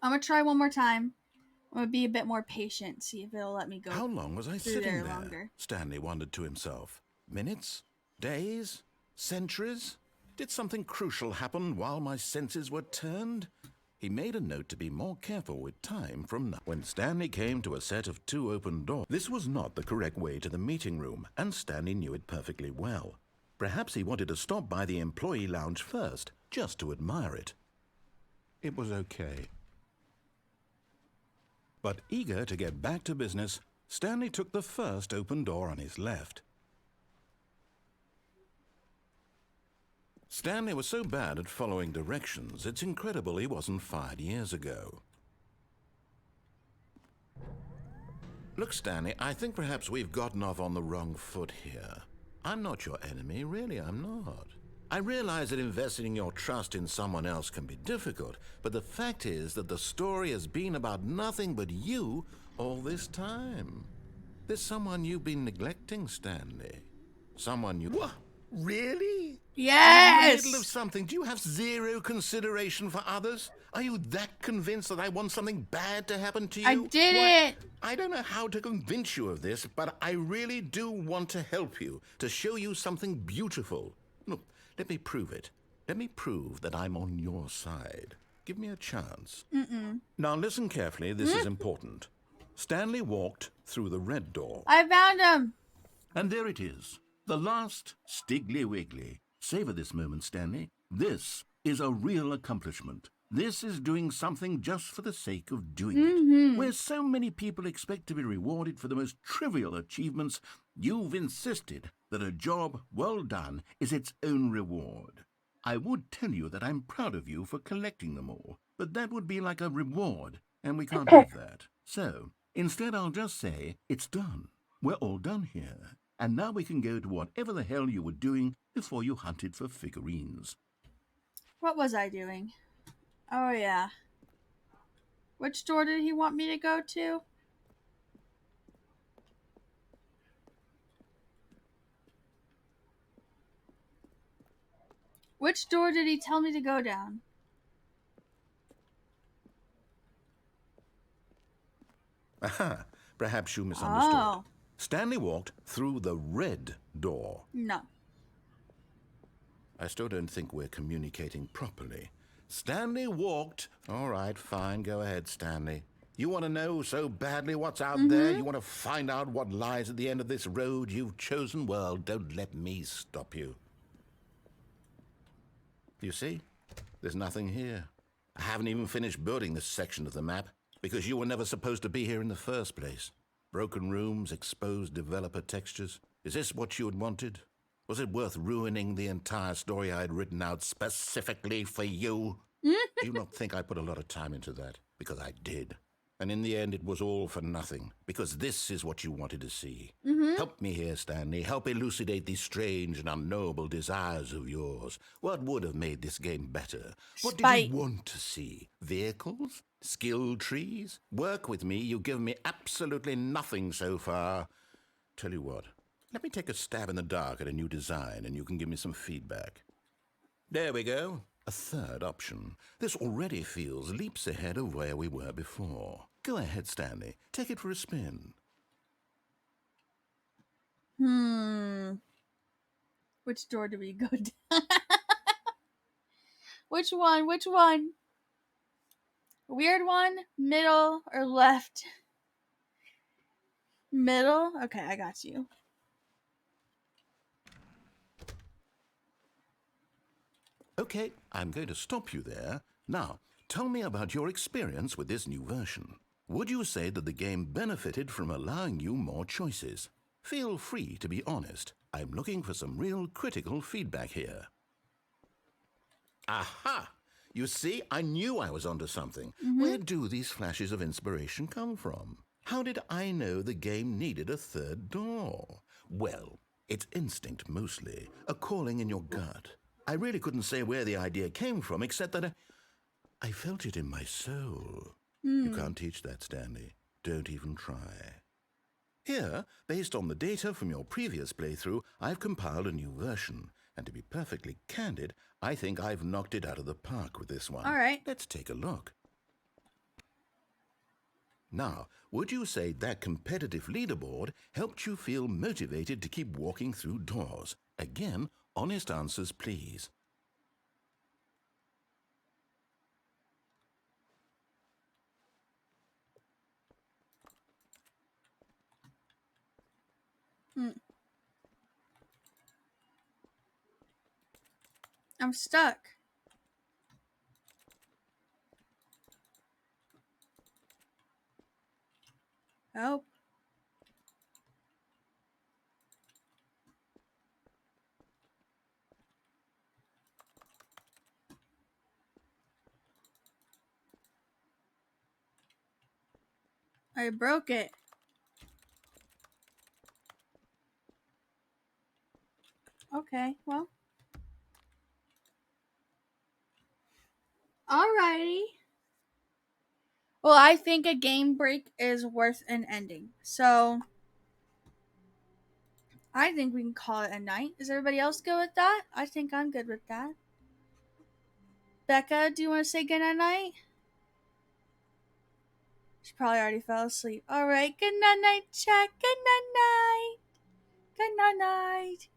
I'm gonna try one more time. I'm gonna be a bit more patient, see if it'll let me go. How long was I through sitting there there? longer. Stanley wondered to himself. Minutes? Days? Centuries? Did something crucial happen while my senses were turned? He made a note to be more careful with time from now. When Stanley came to a set of 2 open doors, this was not the correct way to the meeting room, and Stanley knew it perfectly well. Perhaps he wanted to stop by the employee lounge first, just to admire it. It was okay. But eager to get back to business, Stanley took the first open door on his left. Stanley was so bad at following directions, it's incredible he wasn't fired years ago. Look, Stanley, I think perhaps we've gotten off on the wrong foot here. I'm not your enemy, really, I'm not. I realize that investing your trust in someone else can be difficult, but the fact is that the story has been about nothing but you all this time. There's someone you've been neglecting, Stanley. Someone you... What? Really? Yes! In the middle of something, do you have zero consideration for others? Are you that convinced that I want something bad to happen to you? I did it! I don't know how to convince you of this, but I really do want to help you, to show you something beautiful. Look, let me prove it. Let me prove that I'm on your side. Give me a chance. Now listen carefully, this is important. Stanley walked through the red door. I found him! And there it is. The last Stiggly Wiggly. Savor this moment, Stanley. This is a real accomplishment. This is doing something just for the sake of doing it. Where so many people expect to be rewarded for the most trivial achievements, you've insisted that a job well done is its own reward. I would tell you that I'm proud of you for collecting them all, but that would be like a reward, and we can't have that. So, instead I'll just say, it's done. We're all done here. And now we can go to whatever the hell you were doing before you hunted for figurines. What was I doing? Oh, yeah. Which door did he want me to go to? Which door did he tell me to go down? Aha, perhaps you misunderstood. Oh. Stanley walked through the red door. No. I still don't think we're communicating properly. Stanley walked... All right, fine, go ahead, Stanley. You want to know so badly what's out there? You want to find out what lies at the end of this road you've chosen? Well, don't let me stop you. You see? There's nothing here. I haven't even finished building this section of the map, because you were never supposed to be here in the first place. Broken rooms, exposed developer textures. Is this what you had wanted? Was it worth ruining the entire story I had written out specifically for you? Do you not think I put a lot of time into that? Because I did. And in the end, it was all for nothing, because this is what you wanted to see. Help me here, Stanley. Help elucidate these strange and unknowable desires of yours. What would have made this game better? What did you want to see? Vehicles? Skill trees? Work with me. You've given me absolutely nothing so far. Tell you what, let me take a stab in the dark at a new design, and you can give me some feedback. There we go. A third option. This already feels leaps ahead of where we were before. Go ahead, Stanley. Take it for a spin. Which door do we go down? Which one? Which one? Weird one? Middle or left? Middle? Okay, I got you. Okay, I'm going to stop you there. Now, tell me about your experience with this new version. Would you say that the game benefited from allowing you more choices? Feel free to be honest. I'm looking for some real critical feedback here. Aha! You see, I knew I was onto something. Where do these flashes of inspiration come from? How did I know the game needed a third door? Well, it's instinct mostly, a calling in your gut. I really couldn't say where the idea came from, except that I felt it in my soul. You can't teach that, Stanley. Don't even try. Here, based on the data from your previous playthrough, I've compiled a new version. And to be perfectly candid, I think I've knocked it out of the park with this one. All right. Let's take a look. Now, would you say that competitive leaderboard helped you feel motivated to keep walking through doors? Again, honest answers, please. I'm stuck. Help. I broke it. Okay, well. Alrighty. Well, I think a game break is worth an ending. So, I think we can call it a night. Is everybody else good with that? I think I'm good with that. Becca, do you want to say good night? She probably already fell asleep. Alright, good night, chat. Good night. Good night.